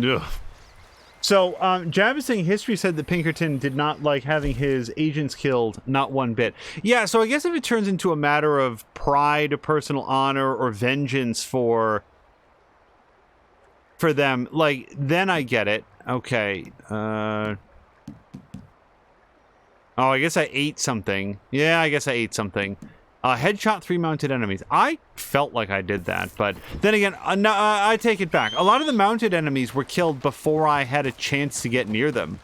Ugh. So, Jab is saying history said that Pinkerton did not like having his agents killed, not one bit. Yeah, so I guess if it turns into a matter of pride, personal honor, or vengeance for them, like, then I get it. Okay, oh, I guess I ate something. Yeah, I guess I ate something. Headshot 3 mounted enemies. I felt like I did that, but then again, no, I take it back. A lot of the mounted enemies were killed before I had a chance to get near them.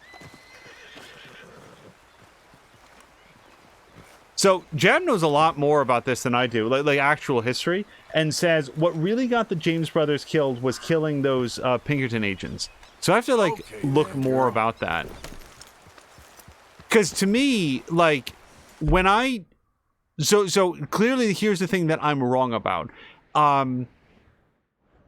So, Jab knows a lot more about this than I do, like actual history, and says what really got the James brothers killed was killing those Pinkerton agents. So I have to, like, look more about that. Because to me, like, when I... So clearly, here's the thing that I'm wrong about.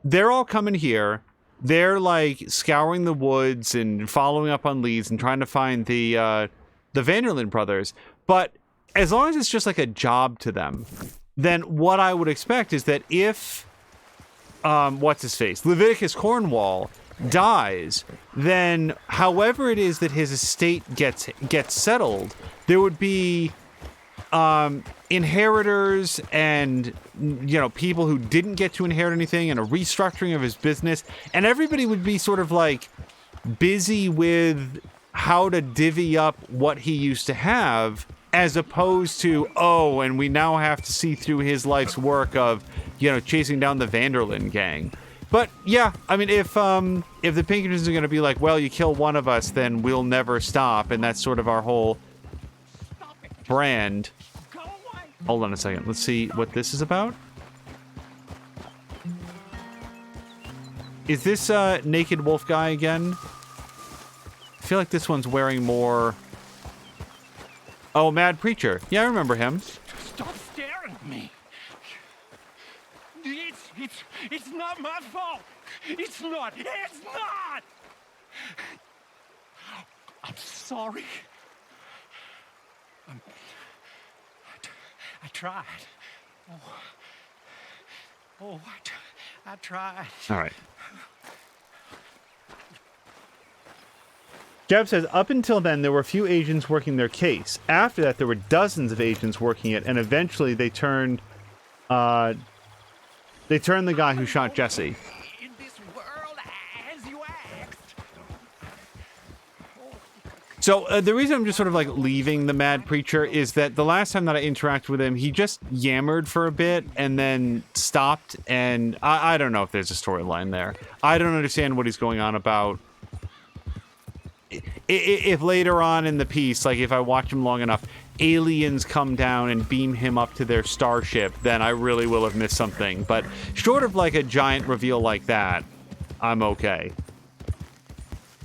They're all coming here. They're, like, scouring the woods and following up on leads and trying to find the Vanderlyn brothers. But as long as it's just, like, a job to them, then what I would expect is that if, what's-his-face, Leviticus Cornwall dies, then however it is that his estate gets settled, there would be... inheritors and, you know, people who didn't get to inherit anything and a restructuring of his business, and everybody would be sort of like busy with how to divvy up what he used to have, as opposed to, oh, and we now have to see through his life's work of, you know, chasing down the Vanderlyn gang. But yeah, I mean, if the Pinkertons are going to be like, well, you kill one of us, then we'll never stop, and that's sort of our whole brand. Hold on a second. Let's see what this is about. Is this naked wolf guy again? I feel like this one's wearing more... Oh, Mad Preacher. Yeah, I remember him. Stop staring at me. It's not my fault. It's not. It's not. I'm sorry. I tried. I tried. All right. Jeb says, up until then, there were a few agents working their case. After that, there were dozens of agents working it, and eventually they turned the guy who shot Jesse. In this world, as you asked. So the reason I'm just sort of like leaving the Mad Preacher is that the last time that I interacted with him, he just yammered for a bit and then stopped. And I don't know if there's a storyline there. I don't understand what he's going on about. If later on in the piece, like if I watch him long enough, aliens come down and beam him up to their starship, then I really will have missed something. But short of like a giant reveal like that, I'm okay.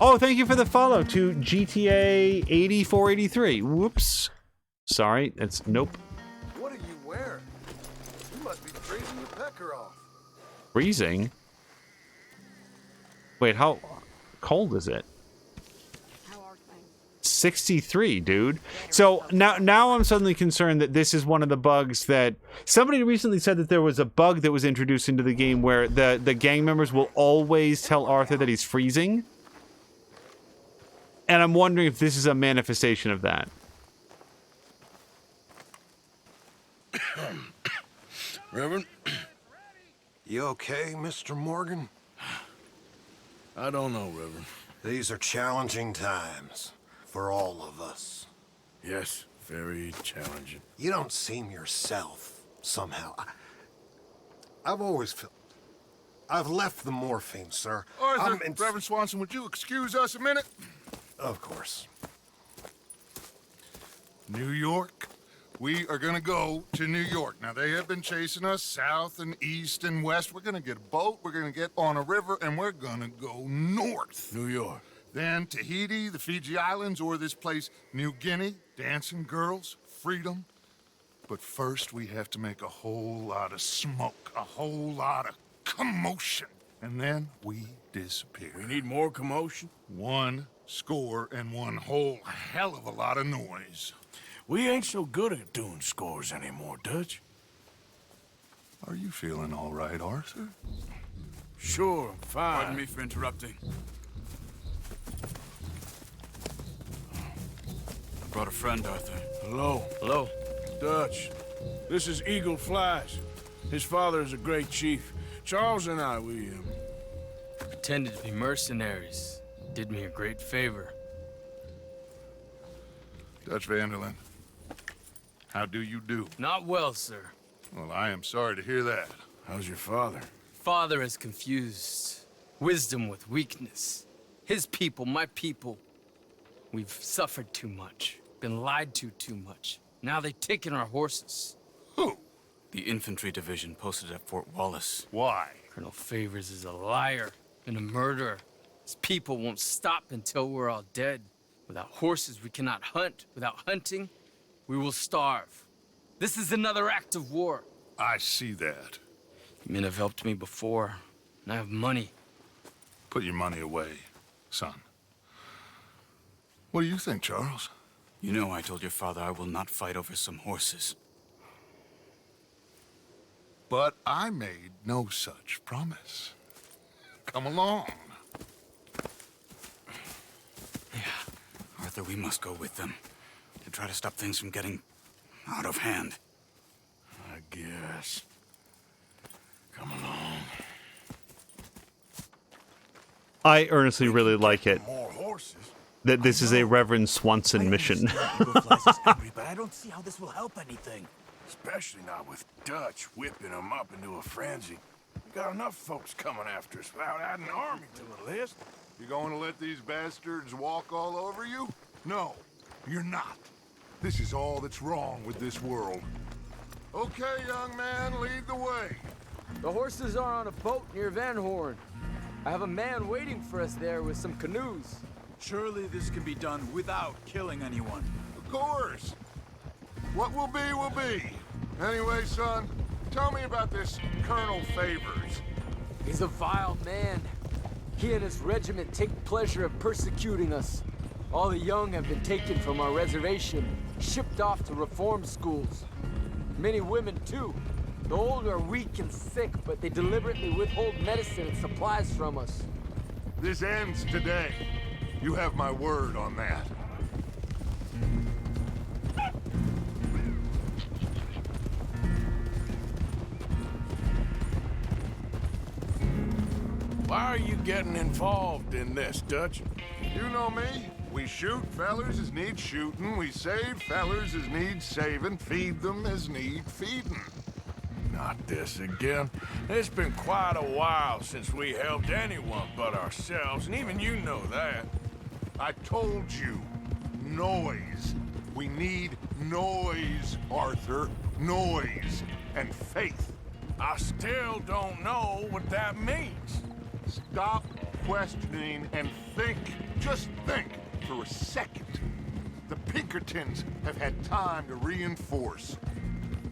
Oh, thank you for the follow to GTA 8483. Whoops. Sorry, it's nope. What are you wearing? You must be freezing your pecker off. Freezing? Wait, how cold is it? 63, dude. So now I'm suddenly concerned that this is one of the bugs that somebody recently said that there was a bug that was introduced into the game where the gang members will always tell Arthur that he's freezing. And I'm wondering if this is a manifestation of that. Reverend? You okay, Mr. Morgan? I don't know, Reverend. These are challenging times for all of us. Yes, very challenging. You don't seem yourself, somehow. I've always felt... I've left the morphine, sir. Arthur, Reverend Swanson, would you excuse us a minute? Of course. New York. We are gonna go to New York. Now, they have been chasing us south and east and west. We're gonna get a boat, we're gonna get on a river, and we're gonna go north. New York. Then Tahiti, the Fiji Islands, or this place, New Guinea, dancing girls, freedom. But first, we have to make a whole lot of smoke, a whole lot of commotion. And then we disappear. We need more commotion? 1 score and 1 whole hell of a lot of noise. We ain't so good at doing scores anymore, Dutch. Are you feeling all right, Arthur? Sure, fine. Pardon me for interrupting. I brought a friend, Arthur. Hello. Hello. Dutch. This is Eagle Flies. His father is a great chief. Charles and I, we pretended to be mercenaries. Did me a great favor. Dutch Vanderlyn, how do you do? Not well, sir. Well, I am sorry to hear that. How's your father? Father has confused wisdom with weakness. His people, my people. We've suffered too much. Been lied to too much. Now they've taken our horses. Who? The infantry division posted at Fort Wallace. Why? Colonel Favors is a liar and a murderer. His people won't stop until we're all dead. Without horses, we cannot hunt. Without hunting, we will starve. This is another act of war. I see that. You men have helped me before, and I have money. Put your money away, son. What do you think, Charles? You know I told your father I will not fight over some horses. But I made no such promise. Come along. Yeah, Arthur, we must go with them to try to stop things from getting out of hand. I guess. Come along. I earnestly really like it More horses? that this is a Reverend Swanson mission. But I don't see how this will help anything. Especially not with Dutch whipping them up into a frenzy. We got enough folks coming after us without adding an army to the list. You going to let these bastards walk all over you? No, you're not. This is all that's wrong with this world. Okay, young man, lead the way. The horses are on a boat near Van Horn. I have a man waiting for us there with some canoes. Surely this can be done without killing anyone. Of course. What will be, will be. Anyway, son, tell me about this Colonel Favors. He's a vile man. He and his regiment take pleasure in persecuting us. All the young have been taken from our reservation, shipped off to reform schools. Many women, too. The old are weak and sick, but they deliberately withhold medicine and supplies from us. This ends today. You have my word on that. Why are you getting involved in this, Dutch? You know me. We shoot fellers as need shooting, we save fellers as need saving, feed them as need feeding. Not this again. It's been quite a while since we helped anyone but ourselves, and even you know that. I told you, noise. We need noise, Arthur. Noise and faith. I still don't know what that means. Stop questioning and think. Just think for a second. The Pinkertons have had time to reinforce.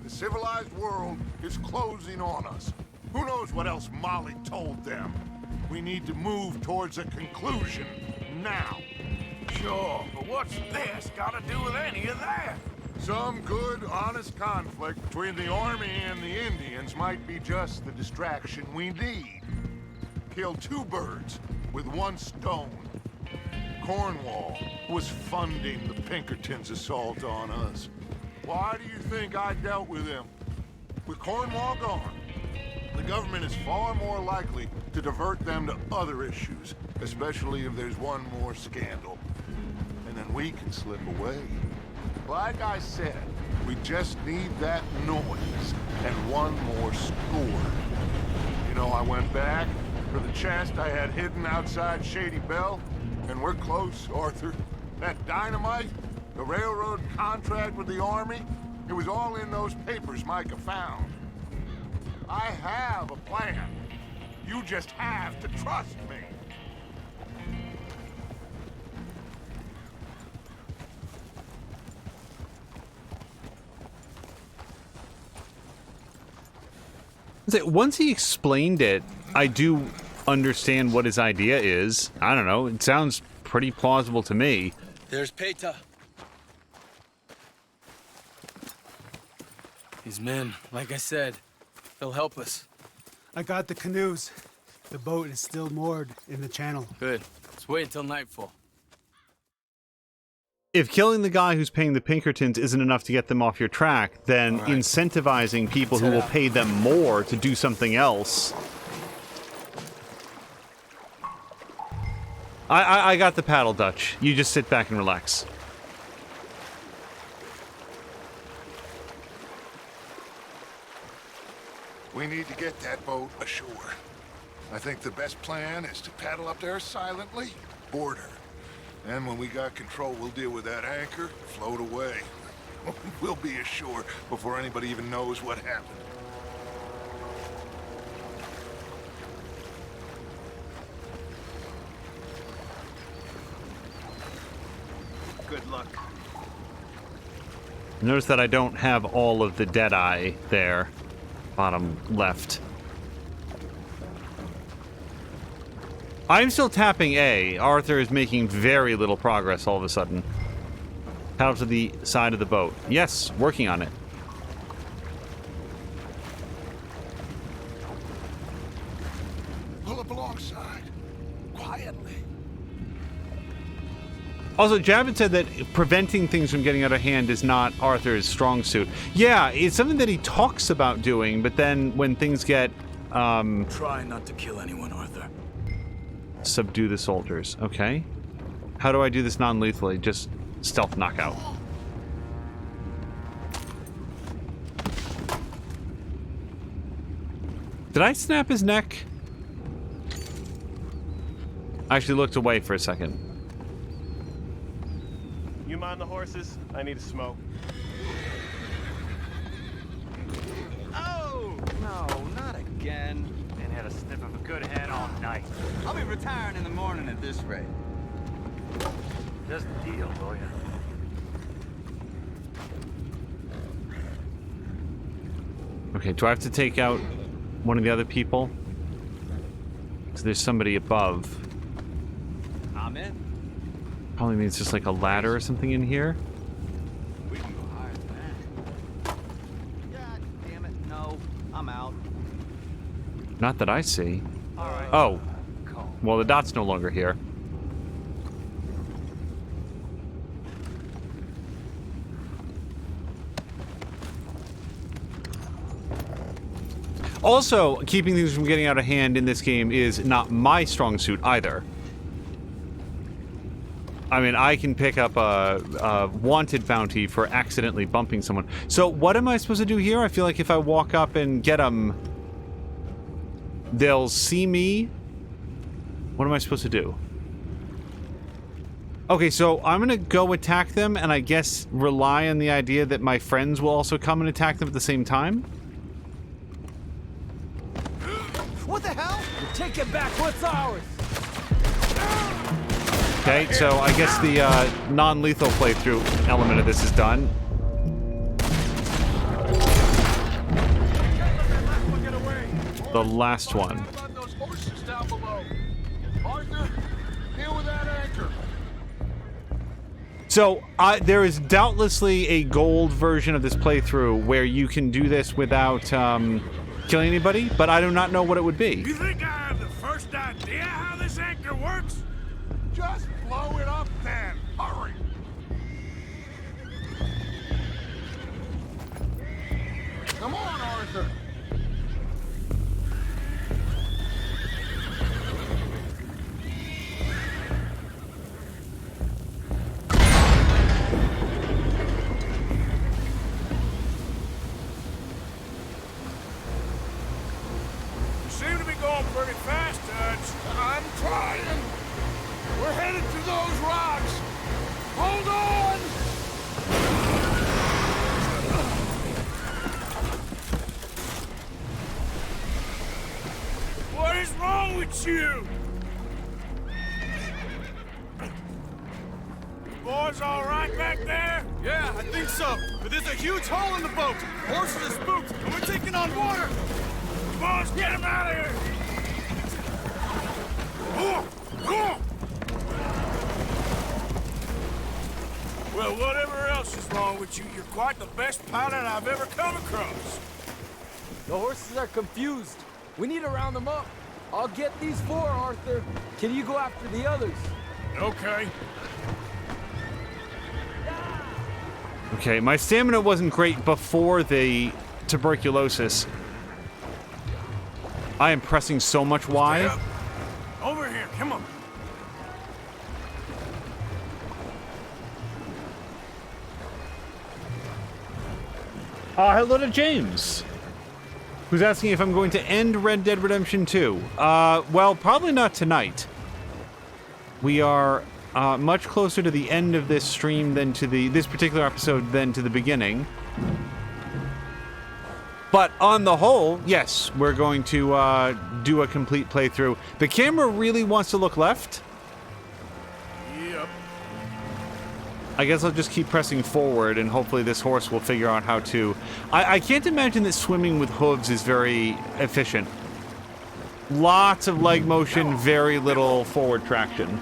The civilized world is closing on us. Who knows what else Molly told them? We need to move towards a conclusion now. Sure, but what's this got to do with any of that? Some good, honest conflict between the army and the Indians might be just the distraction we need. Kill two birds with one stone. Cornwall was funding the Pinkertons' assault on us. Why do you think I dealt with him? With Cornwall gone, the government is far more likely to divert them to other issues, especially if there's one more scandal. And then we can slip away. Like I said, we just need that noise and one more score. You know, I went back for the chest I had hidden outside Shady Belle, and we're close, Arthur. That dynamite, the railroad contract with the army, it was all in those papers Micah found. I have a plan. You just have to trust me. Once he explained it, I do understand what his idea is. I don't know. It sounds pretty plausible to me. There's Peta. These men, like I said, they'll help us. I got the canoes. The boat is still moored in the channel. Good. Let's wait until nightfall. If killing the guy who's paying the Pinkertons isn't enough to get them off your track, then incentivizing people who will pay them more to do something else. I got the paddle, Dutch. You just sit back and relax. We need to get that boat ashore. I think the best plan is to paddle up there silently, board her. And when we got control, we'll deal with that anchor, float away. We'll be ashore before anybody even knows what happened. Good luck. Notice that I don't have all of the Deadeye there. Bottom left. I'm still tapping A. Arthur is making very little progress all of a sudden. Paddle to the side of the boat. Yes, working on it. Pull up alongside. Quietly. Also, Javid said that preventing things from getting out of hand is not Arthur's strong suit. Yeah, it's something that he talks about doing, but then when things get, Try not to kill anyone, Arthur. Subdue the soldiers. Okay. How do I do this non-lethally? Just stealth knockout. Did I snap his neck? I actually looked away for a second. You mind the horses? I need a smoke. Oh! No, not again. Man had a sniff of a good head all night. I'll be retiring in the morning at this rate. Just a deal, will ya? Okay, do I have to take out one of the other people? So there's somebody above. I'm in. Probably means just like a ladder or something in here. We can go higher than that. God damn it, no. I'm out. Not that I see. All right. Oh. Well, the dot's no longer here. Also, keeping things from getting out of hand in this game is not my strong suit either. I mean, I can pick up a wanted bounty for accidentally bumping someone. So what am I supposed to do here? I feel like if I walk up and get them, they'll see me. What am I supposed to do? Okay, so I'm gonna go attack them, and I guess rely on the idea that my friends will also come and attack them at the same time? What the hell? Take it back. What's ours? Okay, so I guess the non-lethal playthrough element of this is done. The last one. So, there is doubtlessly a gold version of this playthrough where you can do this without killing anybody, but I do not know what it would be. You think I have the first idea how this anchor works? Just blow it up then. Hurry. Come on, Arthur. You seem to be going pretty fast, Dutch. I'm trying. We're headed to those rocks. Hold on! What is wrong with you? Boys all right back there? Yeah, I think so. But there's a huge hole in the boat. Horses are spooked, and we're taking on water. Boys, get him out of here! Well, whatever else is wrong with you, you're quite the best pilot I've ever come across. The horses are confused. We need to round them up. I'll get these four, Arthur. Can you go after the others? Okay. Okay, my stamina wasn't great before the tuberculosis. I am pressing so much Y. Over here, come on. Hello to James, who's asking if I'm going to end Red Dead Redemption 2. Well, probably not tonight. We are much closer to the end of this stream than to this particular episode than to the beginning. But on the whole, yes, we're going to do a complete playthrough. The camera really wants to look left. Yep. I guess I'll just keep pressing forward, and hopefully this horse will figure out how to... I can't imagine that swimming with hooves is very efficient. Lots of leg motion, very little forward traction.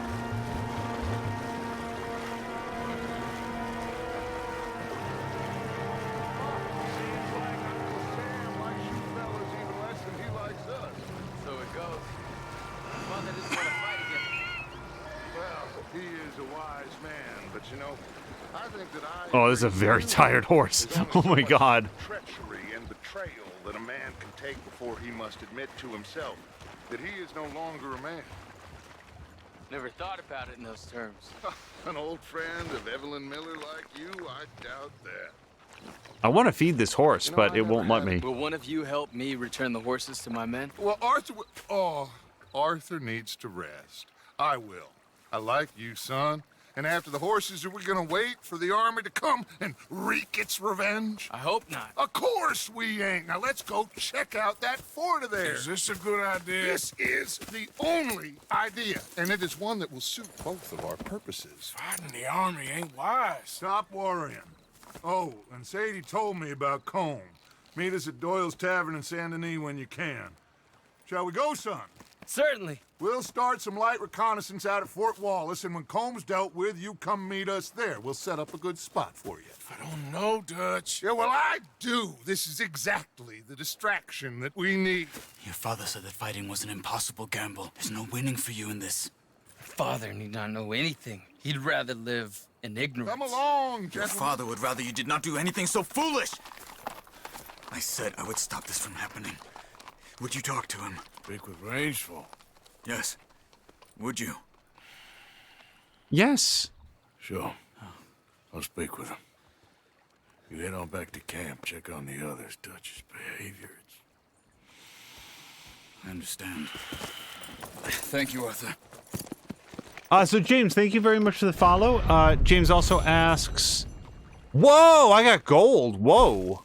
Oh, this is a very tired horse. Oh my god. Treachery and betrayal that a man can take before he must admit to himself that he is no longer a man. Never thought about it in those terms. An old friend of Evelyn Miller like you, I doubt that. I want to feed this horse, but it won't let me. Will one of you help me return the horses to my men? Well, Arthur... Oh, Arthur needs to rest. I will. I like you, son. And after the horses, are we gonna wait for the army to come and wreak its revenge? I hope not. Of course we ain't. Now let's go check out that fort of theirs. Is this a good idea? This is the only idea, and it is one that will suit both of our purposes. Fighting the army ain't wise. Stop worrying. Oh, and Sadie told me about Combe. Meet us at Doyle's Tavern in Saint Denis when you can. Shall we go, son? Certainly. We'll start some light reconnaissance out at Fort Wallace, and when Combs dealt with, you come meet us there. We'll set up a good spot for you. I don't know, Dutch. Yeah, well, I do. This is exactly the distraction that we need. Your father said that fighting was an impossible gamble. There's no winning for you in this. Father need not know anything. He'd rather live in ignorance. Come along, Your gentlemen. father would rather you did not do anything so foolish. I said I would stop this from happening. Would you talk to him? Speak with Rangeful. Yes. Would you? Yes. Sure. I'll speak with him. You head on back to camp, check on the others, Dutch's behavior. I understand. Thank you, Arthur. So James, thank you very much for the follow. James also asks, whoa, I got gold. Whoa.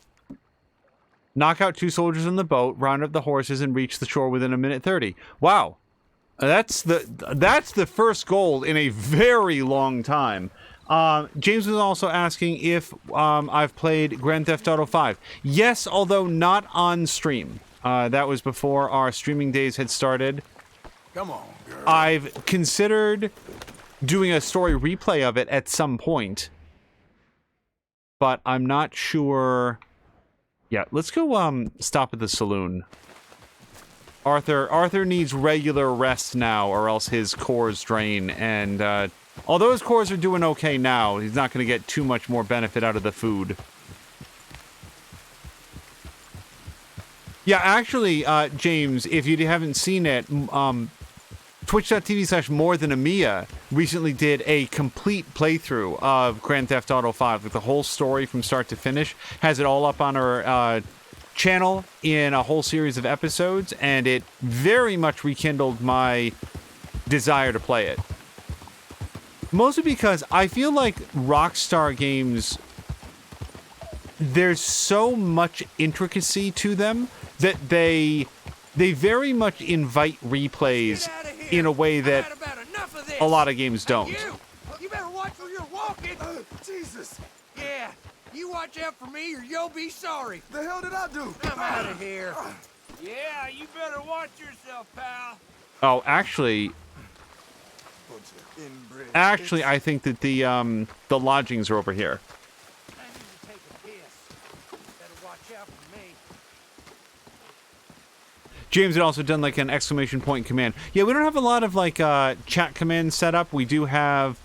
Knock out 2 soldiers on the boat, round up the horses, and reach the shore within 1:30. Wow. That's the first gold in a very long time. James was also asking if I've played Grand Theft Auto 5. Yes, although not on stream. That was before our streaming days had started. Come on, girl. I've considered doing a story replay of it at some point, but I'm not sure. Yeah, let's go stop at the saloon. Arthur needs regular rest now, or else his cores drain, and although his cores are doing okay now, he's not going to get too much more benefit out of the food. Yeah, actually, James, if you haven't seen it, twitch.tv/morethanamiya recently did a complete playthrough of Grand Theft Auto 5, with the whole story from start to finish. Has it all up on our channel in a whole series of episodes, and it very much rekindled my desire to play it. Mostly because I feel like Rockstar games, there's so much intricacy to them that they very much invite replays in a way that a lot of games don't. You better watch where you're walking. Jesus. Yeah, you watch out for me or you'll be sorry. The hell did I do? I'm out of here. Yeah, you better watch yourself, pal. Oh, actually, I think that the lodgings are over here. I need to take a piss. Better watch out for me. James had also done like an exclamation point command. Yeah, we don't have a lot of like chat commands set up. We do have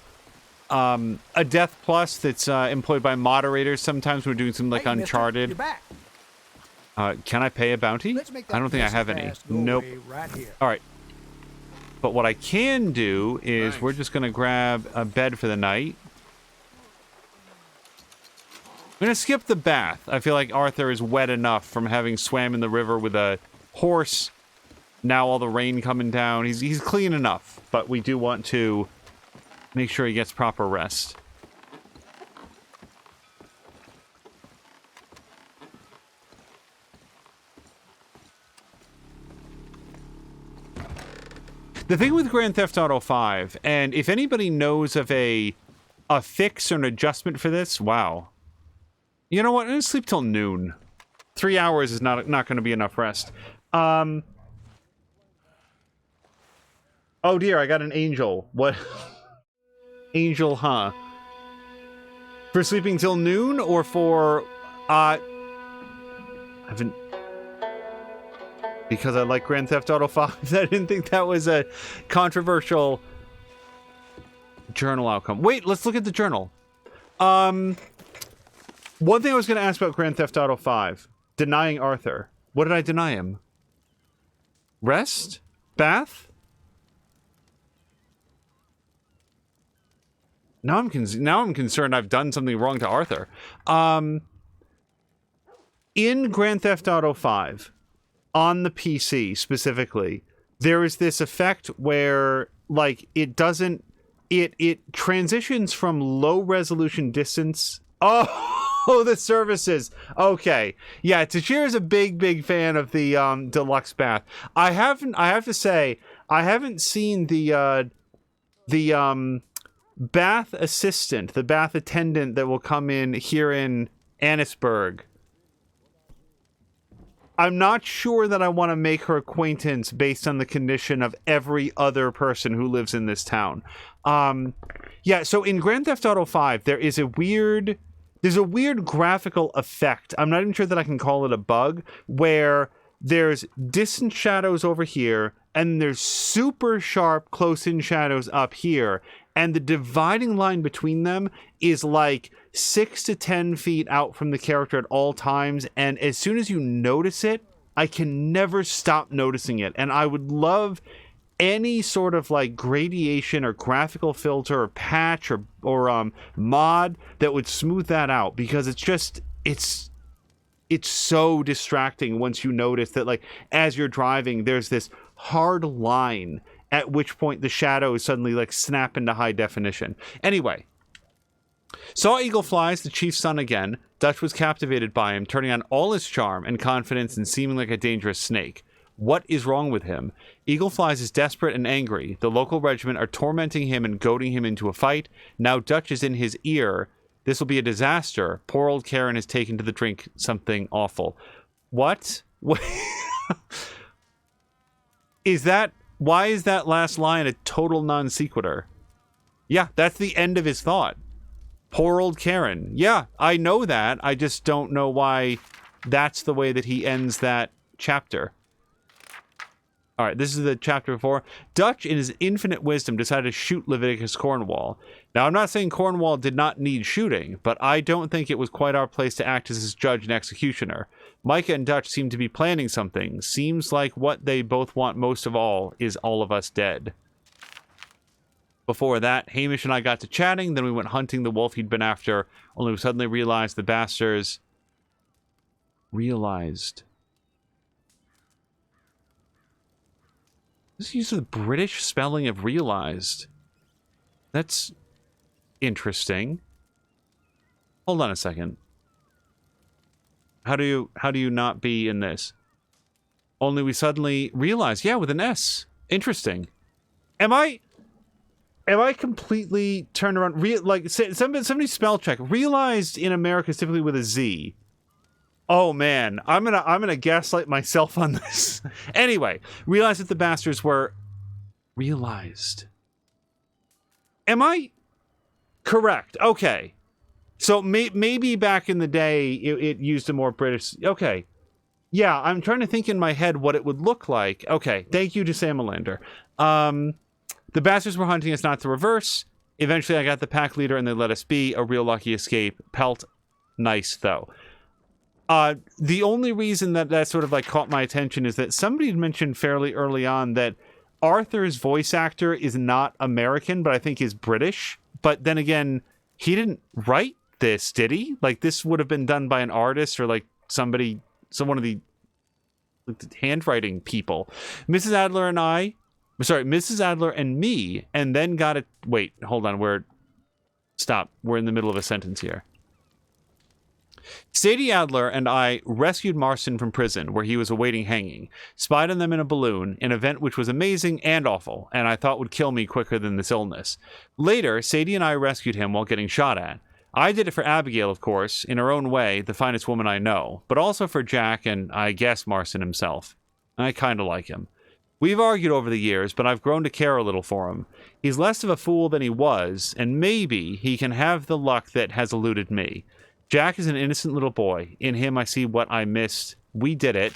a death plus that's employed by moderators. Sometimes we're doing some like Uncharted. You're back. Can I pay a bounty? I don't think I have any. Nope. Right here. All right. But what I can do is we're just going to grab a bed for the night. I'm going to skip the bath. I feel like Arthur is wet enough from having swam in the river with a horse. Now all the rain coming down. He's clean enough, but we do want to make sure he gets proper rest. The thing with Grand Theft Auto 5, and if anybody knows of a fix or an adjustment for this, wow. You know what? I'm going to sleep till noon. 3 hours is not going to be enough rest. Oh dear, I got an angel. What? Angel, huh? For sleeping till noon, or for, I haven't... Because I like Grand Theft Auto 5. I didn't think that was a controversial journal outcome. Wait, let's look at the journal. One thing I was going to ask about Grand Theft Auto 5. Denying Arthur. What did I deny him? Rest? Bath? Now I'm concerned I've done something wrong to Arthur. In Grand Theft Auto 5... on the PC specifically, there is this effect where, like, it transitions from low resolution distance. Oh, the services. Okay. Yeah, Tashir is a big fan of the deluxe bath. I have to say, I haven't seen the bath assistant, the bath attendant that will come in here in Annisburg. I'm not sure that I want to make her acquaintance based on the condition of every other person who lives in this town. Yeah, so in Grand Theft Auto 5, there's a weird graphical effect. I'm not even sure that I can call it a bug, where there's distant shadows over here, and there's super sharp close-in shadows up here, and the dividing line between them is like 6 to 10 feet out from the character at all times, and as soon as you notice it, I can never stop noticing it. And I would love any sort of like gradation or graphical filter or patch or mod that would smooth that out, because it's so distracting once you notice that, like, as you're driving, there's this hard line at which point the shadows suddenly like snap into high definition. Anyway, saw Eagle Flies, the chief's son, again. Dutch was captivated by him, turning on all his charm and confidence and seeming like a dangerous snake. What is wrong with him? Eagle Flies is desperate and angry. The local regiment are tormenting him and goading him into a fight. Now Dutch is in his ear. This will be a disaster. Poor old Karen has taken to the drink something awful. What? Why is that last line a total non sequitur? Yeah, that's the end of his thought. Poor old Karen. Yeah, I know that. I just don't know why that's the way that he ends that chapter. All right, this is the chapter before. Dutch, in his infinite wisdom, decided to shoot Leviticus Cornwall. Now, I'm not saying Cornwall did not need shooting, but I don't think it was quite our place to act as his judge and executioner. Micah and Dutch seem to be planning something. Seems like what they both want most of all is all of us dead. Before that, Hamish and I got to chatting, then we went hunting the wolf he'd been after, only we suddenly realized the bastards... This use of the British spelling of realized. That's interesting. Hold on a second. How do you not be in this? Only we suddenly realized, yeah, with an S. Interesting. Am I completely turned around? Somebody spell check. Realized in America is typically with a Z. Oh man, I'm gonna gaslight myself on this. Anyway, realized that the bastards were realized. Am I correct? Okay, so maybe back in the day it used a more British. Okay, yeah, I'm trying to think in my head what it would look like. Okay, thank you to Samalander. The bastards were hunting us, not the reverse. Eventually, I got the pack leader, and they let us be. A real lucky escape. Pelt, nice though. The only reason that sort of like caught my attention is that somebody had mentioned fairly early on that Arthur's voice actor is not American, but I think is British. But then again, he didn't write this, did he? Like, this would have been done by an artist or like someone of the handwriting people. Mrs. Adler and me, and then got it. Wait, hold on. Stop. We're in the middle of a sentence here. Sadie Adler and I rescued Marston from prison, where he was awaiting hanging, spied on them in a balloon, an event which was amazing and awful, and I thought would kill me quicker than this illness. Later, Sadie and I rescued him while getting shot at. I did it for Abigail, of course, in her own way, the finest woman I know, but also for Jack and, I guess, Marston himself. I kinda like him. We've argued over the years, but I've grown to care a little for him. He's less of a fool than he was, and maybe he can have the luck that has eluded me. Jack is an innocent little boy. In him, I see what I missed. We did it,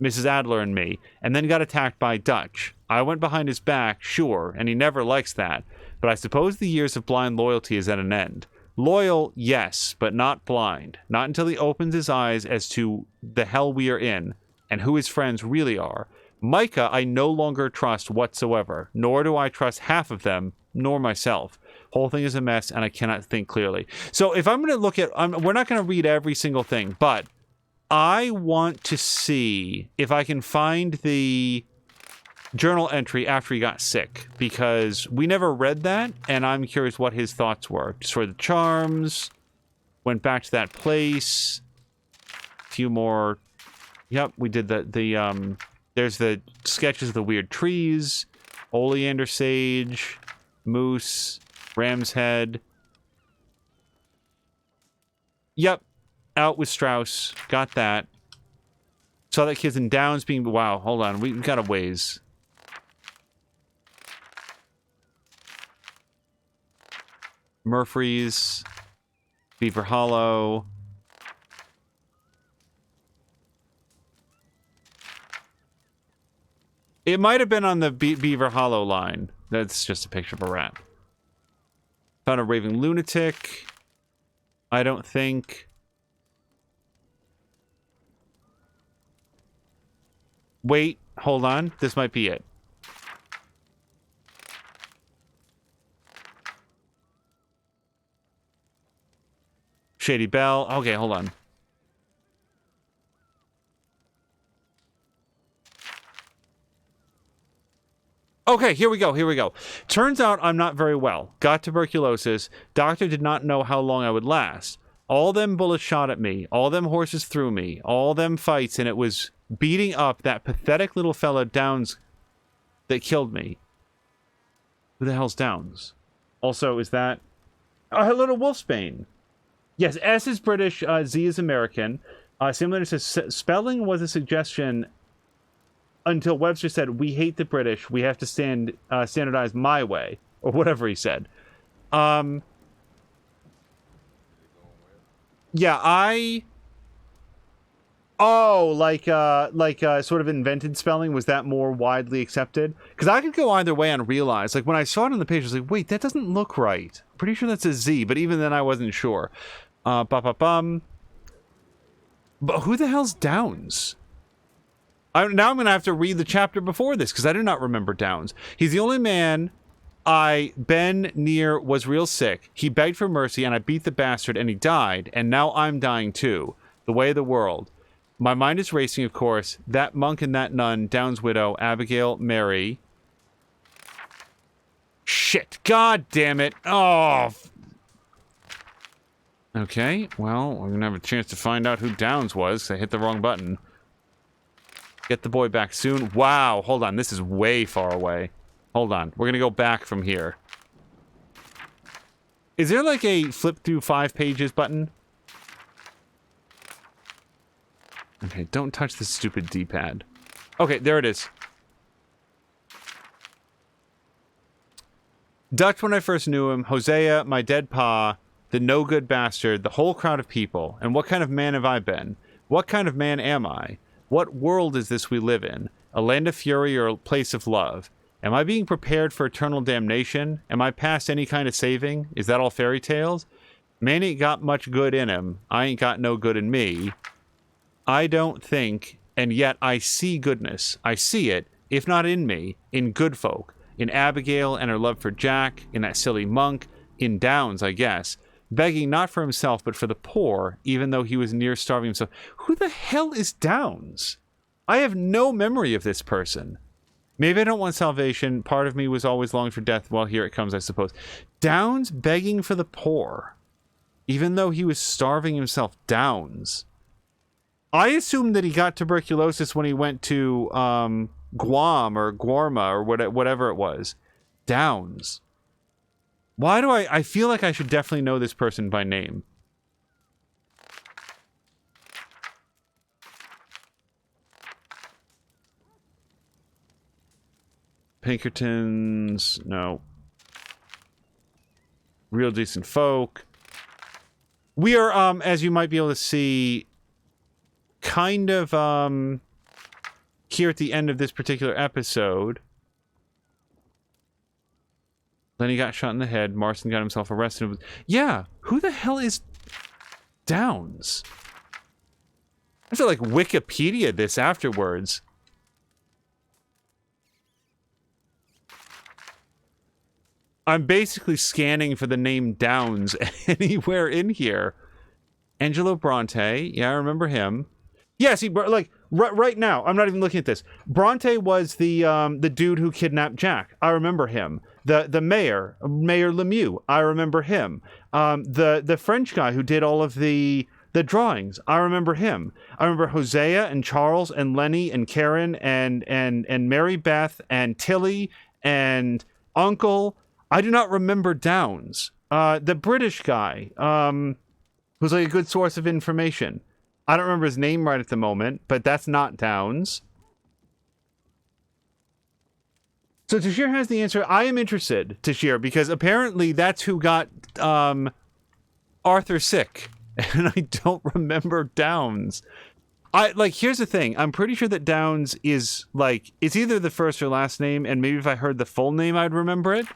Mrs. Adler and me, and then got attacked by Dutch. I went behind his back, sure, and he never likes that, but I suppose the years of blind loyalty is at an end. Loyal, yes, but not blind. Not until he opens his eyes as to the hell we are in, and who his friends really are. Micah I no longer trust whatsoever, nor do I trust half of them, nor myself. Whole thing is a mess, and I cannot think clearly. So if I'm going to look at... we're not going to read every single thing, but I want to see if I can find the journal entry after he got sick, because we never read that, and I'm curious what his thoughts were. Destroyed the charms, went back to that place, a few more... Yep, we did the there's the sketches of the weird trees, oleander sage, moose... Ram's Head. Yep. Out with Strauss. Got that. Saw that kids in Downs being... Wow, hold on. We've got a ways. Murphy's. Beaver Hollow. It might have been on the Beaver Hollow line. That's just a picture of a rat. Found a raving lunatic. I don't think. Wait, hold on. This might be it. Shady Bell. Okay, hold on. Okay, here we go. Turns out I'm not very well. Got tuberculosis. Doctor did not know how long I would last. All them bullets shot at me. All them horses threw me. All them fights, and it was beating up that pathetic little fella Downs that killed me. Who the hell's Downs? Also, is that... a little Wolfsbane. Yes, S is British, Z is American. Simulator says, spelling was a suggestion until Webster said, we hate the British, we have to standardize my way, or whatever he said. Yeah, sort of invented spelling, was that more widely accepted? Because I could go either way on realize. Like, when I saw it on the page, I was like, wait, that doesn't look right. Pretty sure that's a Z, but even then I wasn't sure. But who the hell's Downs? Now I'm going to have to read the chapter before this, because I do not remember Downs. He's the only man I been near was real sick. He begged for mercy, and I beat the bastard, and he died, and now I'm dying too. The way of the world. My mind is racing, of course. That monk and that nun, Downs' widow, Abigail, Mary. Shit. God damn it. Oh. Okay, well, we're going to have a chance to find out who Downs was, 'cause I hit the wrong button. Get the boy back soon. Wow, hold on. This is way far away. Hold on. We're going to go back from here. Is there like a flip through 5 pages button? Okay, don't touch the stupid D-pad. Okay, there it is. Dutch when I first knew him. Hosea, my dead pa, the no-good bastard, the whole crowd of people. And what kind of man have I been? What kind of man am I? What world is this we live in? A land of fury or a place of love? Am I being prepared for eternal damnation? Am I past any kind of saving? Is that all fairy tales? Man ain't got much good in him. I ain't got no good in me. I don't think, and yet I see goodness. I see it, if not in me, in good folk. In Abigail and her love for Jack, in that silly monk, in Downs, I guess. Begging not for himself, but for the poor, even though he was near starving himself. Who the hell is Downs? I have no memory of this person. Maybe I don't want salvation. Part of me was always longing for death. Well, here it comes, I suppose. Downs begging for the poor, even though he was starving himself. Downs. I assumed that he got tuberculosis when he went to Guam or Guarma or whatever it was. Downs. Why do I feel like I should definitely know this person by name? Pinkertons, no. Real decent folk. We are, as you might be able to see, kind of, here at the end of this particular episode. Lenny got shot in the head. Marston got himself arrested. Yeah, who the hell is Downs? I have to, like, Wikipedia this afterwards. I'm basically scanning for the name Downs anywhere in here. Angelo Bronte. Yeah, I remember him. Yeah, see, like, right now, I'm not even looking at this. Bronte was the dude who kidnapped Jack. I remember him. The mayor, Mayor Lemieux. I remember him. The French guy who did all of the drawings. I remember him. I remember Hosea and Charles and Lenny and Karen and Mary Beth and Tilly and Uncle. I do not remember Downs. The British guy, who's like a good source of information. I don't remember his name right at the moment, but that's not Downs. So Tashir has the answer. I am interested, Tashir, because apparently that's who got Arthur sick. And I don't remember Downs. Here's the thing. I'm pretty sure that Downs is, like, it's either the first or last name, and maybe if I heard the full name, I'd remember it.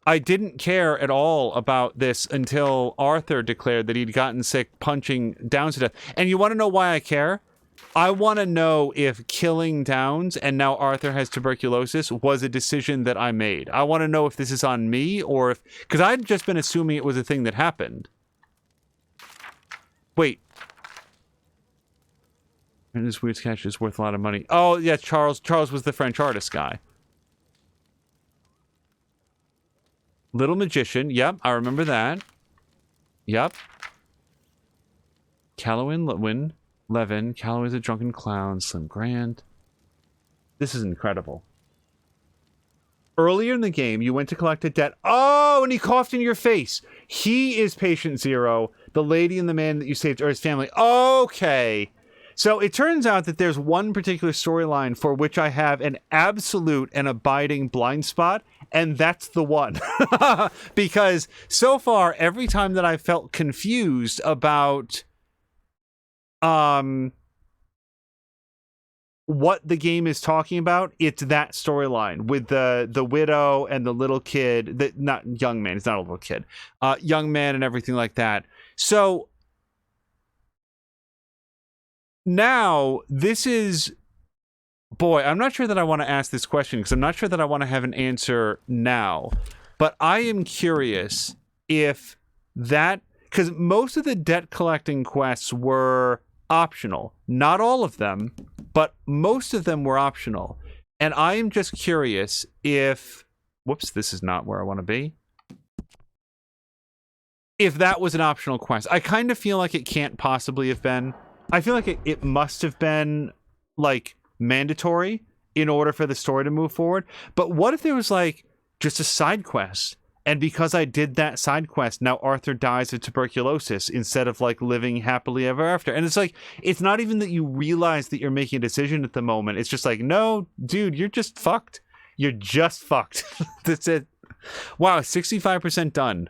I didn't care at all about this until Arthur declared that he'd gotten sick punching Downs to death. And you want to know why I care? I want to know if killing Downs and now Arthur has tuberculosis was a decision that I made. I want to know if this is on me or if... Because I'd just been assuming it was a thing that happened. Wait. And this weird sketch is worth a lot of money. Oh, yeah, Charles. Charles was the French artist guy. Little Magician. Yep, I remember that. Yep. Calloway Levin. Calloway's a drunken clown. Slim Grant. This is incredible. Earlier in the game, you went to collect a debt. Oh, and he coughed in your face. He is Patient Zero. The lady and the man that you saved are his family. Okay. So it turns out that there's one particular storyline for which I have an absolute and abiding blind spot, and that's the one. Because so far, every time that I felt confused about what the game is talking about, it's that storyline with the widow and the little kid, not young man, it's not a little kid, young man and everything like that. So now this is, boy, I'm not sure that I want to ask this question because I'm not sure that I want to have an answer now, but I am curious if that, because most of the debt collecting quests were optional, not all of them, but most of them were optional. And I am just curious if, whoops, this is not where I want to be. If that was an optional quest. I kind of feel like it can't possibly have been. I feel like it must have been, like, mandatory in order for the story to move forward. But what if there was, like, just a side quest? And because I did that side quest, now Arthur dies of tuberculosis instead of, like, living happily ever after. And it's like, it's not even that you realize that you're making a decision at the moment. It's just like, no, dude, you're just fucked. You're just fucked. That's it. Wow, 65% done.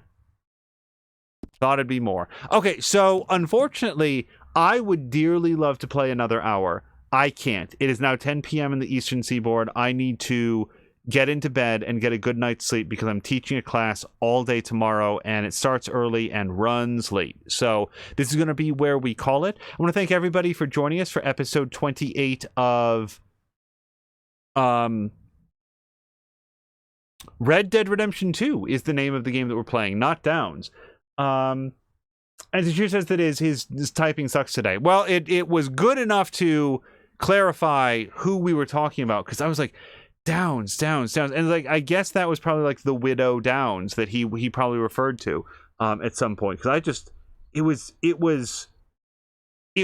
Thought it'd be more. Okay, so unfortunately, I would dearly love to play another hour. I can't. It is now 10 p.m. in the Eastern Seaboard. I need to get into bed and get a good night's sleep because I'm teaching a class all day tomorrow and it starts early and runs late. So this is going to be where we call it. I want to thank everybody for joining us for episode 28 of Red Dead Redemption 2 is the name of the game that we're playing, not Downs. And Zashir says that his typing sucks today. Well, it was good enough to clarify who we were talking about because I was like, Downs, and like I guess that was probably like the widow Downs that he probably referred to at some point because I just it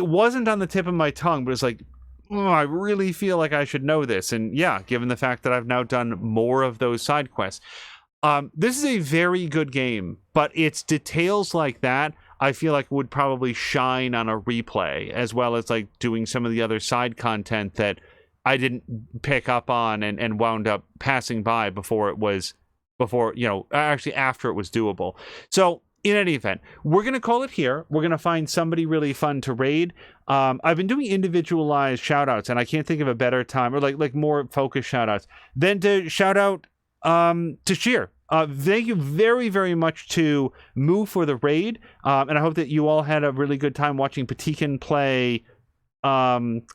wasn't on the tip of my tongue, but it's like, oh, I really feel like I should know this. And yeah, given the fact that I've now done more of those side quests, this is a very good game, but its details like that I feel like would probably shine on a replay, as well as like doing some of the other side content that I didn't pick up on and wound up passing by after it was doable. So in any event, we're going to call it here. We're going to find somebody really fun to raid. I've been doing individualized shout outs and I can't think of a better time or like more focused shout outs than to shout out to Sheer. Thank you very, very much to Moo for the raid. And I hope that you all had a really good time watching Patikan play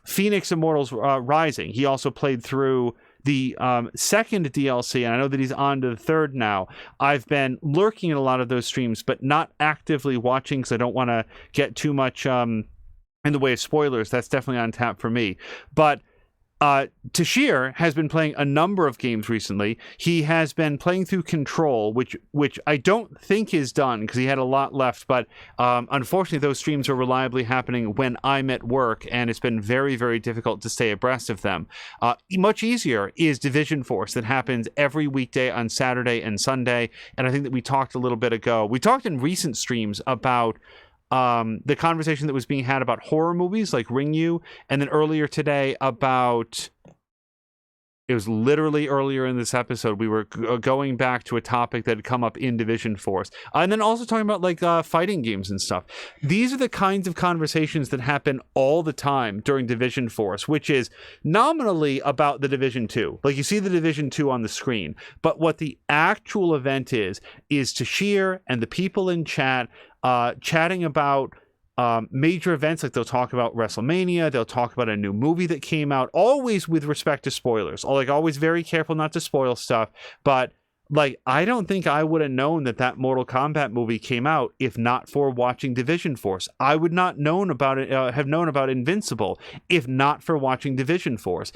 Phoenix Immortals Rising. He also played through the second DLC, and I know that he's on to the third now. I've been lurking in a lot of those streams, but not actively watching because I don't want to get too much in the way of spoilers. That's definitely on tap for me. But Tashir has been playing a number of games recently. He has been playing through Control, which I don't think is done because he had a lot left, but unfortunately those streams are reliably happening when I'm at work, and it's been very, very difficult to stay abreast of them. Much easier is Division Force that happens every weekday on Saturday and Sunday, and I think that we talked a little bit ago. We talked in recent streams about the conversation that was being had about horror movies like Ring You, and then earlier today about, it was literally earlier in this episode, we were going back to a topic that had come up in Division Force, and then also talking about like fighting games and stuff. These are the kinds of conversations that happen all the time during Division Force, which is nominally about the Division 2. Like you see the Division 2 on the screen, but what the actual event is Tashir and the people in chat chatting about major events, like they'll talk about WrestleMania, they'll talk about a new movie that came out, always with respect to spoilers. Like, always very careful not to spoil stuff, but like, I don't think I would have known that Mortal Kombat movie came out if not for watching Division Force. I would not known about it, have known about Invincible if not for watching Division Force.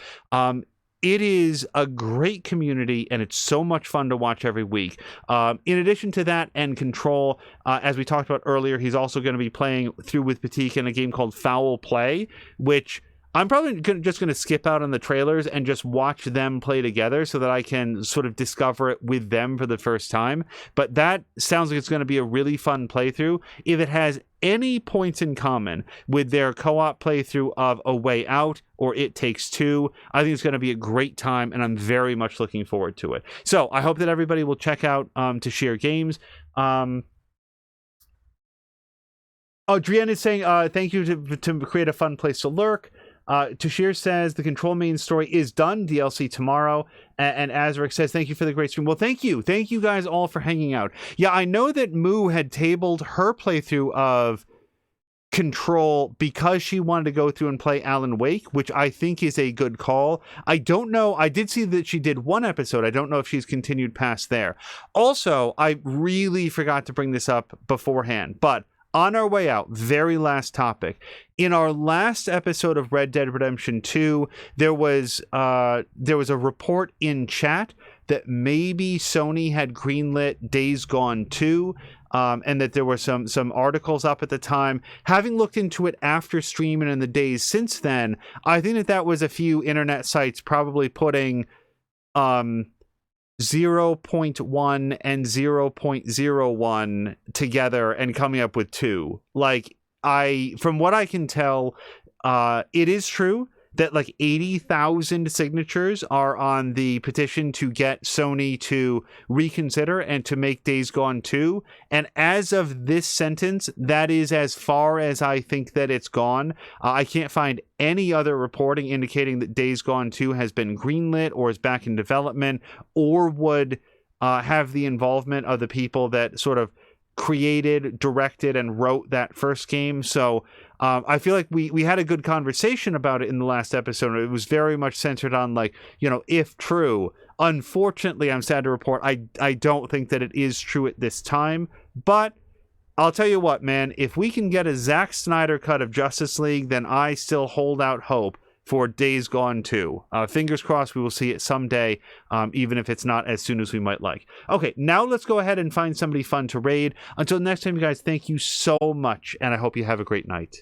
It is a great community, and it's so much fun to watch every week. In addition to that and Control, as we talked about earlier, he's also going to be playing through with Patik in a game called Foul Play, which I'm probably just going to skip out on the trailers and just watch them play together so that I can sort of discover it with them for the first time. But that sounds like it's going to be a really fun playthrough. If it has any points in common with their co-op playthrough of A Way Out or It Takes Two, I think it's going to be a great time, and I'm very much looking forward to it. So I hope that everybody will check out To Share Games. Oh, Drian is saying thank you to create a fun place to lurk. Tashir says the Control main story is done, DLC tomorrow. And Azric says thank you for the great stream. Well, thank you guys all for hanging out. Yeah, I know that Moo had tabled her playthrough of Control because she wanted to go through and play Alan Wake, which I think is a good call. I don't know, I did see that she did one episode. I don't know if she's continued past there. Also, I really forgot to bring this up beforehand, but on our way out, very last topic. In our last episode of Red Dead Redemption 2, there was a report in chat that maybe Sony had greenlit Days Gone 2, and that there were some articles up at the time. Having looked into it after stream and in the days since then, I think that was a few internet sites probably putting 0.1 and 0.01 together and coming up with 2. Like, from what I can tell, it is true that like 80,000 signatures are on the petition to get Sony to reconsider and to make Days Gone 2. And as of this sentence, that is as far as I think that it's gone. I can't find any other reporting indicating that Days Gone 2 has been greenlit or is back in development or would have the involvement of the people that sort of created, directed, and wrote that first game. So I feel like we had a good conversation about it in the last episode. It was very much centered on, like, you know, if true. Unfortunately, I'm sad to report I don't think that it is true at this time, but I'll tell you what, man, if we can get a Zack Snyder cut of Justice League, then I still hold out hope for Days Gone 2. Fingers crossed we will see it someday, even if it's not as soon as we might like. Okay, now let's go ahead and find somebody fun to raid. Until next time, you guys, thank you so much, and I hope you have a great night.